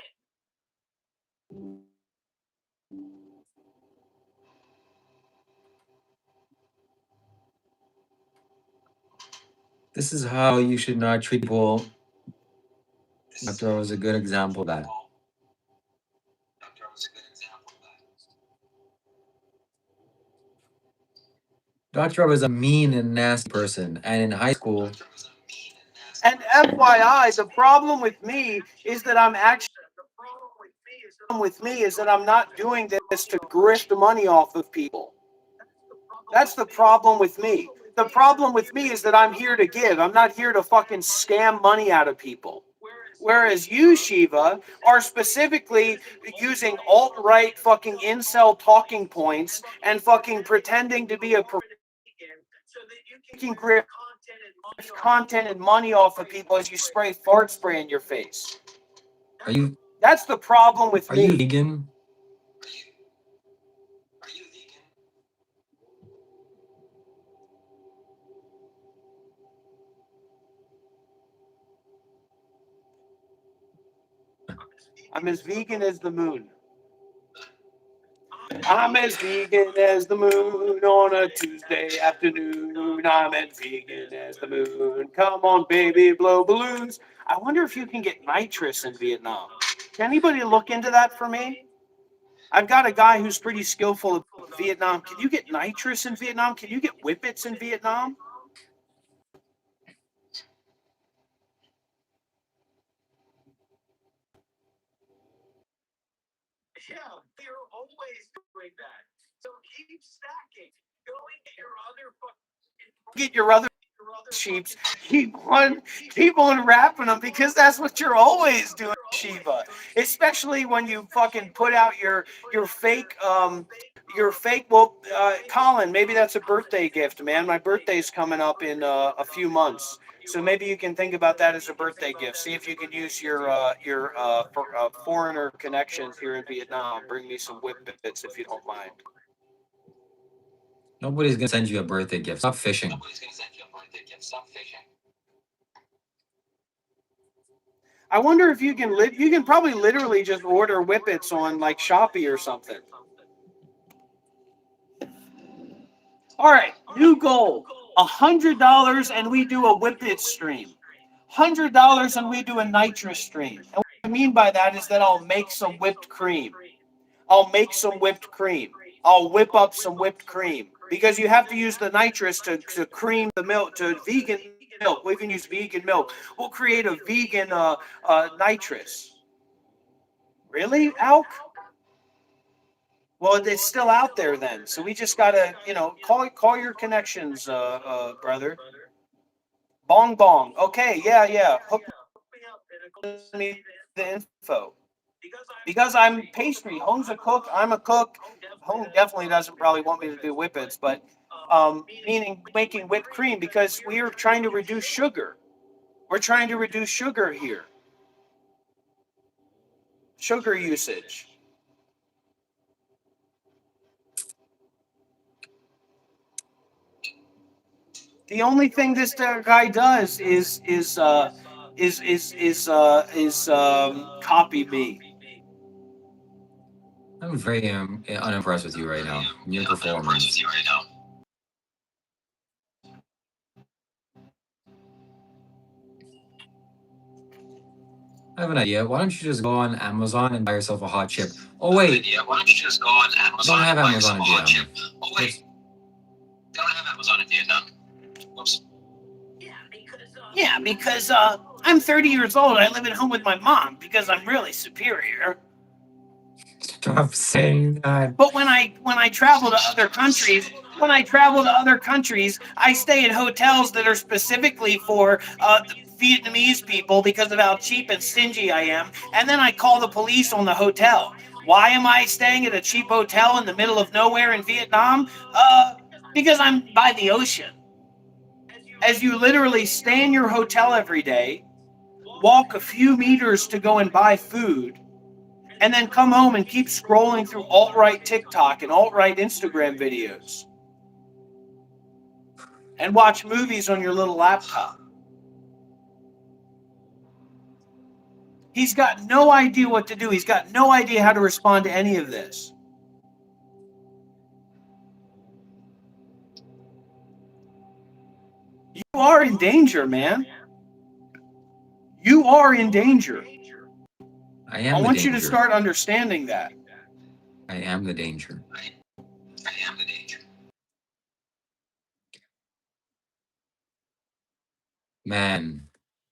C: This is how you should not treat people. Dr. was a good example of that. Dr. was a mean and nasty person, and in high school.
B: And FYI, the problem with me is that I'm not doing this to grift money off of people. That's the problem with me. The problem with me is that I'm here to give. I'm not here to fucking scam money out of people. Whereas you, Shiva, are specifically using alt-right fucking incel talking points and fucking pretending to be a freaking grift content and money off of people as you spray fart spray in your face. That's the problem with me.
C: Are you vegan?
B: I'm as vegan as the moon. I'm as vegan as the moon on a Tuesday afternoon. I'm as vegan as the moon. Come on, baby, blow balloons. I wonder if you can get nitrous in Vietnam. Can anybody look into that for me? I've got a guy who's pretty skillful in Vietnam. Can you get nitrous in Vietnam? Can you get whippets in Vietnam?
D: Yeah, they're always doing that. So keep stacking. Going to your other
B: Get your other sheeps. Keep on wrapping them because that's what you're always doing, Shiva. Especially when you fucking put out your fake well, Colin, maybe that's a birthday gift, man. My birthday's coming up in a few months. So maybe you can think about that as a birthday gift. See if you can use your foreigner connections here in Vietnam. Bring me some whippets if you don't mind.
C: Nobody's gonna send you a birthday gift. Stop fishing.
B: I wonder if you can you can probably literally just order whippets on like Shopee or something. All right, new goal: $100 and we do a whippet stream. $100 and we do a nitrous stream. And what I mean by that is that I'll make some whipped cream. I'll whip up some whipped cream because you have to use the nitrous to cream the milk to vegan milk. We can use vegan milk. We'll create a vegan nitrous. Really, Alk? Well, it's still out there then. So we just gotta, call your connections, brother. Bong bong. Okay, yeah. Hook me the info. Because I'm pastry. Home's a cook. I'm a cook. Home definitely doesn't probably want me to do whippets, but meaning making whipped cream, because we are trying to reduce sugar. We're trying to reduce sugar here, sugar usage. The only thing this guy does is copy me.
C: I'm very unimpressed with you right now. Your performance. I have an idea. Why don't you just go on Amazon and buy yourself a hot chip? Oh wait,
E: Why don't you just go on Amazon
C: don't have
E: and buy
C: Amazon
E: yourself
C: in
E: a hot chip?
C: Vietnam.
E: Oh wait, don't have Amazon in Vietnam. Whoops.
B: Yeah, because I'm 30 years old. I live at home with my mom because I'm really superior.
C: Stop saying that.
B: But when I travel to other countries, I stay in hotels that are specifically for Vietnamese people because of how cheap and stingy I am. And then I call the police on the hotel. Why am I staying at a cheap hotel in the middle of nowhere in Vietnam? Because I'm by the ocean. As you literally stay in your hotel every day, walk a few meters to go and buy food, and then come home and keep scrolling through alt-right TikTok and alt-right Instagram videos and watch movies on your little laptop. He's got no idea what to do. He's got no idea how to respond to any of this. You are in danger, man. You are in danger.
C: I
B: I
C: am the
B: want you to
C: danger.
B: start understanding that.
C: I am the danger.
E: I am the danger.
C: Man,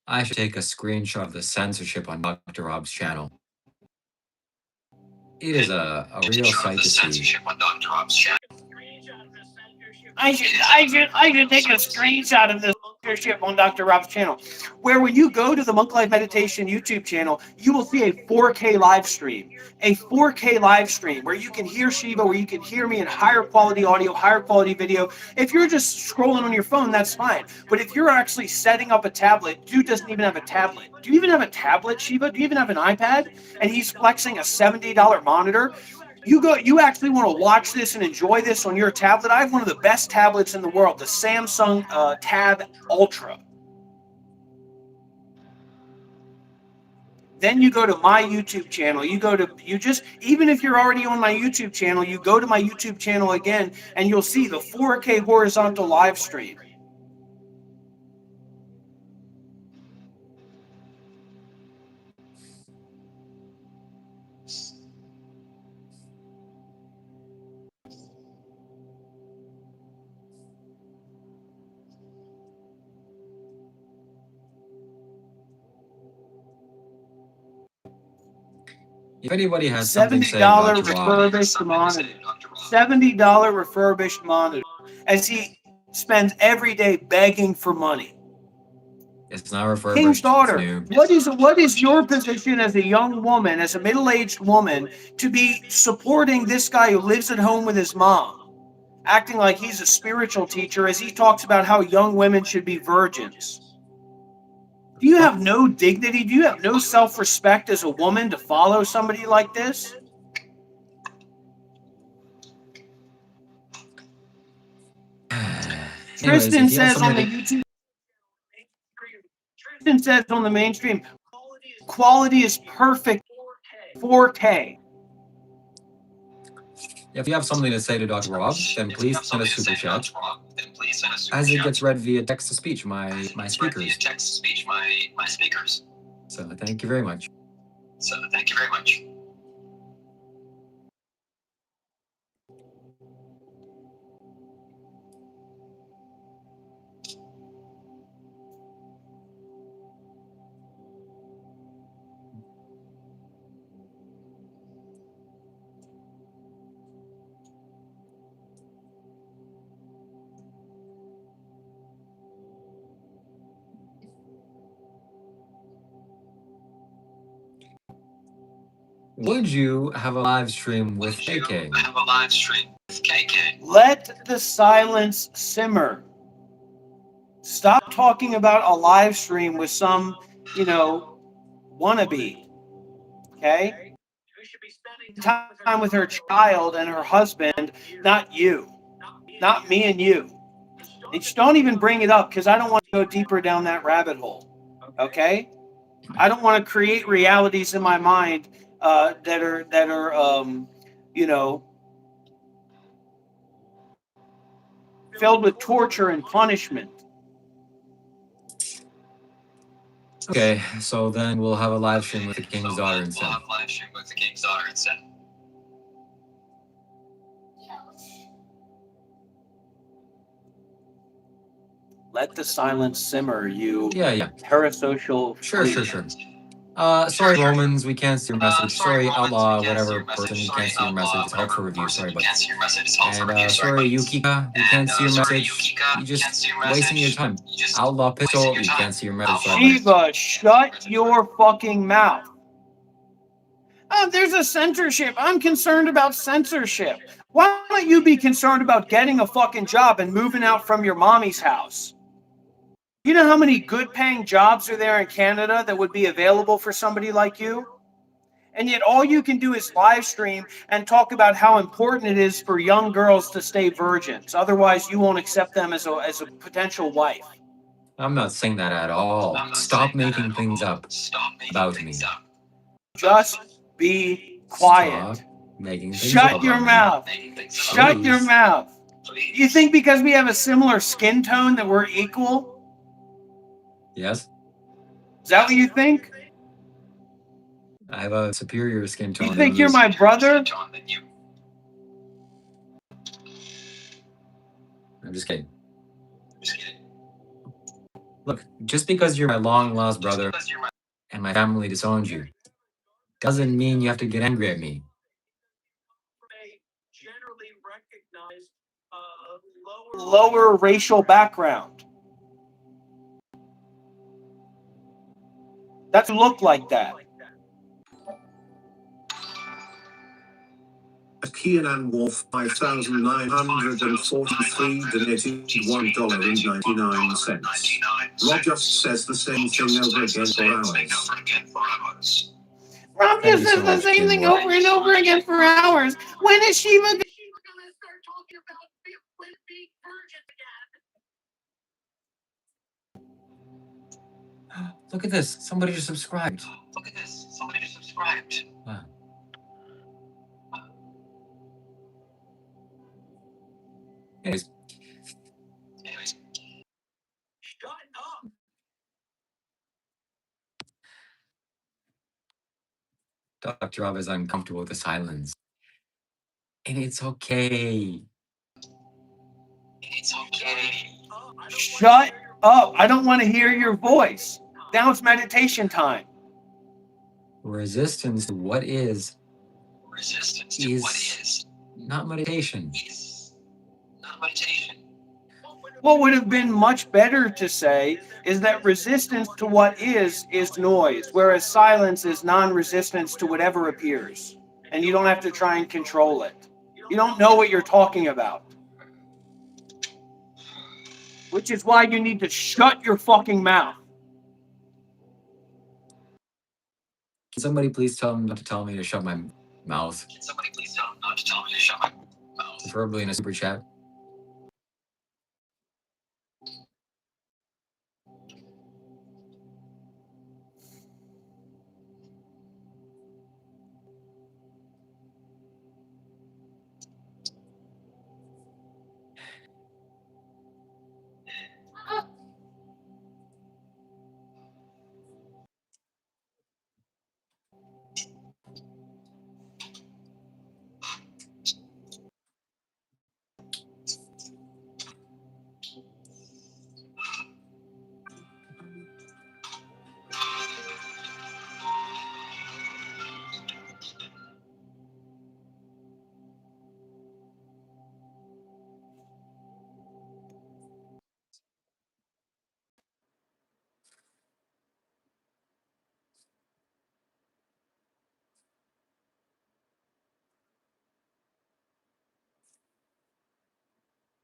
C: I should take a screenshot of the censorship on Dr. Rob's channel. It is a real sight to see.
E: Censorship on Dr. Rob's channel.
B: I should take a screenshot of this censorship on Dr. Rob's channel, where when you go to the Monk Life Meditation YouTube channel, you will see a 4K live stream. A 4K live stream where you can hear Shiva, where you can hear me in higher quality audio, higher quality video. If you're just scrolling on your phone, that's fine. But if you're actually setting up a tablet, dude doesn't even have a tablet. Do you even have a tablet, Shiva? Do you even have an iPad? And he's flexing a $70 monitor. You actually want to watch this and enjoy this on your tablet. I have one of the best tablets in the world, the Samsung Tab Ultra. Then you go to my YouTube channel. Even if you're already on my YouTube channel, you go to my YouTube channel again, and you'll see the 4K horizontal live stream.
C: If anybody has something to say to
B: $70
C: Dr. Rob,
B: refurbished monitor. $70 refurbished monitor. As he spends every day begging for money.
C: it's not refurbished.
B: King's
C: It's
B: daughter,
C: new.
B: what is your position as a young woman, as a middle-aged woman, to be supporting this guy who lives at home with his mom, acting like he's a spiritual teacher as he talks about how young women should be virgins? Do you have no dignity? Do you have no self-respect as a woman to follow somebody like this?
C: Anyways,
B: Tristan
C: if you have
B: says on
C: something
B: the
C: to,
B: YouTube, Tristan says on the mainstream, quality is perfect 4K.
C: if you have something to say to Dr. Rob, then
E: If you
C: please
E: have
C: send a
E: something to
C: super
E: say to Dr.
C: chat.
E: Rob, then please send a super
C: As it
E: chat.
C: gets read via text to speech, my
E: It's read via
C: speakers.
E: text to speech, my speakers.
C: So thank you very much.
E: So thank you very much.
C: Would you have a live stream with
E: Would you
C: KK?
E: have a live stream with KK?
B: Let the silence simmer. Stop talking about a live stream with some, wannabe. Okay?
D: Who should be spending
B: Time with her child and her husband, not you. Not me and you. And just don't even bring it up because I don't want to go deeper down that rabbit hole. Okay? I don't want to create realities in my mind that are you know filled with torture and punishment.
C: Okay, so then we'll have a live stream with the
E: So
C: king's
E: then
C: daughter
E: we'll
C: instead.
E: have a live stream with the king's daughter instead.
B: Let the silence simmer, you
C: Yeah.
B: parasocial
C: Sure.
B: freak.
C: Sorry, Romans, we can't see your message.
E: Sorry,
C: Sorry,
E: Romans, we
C: Outlaw,
E: can't see
C: whatever
E: your message.
C: person, we
E: Sorry,
C: can't see your
E: Outlaw,
C: message. It's held for
E: whatever
C: review.
E: person,
C: Sorry,
E: you
C: buddy.
E: can't see your message. It's held for review.
C: And
E: Sorry,
C: sorry,
E: buddy.
C: Yukika, we
E: And
C: can't see your
E: sorry,
C: message.
E: Yukika,
C: You
E: you
C: just
E: can't see your
C: wasting your
E: message.
C: time.
E: You just
C: Outlaw
E: wasting
C: Pistol,
E: your
C: you
E: time.
C: can't see your message.
E: Outlaw
C: Sorry, buddy.
B: Shiva, shut your fucking mouth. There's a censorship. I'm concerned about censorship. Why don't you be concerned about getting a fucking job and moving out from your mommy's house? You know how many good paying jobs are there in Canada that would be available for somebody like you? And yet all you can do is live stream and talk about how important it is for young girls to stay virgins. Otherwise, you won't accept them as a potential wife.
C: I'm not saying that at all. Stop making things up about me.
B: Just be quiet.
C: Stop making things
B: Shut
C: up
B: your
C: about me.
B: mouth. Shut your
C: Please.
B: mouth. You think because we have a similar skin tone that we're equal?
C: Yes?
B: Is that what you think?
C: I have a superior skin tone
B: You
C: than
B: think
C: you.
B: you're my brother?
C: I'm just kidding. Look, just because you're my long lost brother and my family disowned you doesn't mean you have to get angry at me.
D: generally recognized
B: Lower racial background. That look like that.
G: Keenan Wolf 5,943 donated $1.99. Rob just says the same thing over again for hours.
B: Rob
C: Thank
B: just
C: you so
B: says the
C: much,
B: same
C: King
B: thing
C: Wolf.
B: over and over again for hours. When is Shiva
D: gonna start talking about being virgin again?
C: Look at this. Somebody just subscribed.
E: Look at this. Somebody just subscribed.
C: Wow. Anyways,
D: Shut up.
C: Dr. Rob is uncomfortable with the silence. And it's okay.
E: It's okay.
B: Shut up. I don't want to hear your voice. Now it's meditation time.
C: Resistance to what is
E: Resistance to what is
C: not meditation.
E: not meditation.
B: What would have been much better to say is that resistance to what is noise, whereas silence is non-resistance to whatever appears. And you don't have to try and control it. You don't know what you're talking about. Which is why you need to shut your fucking mouth.
C: Can somebody please tell him not to tell me to shut my mouth?
E: Can somebody please tell him not to tell me to shut my mouth?
C: Preferably in a super chat.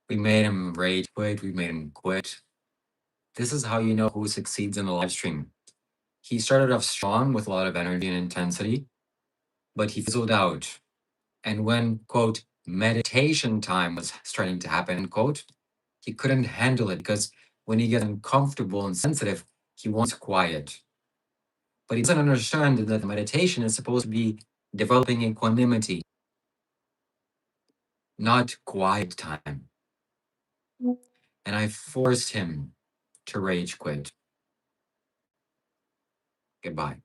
C: We made him rage quit. We made him quit. This is how you know who succeeds in the live stream. He started off strong with a lot of energy and intensity, but he fizzled out. And when, quote, meditation time was starting to happen, end quote, he couldn't handle it because when he gets uncomfortable and sensitive, he wants quiet. But he doesn't understand that meditation is supposed to be developing equanimity, not quiet time. And I forced him to rage quit. Goodbye.